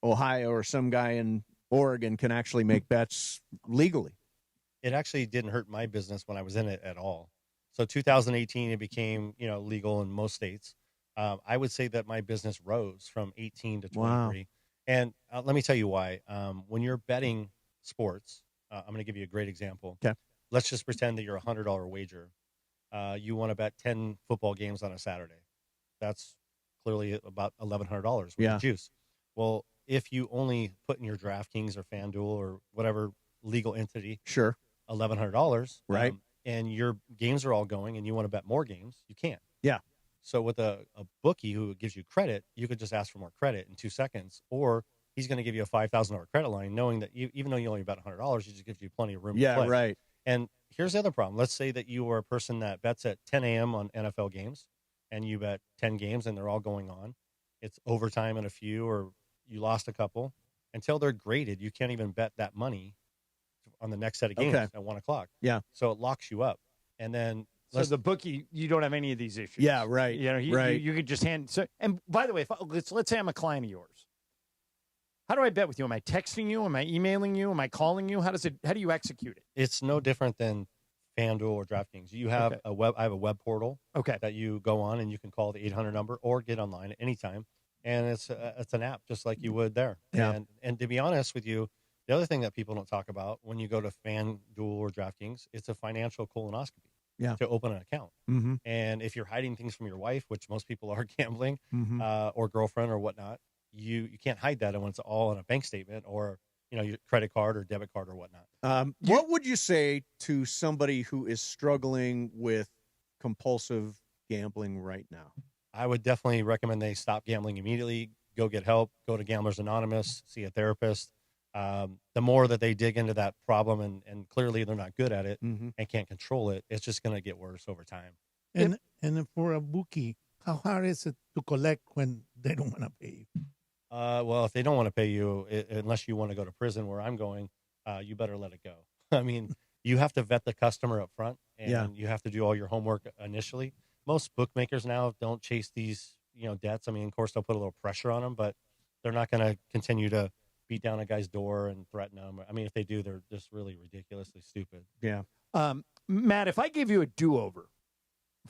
Ohio or some guy in Oregon can actually make bets legally? It actually didn't hurt my business when I was in it at all. So 2018, it became legal in most states. I would say that my business rose from 18 to 23. Wow. And let me tell you why. When you're betting sports, I'm going to give you a great example. Okay. Let's just pretend that you're a $100 wager. You want to bet 10 football games on a Saturday. That's clearly about $1,100 with Yeah. the juice. Well, if you only put in your DraftKings or FanDuel or whatever legal entity, Sure. $1,100, Right. And your games are all going and you want to bet more games, you can't. Yeah. So with a bookie who gives you credit, you could just ask for more credit in 2 seconds, or he's going to give you a $5,000 credit line, knowing that even though you only bet $100, he just gives you plenty of room to play. Right. And here's the other problem. Let's say that you are a person that bets at 10 a.m. on NFL games, and you bet 10 games, and they're all going on. It's overtime in a few, or you lost a couple. Until they're graded, you can't even bet that money on the next set of games at 1 o'clock. Yeah. So it locks you up. And then So the bookie, you don't have any of these issues. Yeah, right. You know, right. You could just hand. So, and by the way, let's say I'm a client of yours. How do I bet with you? Am I texting you? Am I emailing you? Am I calling you? How do you execute it? It's no different than FanDuel or DraftKings. You have I have a web portal that you go on, and you can call the 800 number or get online at any time. And it's an app just like you would there. Yeah. And to be honest with you, the other thing that people don't talk about when you go to FanDuel or DraftKings, it's a financial colonoscopy to open an account. Mm-hmm. And if you're hiding things from your wife, which most people are gambling, Mm-hmm. or girlfriend or whatnot, you can't hide that when it's all in a bank statement or your credit card or debit card or whatnot. What would you say to somebody who is struggling with compulsive gambling right now? I would definitely recommend they stop gambling immediately, go get help, go to Gamblers Anonymous, see a therapist. The more that they dig into that problem and clearly they're not good at it Mm-hmm. and can't control it, it's just going to get worse over time. And for a bookie, how hard is it to collect when they don't want to pay you? Well, if they don't want to pay you, unless you want to go to prison where I'm going, you better let it go. I mean, you have to vet the customer up front, and you have to do all your homework initially. Most bookmakers now don't chase these, debts. I mean, of course, they'll put a little pressure on them, but they're not going to continue to beat down a guy's door and threaten him. I mean, if they do, they're just really ridiculously stupid. Yeah. Matt, if I gave you a do-over,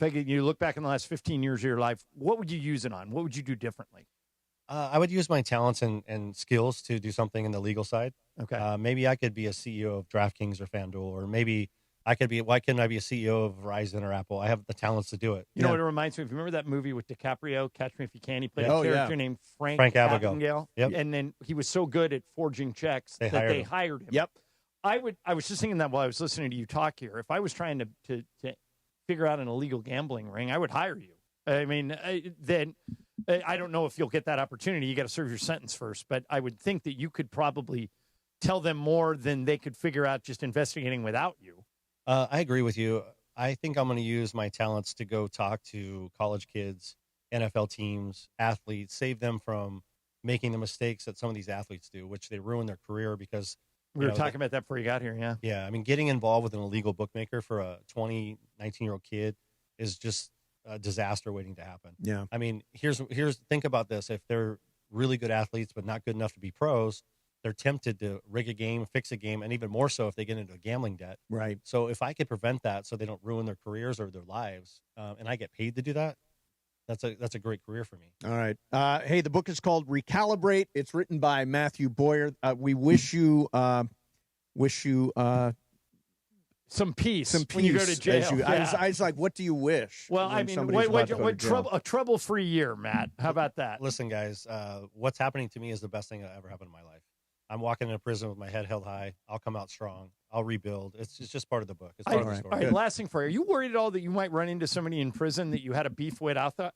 you look back in the last 15 years of your life, what would you use it on? What would you do differently? I would use my talents and skills to do something in the legal side. Okay. Maybe I could be a CEO of DraftKings or FanDuel, or maybe I could be. Why couldn't I be a CEO of Verizon or Apple? I have the talents to do it. You know what it reminds me of? Remember that movie with DiCaprio, Catch Me If You Can? He played a character named Frank Abagnale. Yep. And then he was so good at forging checks that they hired him. Yep. I was just thinking that while I was listening to you talk here. If I was trying to figure out an illegal gambling ring, I would hire you. I mean, then I don't know if you'll get that opportunity. You got to serve your sentence first. But I would think that you could probably tell them more than they could figure out just investigating without you. I agree with you. I think I'm going to use my talents to go talk to college kids, NFL teams, athletes, save them from making the mistakes that some of these athletes do, which they ruin their career because we were talking about that before you got here. Yeah. Yeah. I mean, getting involved with an illegal bookmaker for a 19-year-old kid is just a disaster waiting to happen. Yeah. I mean, think about this. If they're really good athletes, but not good enough to be pros, they're tempted to rig a game, fix a game, and even more so if they get into a gambling debt. Right. So if I could prevent that so they don't ruin their careers or their lives, and I get paid to do that, that's a great career for me. All right. Hey, the book is called Recalibrate. It's written by Mathew Bowyer. We wish you some peace. Some peace when you go to jail. I was like, what do you wish? Well, I mean, a trouble-free year, Matt. How about that? Listen, guys, what's happening to me is the best thing that ever happened in my life. I'm walking into prison with my head held high. I'll come out strong. I'll rebuild. It's just part of the book. It's part of the story. All right, last thing for you. Are you worried at all that you might run into somebody in prison that you had a beef with out there?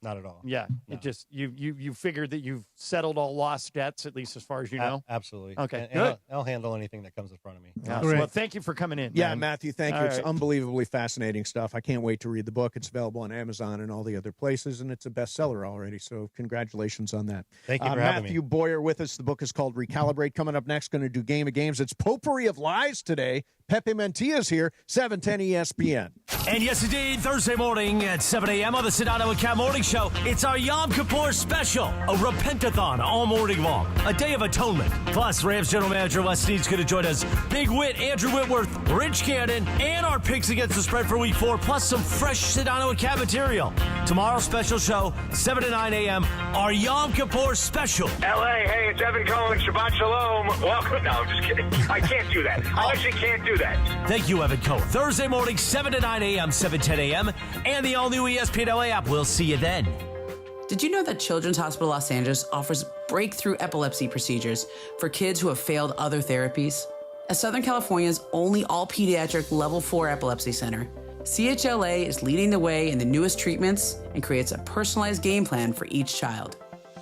Not at all. Yeah. No. It just you figured that you've settled all lost debts, at least as far as you know? Absolutely. Okay. And I'll handle anything that comes in front of me. Awesome. Well, thank you for coming in. Yeah, man. Matthew, thank you. All It's right. unbelievably fascinating stuff. I can't wait to read the book. It's available on Amazon and all the other places, and it's a bestseller already. So congratulations on that. Thank you for having me. Mathew Bowyer with us. The book is called Recalibrate. Coming up next, going to do Game of Games. It's Potpourri of Lies today. Pepe Mentia's here, 710 ESPN. And yes, indeed, Thursday morning at 7 a.m. on the Sedano and Cat Morning Show, it's our Yom Kippur special, a repentathon all morning long, a day of atonement. Plus, Rams General Manager Les Snead's going to join us, Big Wit, Andrew Whitworth, Rich Cannon, and our picks against the spread for Week 4, plus some fresh Sedano and Cat material. Tomorrow's special show, 7 to 9 a.m., our Yom Kippur special. L.A., hey, it's Evan Cohen. Shabbat Shalom. Welcome. No, I'm just kidding. I can't do that. I actually can't do that. Thank you, Evan Cohen. Thursday morning, 7 to 9 a.m., 7:10 a.m., and the all-new ESPN LA app. We'll see you then. Did you know that Children's Hospital Los Angeles offers breakthrough epilepsy procedures for kids who have failed other therapies? As Southern California's only all-pediatric Level 4 epilepsy center, CHLA is leading the way in the newest treatments and creates a personalized game plan for each child.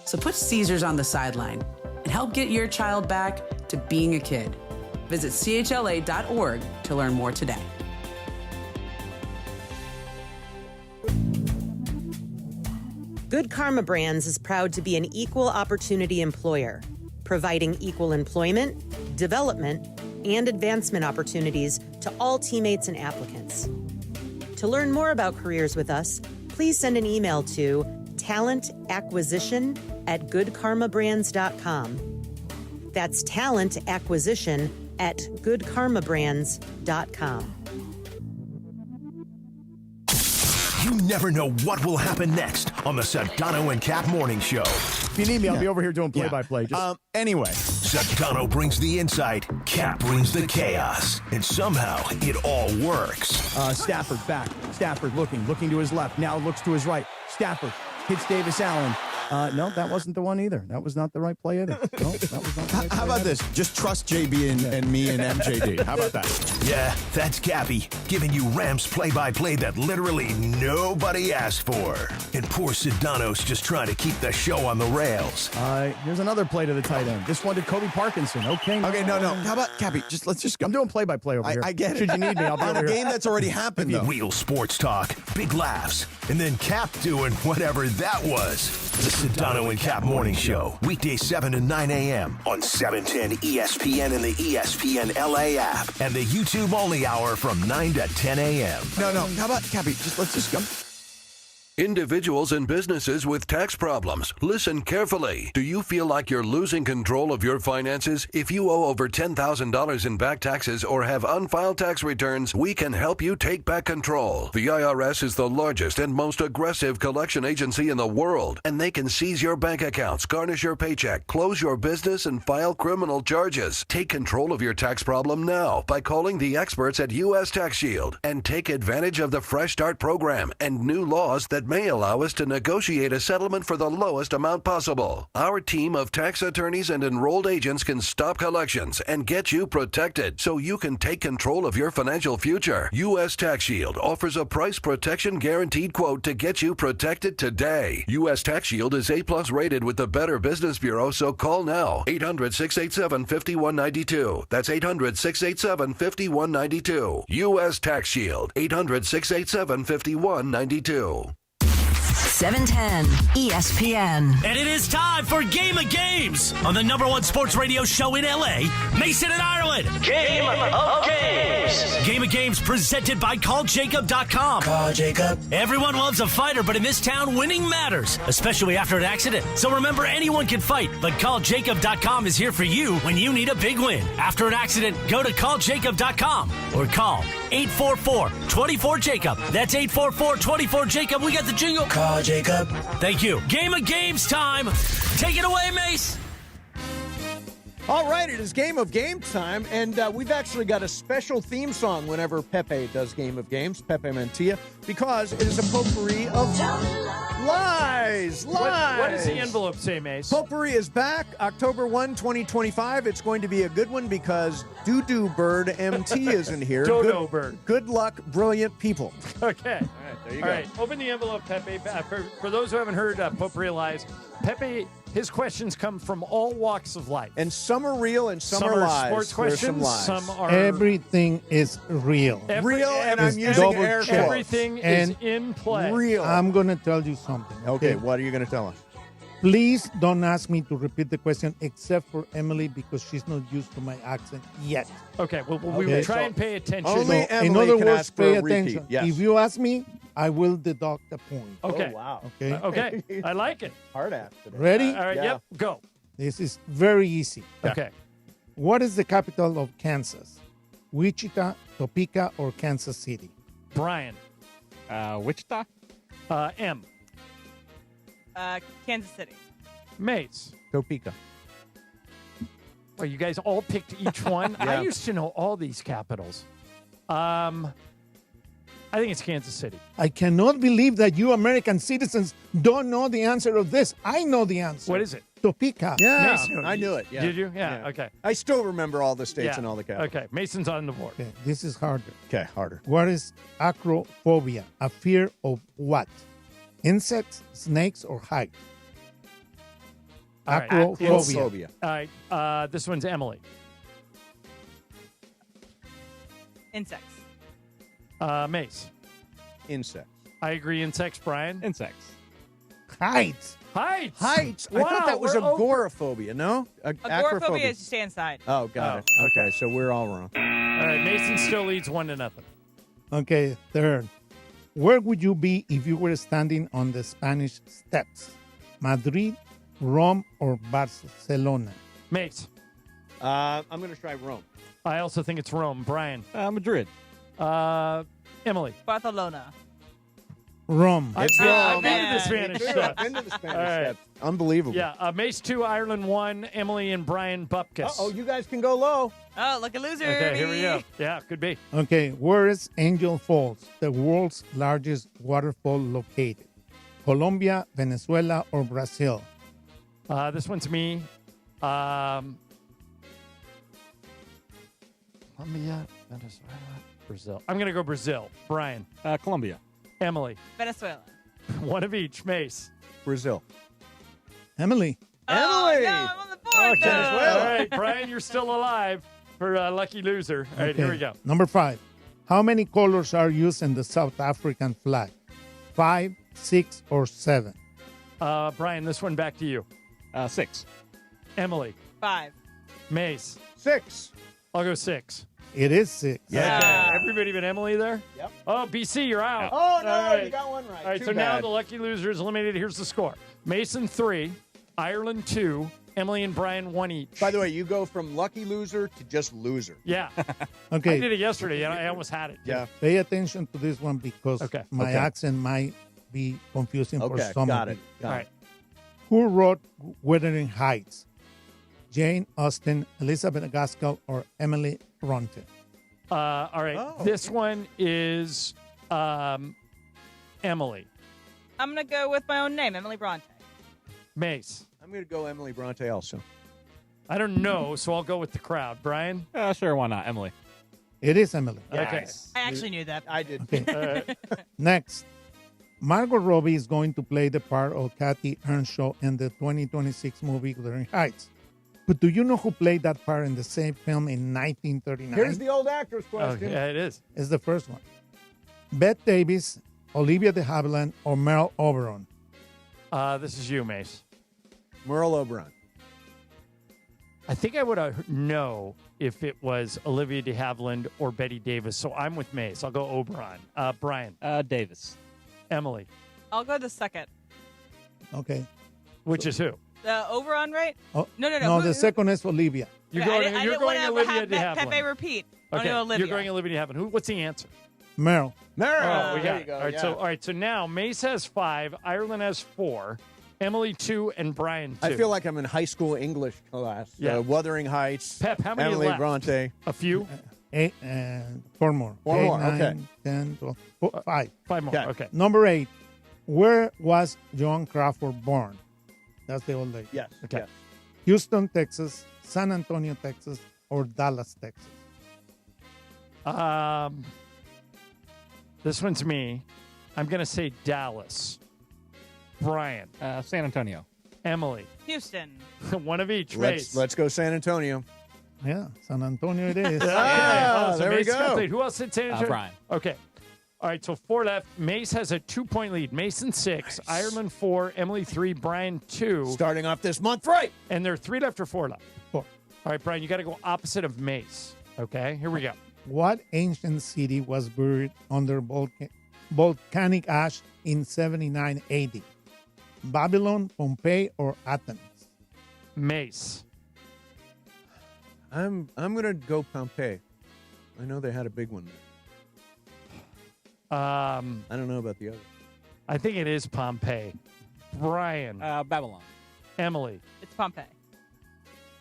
So put seizures on the sideline and help get your child back to being a kid. Visit chla.org to learn more today. Good Karma Brands is proud to be an equal opportunity employer, providing equal employment, development, and advancement opportunities to all teammates and applicants. To learn more about careers with us, please send an email to talentacquisition@goodkarmabrands.com. That's talentacquisition@goodkarmabrands.com. You never know what will happen next on the Sedano and Cap Morning Show. If you need me, I'll be over here doing play-by-play. Anyway. Sedano brings the insight, Cap brings the chaos, and somehow it all works. Stafford back. Stafford looking to his left. Now looks to his right. Stafford hits Davis Allen. No, that wasn't the one either. That was not the right play either. No, that was not the right play. How about this? Just trust JB and me and MJD. How about that? Yeah, that's Cappy, giving you Rams play-by-play that literally nobody asked for. And poor Sedano's just trying to keep the show on the rails. Here's another play to the tight end. This one to Kobe Parkinson. Okay, no. How about Cappy? I'm doing play-by-play over here. I get it. Should you need me, I'll be over here. On a game that's already happened, though. Real sports talk, big laughs, and then Cap doing whatever that was. The Sedano and Cap Morning Show, weekdays 7 to 9 a.m. on 710 ESPN and the ESPN LA app, and the YouTube-only hour from 9 to 10 a.m. No. How about, Cappy, let's just go. Individuals and businesses with tax problems, listen carefully. Do you feel like you're losing control of your finances? If you owe over $10,000 in back taxes or have unfiled tax returns, we can help you take back control. The IRS is the largest and most aggressive collection agency in the world, and they can seize your bank accounts, garnish your paycheck, close your business, and file criminal charges. Take control of your tax problem now by calling the experts at U.S. Tax Shield and take advantage of the Fresh Start program and new laws that may allow us to negotiate a settlement for the lowest amount possible. Our team of tax attorneys and enrolled agents can stop collections and get you protected so you can take control of your financial future. U.S. Tax Shield offers a price protection guaranteed quote to get you protected today. U.S. Tax Shield is A+ rated with the Better Business Bureau, so call now. 800-687-5192. That's 800-687-5192. U.S. Tax Shield. 800-687-5192. 710 ESPN. And it is time for Game of Games on the #1 sports radio show in LA, Mason and Ireland. Game of Games. Game of Games presented by CallJacob.com. Call Jacob. Everyone loves a fighter, but in this town, winning matters, especially after an accident. So remember, anyone can fight, but CallJacob.com is here for you when you need a big win. After an accident, go to CallJacob.com or call 844-24-JACOB. That's 844-24-JACOB. We got the jingle. Call Jacob. Thank you. Game of Games time. Take it away, Mace. All right, it is Game of Games time, and we've actually got a special theme song whenever Pepe does Game of Games, Pepe Mantilla, because it is a potpourri of lies. What does the envelope say, Mace? Potpourri is back, October 1, 2025. It's going to be a good one because Doo-Doo Bird MT is in here. Dodo Bird. Good luck, brilliant people. Okay. All right, there you go. All right, open the envelope, Pepe. For those who haven't heard Potpourri Lies, Pepe, his questions come from all walks of life. And some are real and some are lies. Sports questions, some are... Everything is real. And I'm using air quotes. Everything is in play. Real. I'm going to tell you something. Okay, what are you going to tell us? Please don't ask me to repeat the question except for Emily because she's not used to my accent yet. Okay, well, we will try and pay attention. Only Emily in other can words, ask for pay a repeat. attention. Yes. If you ask me, I will deduct a point. Okay. Oh, wow. Okay. Okay. I like it. Hard ass today. Ready? All right, Yeah. yep, go. This is very easy. Okay. What is the capital of Kansas? Wichita, Topeka, or Kansas City? Brian. Wichita? M. Kansas City. Mace. Topeka. Well, you guys all picked each one. Yeah. I used to know all these capitals. I think it's Kansas City. I cannot believe that you American citizens don't know the answer of this. I know the answer. What is it? Topeka. Yeah, Mason. I knew it. Yeah. Did you? Yeah. Okay. I still remember all the states Yeah. and all the capitals. Okay. Mason's on the board. Okay, this is harder. Okay, harder. What is acrophobia? A fear of what? Insects, snakes, or height? All right. Acrophobia. All right. This one's Emily. Insects. Mace. Insects. I agree. Insects. Brian. Insects. Heights. Heights. Heights. I Wow, thought that was we're over. agoraphobia, no? Agoraphobia is to stay inside. Oh, got it. Okay, so we're all wrong. All right. Mason still leads 1-0. Okay, third. Where would you be if you were standing on the Spanish steps? Madrid, Rome, or Barcelona? Mace. I'm going to try Rome. I also think it's Rome. Brian. Madrid. Emily. Barcelona. Rome. I've been to the Spanish I've steps. been to the Spanish All right. steps. Unbelievable. Yeah. Mace 2, Ireland 1, Emily and Brian Bupkis. Oh, you guys can go low. Oh, look at loser. Okay, here we go. Yeah, could be. Okay, where is Angel Falls, the world's largest waterfall, located? Colombia, Venezuela, or Brazil? This one's me. Colombia, Venezuela, Brazil. I'm going to go Brazil. Brian. Colombia. Emily. Venezuela. One of each. Mace. Brazil. Emily. Emily. No, I'm on the board. Okay. though. All right, Brian, you're still alive for Lucky Loser. All right, here we go. Number 5. How many colors are used in the South African flag? 5, 6, or 7? Brian, this one back to you. 6. Emily. 5. Mace. 6. I'll go 6. It is 6. Yeah. Okay. Everybody but Emily there? Yep. Oh, BC, you're out. Oh, no, All right. you got one right. All right, Too so now bad. the lucky loser is eliminated. Here's the score. Mason 3, Ireland 2, Emily and Brian 1 each. By the way, you go from lucky loser to just loser. Yeah. Okay. I did it yesterday. I almost had it. Yeah. Pay attention to this one because my Okay. accent might be confusing for Okay, some got of it. you. Got All it. right. Who wrote Wuthering Heights? Jane Austen, Elizabeth Gaskell, or Emily Bronte? All right. Oh. This one is Emily. I'm going to go with my own name, Emily Bronte. Mace. I'm going to go Emily Bronte also. I don't know, so I'll go with the crowd. Brian? Sure, why not? Emily. It is Emily. Okay. I actually knew that. I did. Okay. Next, Margot Robbie is going to play the part of Kathy Earnshaw in the 2026 movie Wuthering Heights. But do you know who played that part in the same film in 1939? Here's the old actor's question. Yeah, it is. It's the first one. Bette Davis, Olivia de Havilland, or Meryl Oberon? This is you, Mace. Merle Oberon. I think I would know if it was Olivia de Havilland or Betty Davis, so I'm with Mace. I'll go Oberon. Brian. Davis. Emily. I'll go the second. Okay. Which is who? The Oberon, right? Oh, No. No, the second is Olivia. You're Okay, going, I you're didn't going wanna Olivia have de Pepe Havilland. repeat. Okay, I'll go Olivia. you're going Olivia de Havilland. What's the answer? Meryl. Meryl. Oh, we there got you it. go. All right, yeah. all right. So now Mace has 5, Ireland has 4, Emily 2, and Brian 2. I feel like I'm in high school English class. Yeah. Wuthering Heights. Pep, how many Emily left? Bronte. A few. 8, 4 more. 4 8, more, 9, okay. 10, 12, 5. 5 more. Okay. Okay. Number 8. Where was Joan Crawford born? That's the old lady. Yes. Okay. Yes. Houston, Texas, San Antonio, Texas, or Dallas, Texas? This one's me. I'm going to say Dallas. Brian. San Antonio. Emily. Houston. One of each. Mace. Let's go San Antonio. Yeah, San Antonio it is. Okay. Ah, So there we Mace got go. the lead. Who else said San Antonio? Brian. Okay. All right, so 4 left. Mace has a 2-point lead. Mason 6, Ireland 4, Emily 3, Brian 2. Starting off this month, right? And there are 3 left or 4 left? 4. All right, Brian, you got to go opposite of Mace. Okay, here we go. What ancient city was buried under volcanic ash in 79 AD? Babylon, Pompeii, or Athens? Mace. I'm gonna go Pompeii. I know they had a big one there. I don't know about the other. I think it is Pompeii. Brian. Babylon. Emily. It's Pompeii.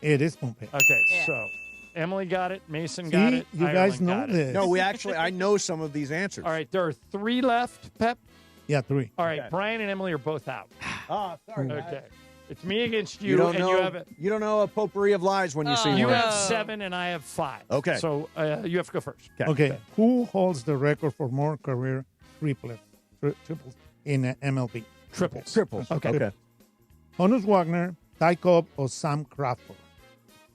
It is Pompeii. Okay, Yeah. so Emily got it. Mason got it. You Ireland guys know got it. this. No, I know some of these answers. All right, there are 3 left, Pep. Yeah, 3. All right, Brian and Emily are both out. Oh, sorry. Okay. It's me against you, You don't and know. you have it. You don't know a potpourri of lies when you see You one. have 7 and I have 5. Okay. So you have to go first. Okay. Who holds the record for more career triples in MLB? Triples. Okay. Honus Wagner, Ty Cobb, or Sam Crawford?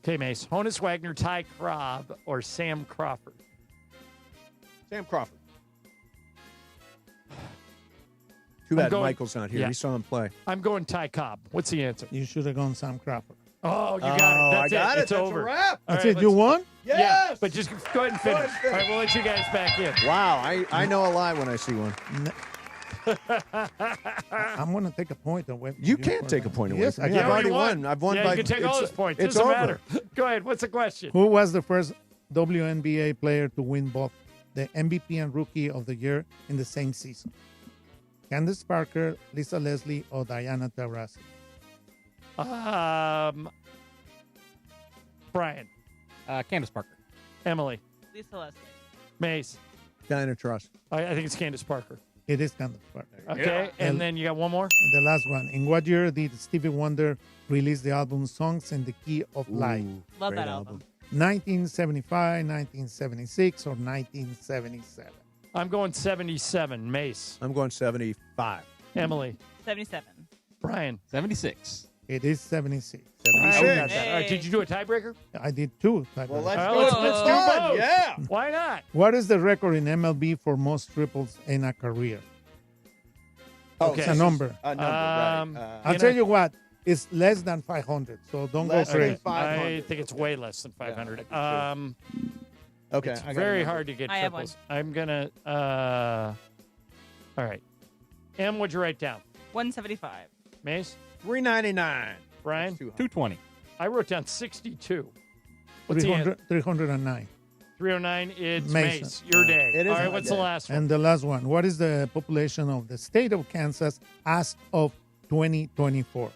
Okay, Mace. Honus Wagner, Ty Cobb, or Sam Crawford? Sam Crawford. Too bad going- Michael's not here. yeah. We saw him play. I'm going Ty Cobb. What's the answer? You should have gone Sam Crawford. Oh, you got it. That's I got it. It's That's over. a wrap. All That's right, it. You won? Yeah, Yes! but just go ahead and finish. All right, we'll let you guys back in. Wow, I know a lie when I see one. I'm going to take a point away. From You can't take a point away Yes, from I me. can. I've already won. won. I've won Yeah, by. you can take all it's- his points. It's Doesn't over. matter. Go ahead. What's the question? Who was the first WNBA player to win both the MVP and Rookie of the Year in the same season? Candace Parker, Lisa Leslie, or Diana Taurasi? Brian. Candace Parker. Emily. Lisa Leslie. Mace. Diana Trust. I think it's Candace Parker. It is Candace Parker. Okay, and then you got one more? The last one. In what year did Stevie Wonder release the album Songs in the Key of Life? Love that album. 1975, 1976, or 1977? I'm going 77. Mace. I'm going 75. Emily. 77. Brian. 76. It is 76. I got that. All right, did you do a tiebreaker? I did 2. Well, let's All go. right, let's do both. Yeah. Why not? What is the record in MLB for most triples in a career? Oh, Okay. It's a number. A number, right. I'll tell you what. It's less than 500, so don't Less go than crazy. 500. I think it's way less than 500. Okay. It's I got a very number. hard to get I have triples. I'm going to, all right. Em, what'd you write down? 175. Mace? 399. Brian? 220. I wrote down 62. What's the answer? 309. 309, it's Mason. Mace. Your day. It is All right, my what's day. the last one? And the last one. What is the population of the state of Kansas as of 2024?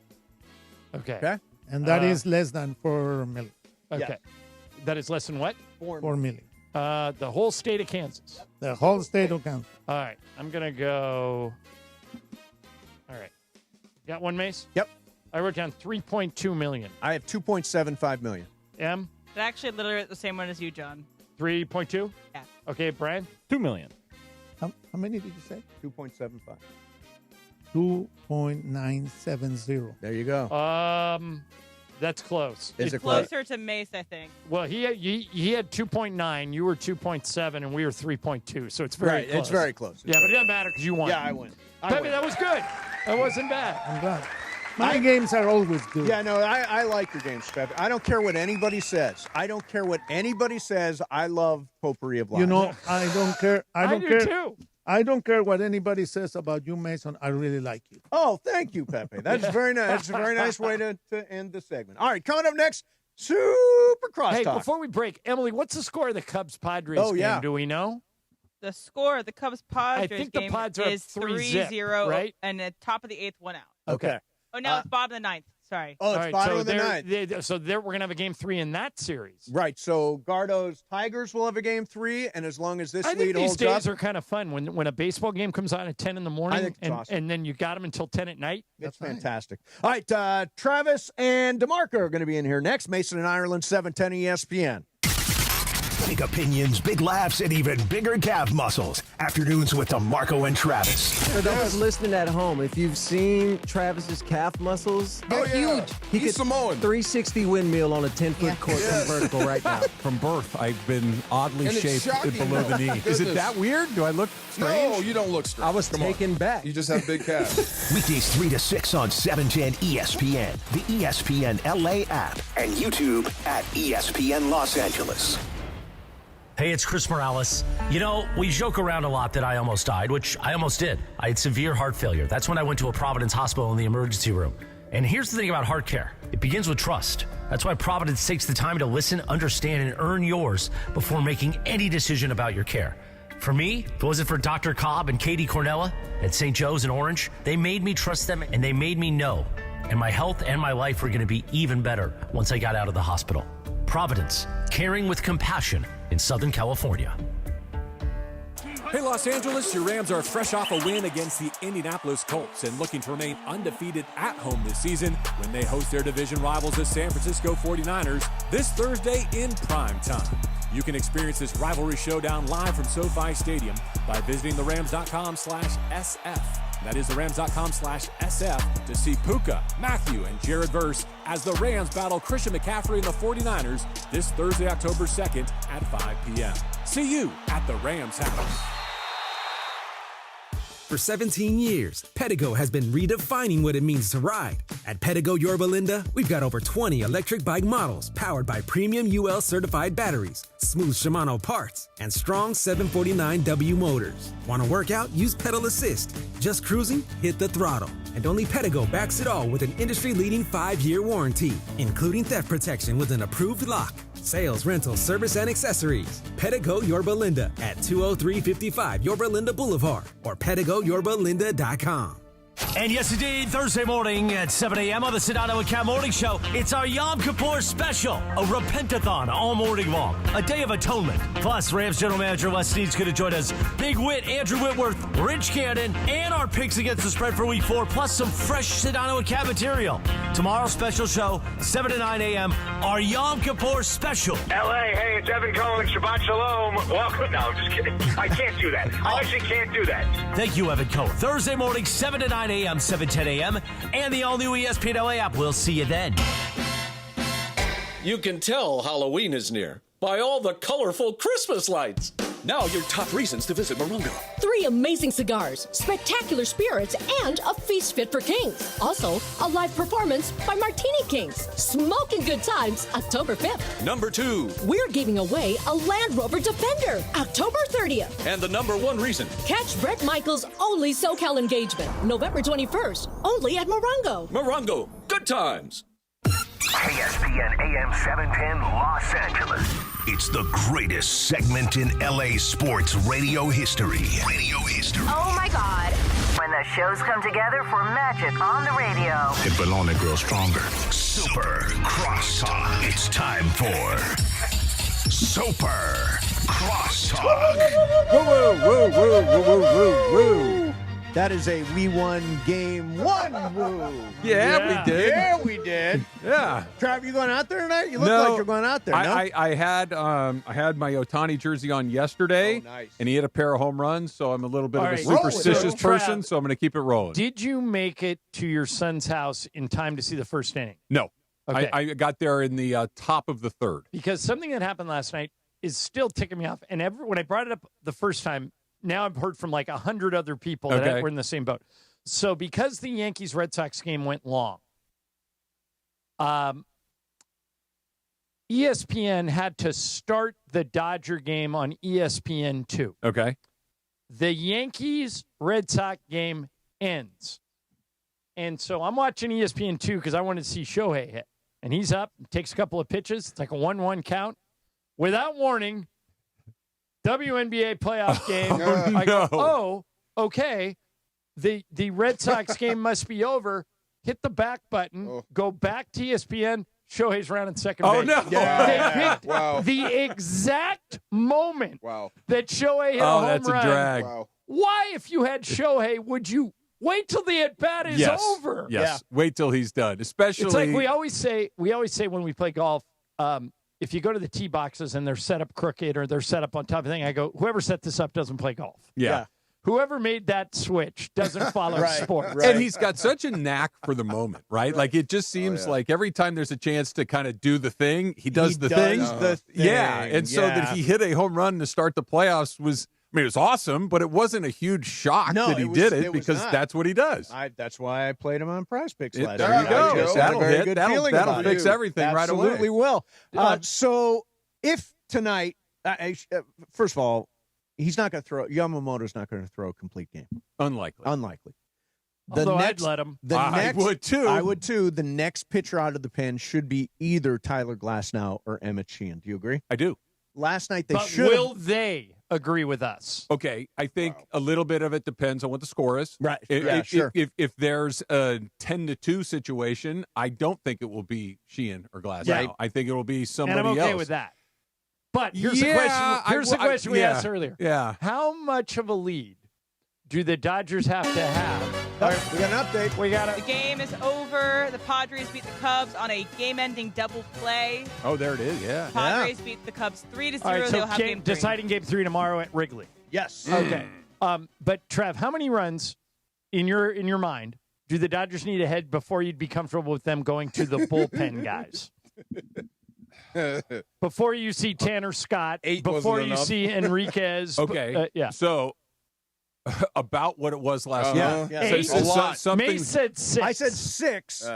Okay. Okay. And that is less than 4 million. Okay. Yeah. That is less than what? 4 million. The whole state of Kansas. The whole state of Kansas. All right. I'm going to go. All right. Got one, Mace? Yep. I wrote down 3.2 million. I have 2.75 million. M? It's actually literally the same one as you, John. 3.2? Yeah. Okay, Brian? 2 million. How many did you say? 2.75. 2.970. There you go. That's close. Is It's it close? closer to Mace, I think. Well, he had 2.9, you were 2.7, and we were 3.2. So it's very Right, close. it's very close. Yeah, but it doesn't matter because you won. Yeah, I win. Pepe, that was good. That wasn't bad. I'm glad. My games are always good. Yeah, no, I like your games, Pepe. I don't care what anybody says. I don't care what anybody says. I love potpourri of lies. You know, I don't care. I don't do care. too. I don't care what anybody says about you, Mason. I really like you. Oh, thank you, Pepe. That's very nice. That's a very nice way to end the segment. All right, coming up next, Super Crosstalk. Hey, before we break, Emily, what's the score of the Cubs-Padres Oh, game? yeah. Do we know? The score of the Cubs-Padres I think the game Pods are up is 3-0, 3-0, right? and the top of the 8th, 1 out. Okay. Oh, no, it's bottom of the 9th. Sorry. Oh, it's All right, bottom so of the ninth. we're going to have a game 3 in that series. Right, so Gardo's Tigers will have a game 3, and as long as this I lead think these holds days up, are kind of fun when a baseball game comes on at 10 in the morning think it's awesome. and then you got them until 10 at night. it's fantastic. All right, Travis and DeMarco are going to be in here next. Mason and Ireland, 710 ESPN. Big opinions, big laughs, and even bigger calf muscles. Afternoons with DeMarco and Travis. For those listening at home, if you've seen Travis's calf muscles, they're huge. He's Samoan. 360 windmill on a 10-foot court from vertical right now. From birth, I've been oddly And it's shaped shocking. below the knee. My Is it goodness. that weird? Do I look strange? No, you don't look strange. I was taken back. You just have big calves. Weekdays 3 to 6 on 710 ESPN, the ESPN LA app, and YouTube at ESPN Los Angeles. Hey, it's Chris Morales. You know, we joke around a lot that I almost died, which I almost did. I had severe heart failure. That's when I went to a Providence hospital in the emergency room. And here's the thing about heart care. It begins with trust. That's why Providence takes the time to listen, understand, and earn yours before making any decision about your care. For me, if it wasn't for Dr. Cobb and Katie Cornella at St. Joe's in Orange, they made me trust them and they made me know. And my health and my life were going to be even better once I got out of the hospital. Providence, caring with compassion in Southern California. Hey, Los Angeles, your Rams are fresh off a win against the Indianapolis Colts and looking to remain undefeated at home this season when they host their division rivals, the San Francisco 49ers, this Thursday in prime time. You can experience this rivalry showdown live from SoFi Stadium by visiting therams.com/SF. That is therams.com/SF to see Puka, Matthew, and Jared Verse as the Rams battle Christian McCaffrey and the 49ers this Thursday, October 2nd at 5 p.m. See you at the Rams house. For 17 years, Pedigo has been redefining what it means to ride. At Pedigo Yorba Linda, we've got over 20 electric bike models powered by premium UL certified batteries, smooth Shimano parts, and strong 749W motors. Want to work out? Use pedal assist. Just cruising? Hit the throttle. And only Pedigo backs it all with an industry-leading 5-year warranty, including theft protection with an approved lock. Sales, rental, service, and accessories. Pedigo Yorba Linda at 20355 Yorba Linda Boulevard or PedigoYorbaLinda.com. And yes, indeed, Thursday morning at 7 a.m. on the Sedano and Cam Morning Show, it's our Yom Kippur special, a repentathon all morning long, a day of atonement. Plus, Rams General Manager Les Snead's going to join us, Big Wit, Andrew Whitworth, Rich Cannon, and our picks against the spread for Week 4, plus some fresh Sedano and Cam material. Tomorrow's special show, 7 to 9 a.m., our Yom Kippur special. L.A., hey, it's Evan calling. Shabbat Shalom. Welcome. No, I'm just kidding. I can't do that. I actually can't do that. Thank you, Evan Cohen. Thursday morning, 7 to 9 a.m., 7:10 a.m., and the all-new ESPN LA app. We'll see you then. You can tell Halloween is near by all the colorful Christmas lights. Now your top reasons to visit Morongo. 3 amazing cigars, spectacular spirits, and a feast fit for kings. Also, a live performance by Martini Kings. Smoking good times, October 5th. Number 2. We're giving away a Land Rover Defender, October 30th. And the number 1 reason. Catch Bret Michaels' only SoCal engagement, November 21st, only at Morongo. Morongo, good times. ESPN AM 710 Los Angeles. It's the greatest segment in LA sports radio history. Oh my God. When the shows come together for magic on the radio. It will only grow stronger. Super Crosstalk. It's time for Super Crosstalk. Woo, woo, woo, woo, woo, woo, woo. That is a we won game 1. Woo. Yeah, we did. Yeah, we did. Yeah. Trav, you going out there tonight? You look like you're going out there. No? I had my Ohtani jersey on yesterday, and he hit a pair of home runs, so I'm a little bit of a superstitious person, so I'm going to keep it rolling. Did you make it to your son's house in time to see the first inning? No. Okay. I got there in the top of the third. Because something that happened last night is still ticking me off. And when I brought it up the first time, now I've heard from like 100 other people that were in the same boat. So because the Yankees-Red Sox game went long, ESPN had to start the Dodger game on ESPN2. Okay. The Yankees-Red Sox game ends. And so I'm watching ESPN2 because I wanted to see Shohei hit. And he's up, takes a couple of pitches. It's like a 1-1 count. Without warning, WNBA playoff game. I go, okay. The Red Sox game must be over. Hit the back button. Go back to ESPN. Shohei's rounding second base. Oh, no. They picked the exact moment that Shohei hit a home that's run. a drag. Wow. Why, if you had Shohei, would you wait till the at-bat is over? Yes, wait till he's done. Especially, it's like we always say when we play golf, if you go to the tee boxes and they're set up crooked or they're set up on top of the thing, I go, whoever set this up doesn't play golf. Yeah. Whoever made that switch doesn't follow sport. And he's got such a knack for the moment, right? Like it just seems like every time there's a chance to kind of do the thing, he does the thing. Yeah. And so that he hit a home run to start the playoffs was, I mean, it was awesome, but it wasn't a huge shock that he did it because that's what he does. That's why I played him on Prize Picks last There night. you go. I just had a That'll very hit. good That'll feeling about fix it. everything right away. Absolutely will. So if tonight, first of all, he's not going to throw. Yamamoto's not going to throw a complete game. Unlikely. Although I'd let him. I would too. I would too. The next pitcher out of the pen should be either Tyler Glasnow or Emmett Sheehan. Do you agree? I do. Last night they But should. will they agree with us? Okay, I think a little bit of it depends on what the score is. Right. Sure. If there's a 10-2 situation, I don't think it will be Sheehan or Glasnow. Yeah. I think it will be somebody And I'm okay else. with that. But here's the question. Here's the question we asked earlier. Yeah. How much of a lead do the Dodgers have to have? All right, we got an update. We got The game is over. The Padres beat the Cubs on a game-ending double play. Oh, there it is. Yeah. Padres beat the Cubs 3-0. All right, so They'll have game 3. deciding game 3 tomorrow at Wrigley. Yes. Okay. But Trev, how many runs in your mind do the Dodgers need ahead before you'd be comfortable with them going to the bullpen guys? Before you see Tanner Scott, 8 before wasn't you enough. see Enriquez. Okay. Yeah. So about what it was last Yeah. night. Yeah. Eight. So something, May said 6. I said 6.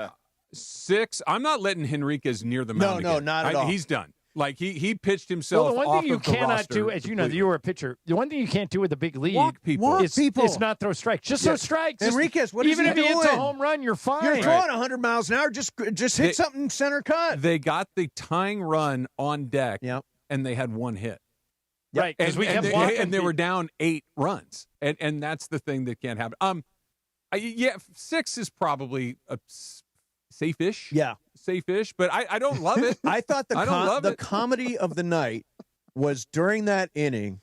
6. I'm not letting Henriquez near the mound. No, again. not at all. He's done. Like he pitched himself. Well, the one off thing you of the cannot roster do, as you know, completely. you were a pitcher. The one thing you can't do with the big league Walk people. is not throw strikes. Just throw strikes. Enriquez, what is even he if he hits a doing? home run, you're fine. You're throwing 100 miles an hour. Just hit something center cut. They got the tying run on deck. Yep. And they had one hit. Right, because we kept and walking. and they were down 8 runs, and that's the thing that can't happen. 6 is probably a safe-ish. Yeah, safe-ish, but I don't love it. I thought the comedy of the night was during that inning,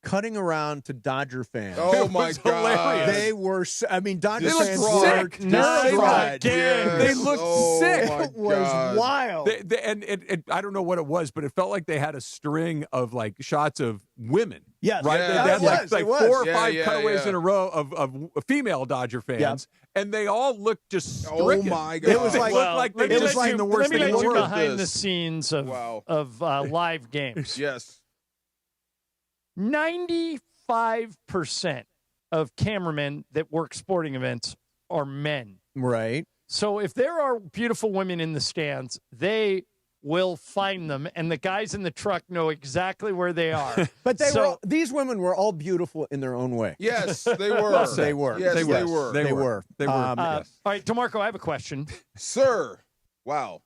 cutting around to Dodger fans. Oh my God! They were. Dodger They looked fans sick. were They terrified. They looked sick. It was wild. And I don't know what it was, but it felt like they had a string of like shots of women. Yes. Right. Yeah. They had like 4 or 5 Yeah, cutaways yeah. in a row of female Dodger fans, and they all looked just Oh stricken. my God! It was like they it was like the worst Let me thing in let the you world. behind the scenes of live games. Yes. 95% of cameramen that work sporting events are men. right. So if there are beautiful women in the stands, they will find them, and the guys in the truck know exactly where they are. But these women were all beautiful in their own way. Yes, they were. They were. Yes, They they were. were. They were. They were. All right, DeMarco, I have a question. Sir. Wow.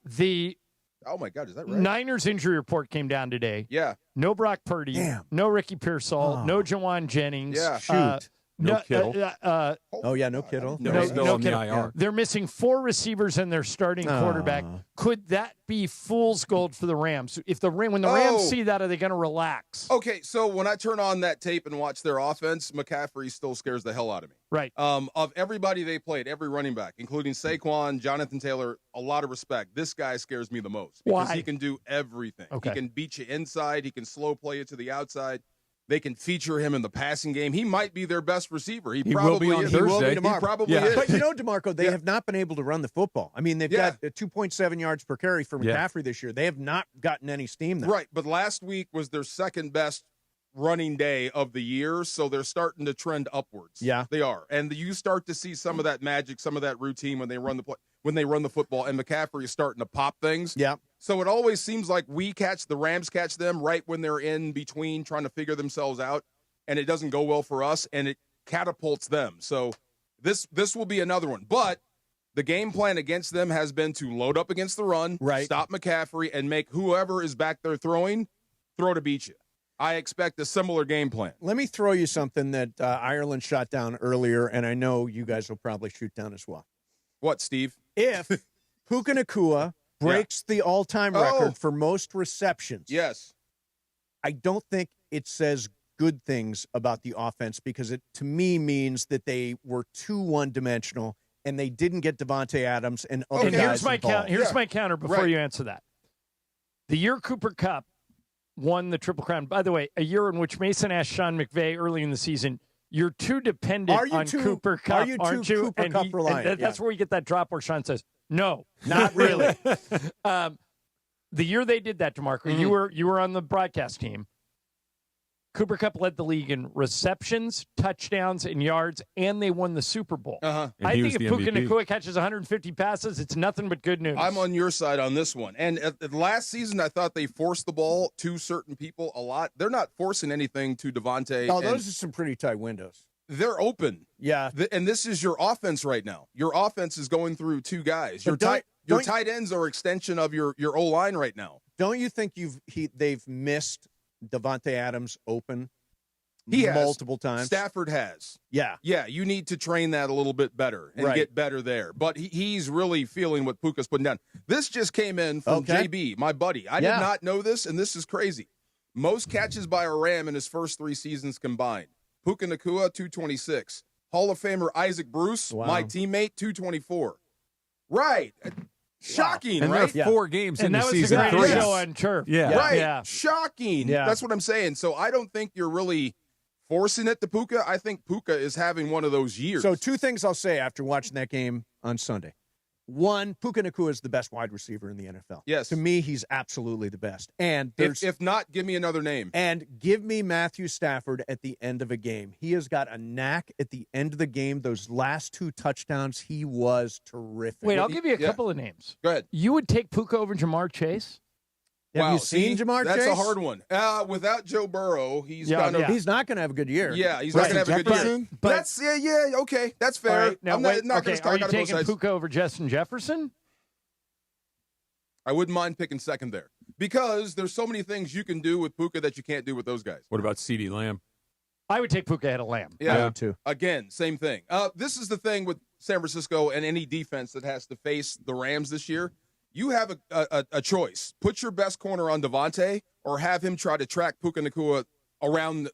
Oh, my God, is that right? Niners injury report came down today. Yeah. No Brock Purdy. Damn. No Ricky Pearsall. No Jawan Jennings. Yeah. Shoot. No Kittle. No Kittle. No, he's still on the Kittle. IR. They're missing 4 receivers and their starting quarterback. Could that be fool's gold for the Rams? When the Rams see that, are they going to relax? Okay, so when I turn on that tape and watch their offense, McCaffrey still scares the hell out of me. Right. Of everybody they played, every running back, including Saquon, Jonathan Taylor, a lot of respect. This guy scares me the most because Why? he can do everything. Okay. He can beat you inside. He can slow play you to the outside. They can feature him in the passing game. He might be their best receiver. He probably will be on is. Thursday. He will be tomorrow. He probably is. But DeMarco, they have not been able to run the football. I mean, they've got 2.7 yards per carry for McCaffrey this year. They have not gotten any steam there. Right, but last week was their second best running day of the year, so they're starting to trend upwards. Yeah. They are. And you start to see some of that magic, some of that routine when they run the football, and McCaffrey is starting to pop things. Yeah. So it always seems like the Rams catch them right when they're in between trying to figure themselves out, and it doesn't go well for us, and it catapults them. So this will be another one. But the game plan against them has been to load up against the run, stop McCaffrey, and make whoever is back there throwing throw to beat you. I expect a similar game plan. Let me throw you something that Ireland shot down earlier, and I know you guys will probably shoot down as well. What, Steve? If Puka Nakua breaks the all-time record for most receptions, I don't think it says good things about the offense because it, to me, means that they were too one-dimensional and they didn't get Devontae Adams and other guys Here's my involved. here's my counter before you answer that. The year Cooper Kupp won the Triple Crown, by the way, a year in which Mason asked Sean McVay early in the season, you're too dependent on Cooper Kupp, aren't you? Cooper Kupp reliant? That's where we get that drop where Sean says, no, not really. The year they did that, DeMarco, you were on the broadcast team. Cooper Kupp led the league in receptions, touchdowns, and yards, and they won the Super Bowl. I think if Puka Nakua catches 150 passes, it's nothing but good news. I'm on your side on this one. And at last season, I thought they forced the ball to certain people a lot. They're not forcing anything to Devontae. Oh, those are some pretty tight windows. They're open. Yeah. And this is your offense right now. Your offense is going through two guys. Your tight ends are extension of your O-line right now. Don't you think they've missed Devontae Adams open multiple times? Stafford has. Yeah. Yeah, you need to train that a little bit better and get better there. But he's really feeling what Puka's putting down. This just came in from JB, my buddy. I did not know this, and this is crazy. Most catches by a Ram in his first 3 seasons combined. Puka Nakua, 226. Hall of Famer Isaac Bruce, my teammate, 224. Right. Shocking, and right? They're 4 games into season 3. And that was the greatest show on turf. Yeah. Right. Yeah. Shocking. Yeah. That's what I'm saying. So I don't think you're really forcing it to Puka. I think Puka is having one of those years. So 2 things I'll say after watching that game on Sunday. 1, Puka Nakua is the best wide receiver in the NFL. Yes. To me, he's absolutely the best. And if not, give me another name. And give me Matthew Stafford at the end of a game. He has got a knack at the end of the game. Those last 2 touchdowns, he was terrific. Wait, I'll give you a couple of names. Go ahead. You would take Puka over Jamar Chase? Have you seen Jamar Chase? That's a hard one. Without Joe Burrow, he's not going to have a good year. Yeah, he's not going to have a good year. But that's okay. That's fair. Right, now, I'm not going to talk are you out of both taking sides. Puka over Justin Jefferson? I wouldn't mind picking second there because there's so many things you can do with Puka that you can't do with those guys. What about CeeDee Lamb? I would take Puka ahead of Lamb. Yeah, I would too. Again, same thing. This is the thing with San Francisco and any defense that has to face the Rams this year. You have a choice. Put your best corner on Devontae or have him try to track Puka Nakua around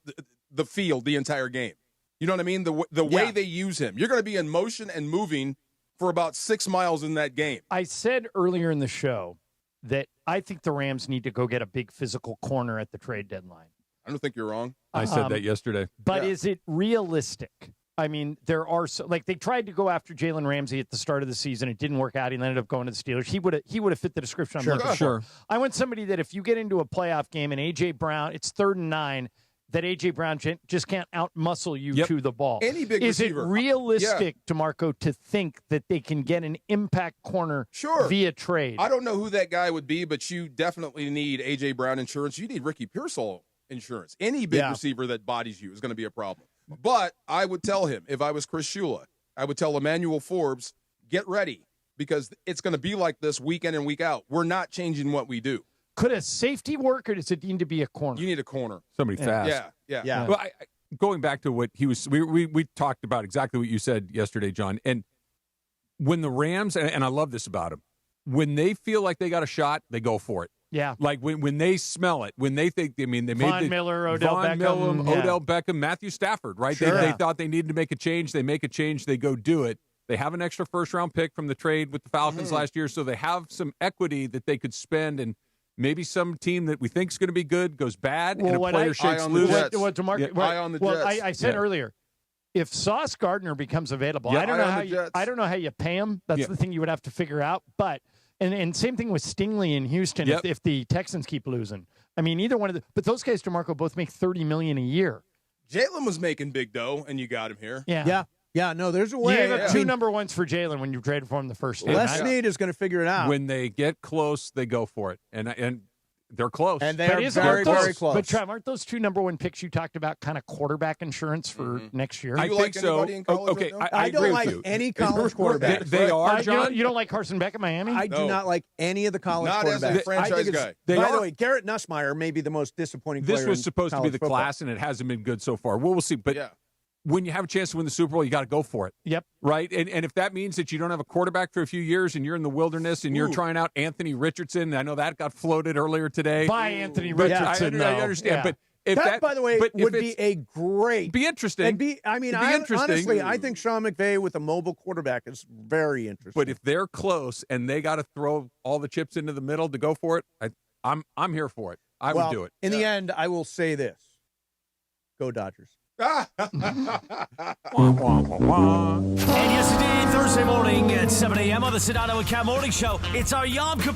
the field the entire game. You know what I mean? The way they use him. You're going to be in motion and moving for about 6 miles in that game. I said earlier in the show that I think the Rams need to go get a big physical corner at the trade deadline. I don't think you're wrong. I said that yesterday. But is it realistic? I mean, there are they tried to go after Jalen Ramsey at the start of the season. It didn't work out. He ended up going to the Steelers. He would have fit the description I'm looking for. I want somebody that if you get into a playoff game and A.J. Brown, it's 3rd and 9, that A.J. Brown just can't out-muscle you to the ball. Any big receiver. Is it realistic, DeMarco, to think that they can get an impact corner via trade? I don't know who that guy would be, but you definitely need A.J. Brown insurance. You need Ricky Pearsall insurance. Any big receiver that bodies you is going to be a problem. But I would tell him, if I was Chris Shula, I would tell Emmanuel Forbes, get ready, because it's going to be like this week in and week out. We're not changing what we do. Could a safety work, or does it need to be a corner? You need a corner. Somebody fast. Yeah. Well, going back to what he was, we talked about exactly what you said yesterday, John. And when the Rams, and I love this about them, when they feel like they got a shot, they go for it. Yeah. Like when they smell it, when they think, they made Von Miller, Odell Beckham. Odell Beckham, Matthew Stafford, right? Sure. They thought they needed to make a change. They make a change. They go do it. They have an extra first-round pick from the trade with the Falcons last year, so they have some equity that they could spend, and maybe some team that we think is going to be good goes bad, and a player shakes loose. Eye on the Jets. I said earlier, if Sauce Gardner becomes available, I don't know how you pay him. That's the thing you would have to figure out, but. And same thing with Stingley in Houston if the Texans keep losing. I mean, either one of but those guys, DeMarco, both make $30 million a year. Jalen was making big dough, and you got him here. Yeah, no, there's a way. You gave up 2 number 1s for Jalen when you traded for him the first day. Les Snead is going to figure it out. When they get close, they go for it. And they're close. And they're very, very close. But, Trav, aren't those 2 number 1 picks you talked about kind of quarterback insurance for next year? I think so. Okay, I don't agree like with you. any college quarterbacks. They are, John? You don't like Carson Beck at Miami? I do not like any of the college quarterbacks. Not as a franchise guy. By the way, Garrett Nussmeier may be the most disappointing player. This was supposed to be the football. class, and it hasn't been good so far. We'll see. But when you have a chance to win the Super Bowl, you got to go for it. Yep. Right? And if that means that you don't have a quarterback for a few years and you're in the wilderness and you're trying out Anthony Richardson, I know that got floated earlier today. By Anthony Richardson, I understand. Yeah. But if that, by the way, would be a great. Be interesting. Honestly, I think Sean McVay with a mobile quarterback is very interesting. But if they're close and they got to throw all the chips into the middle to go for it, I'm here for it. I well, would do it. In the end, I will say this. Go Dodgers. And yes, indeed, Thursday morning at 7 a.m. on the Sedano and Cam Morning Show, it's our Yom Kippur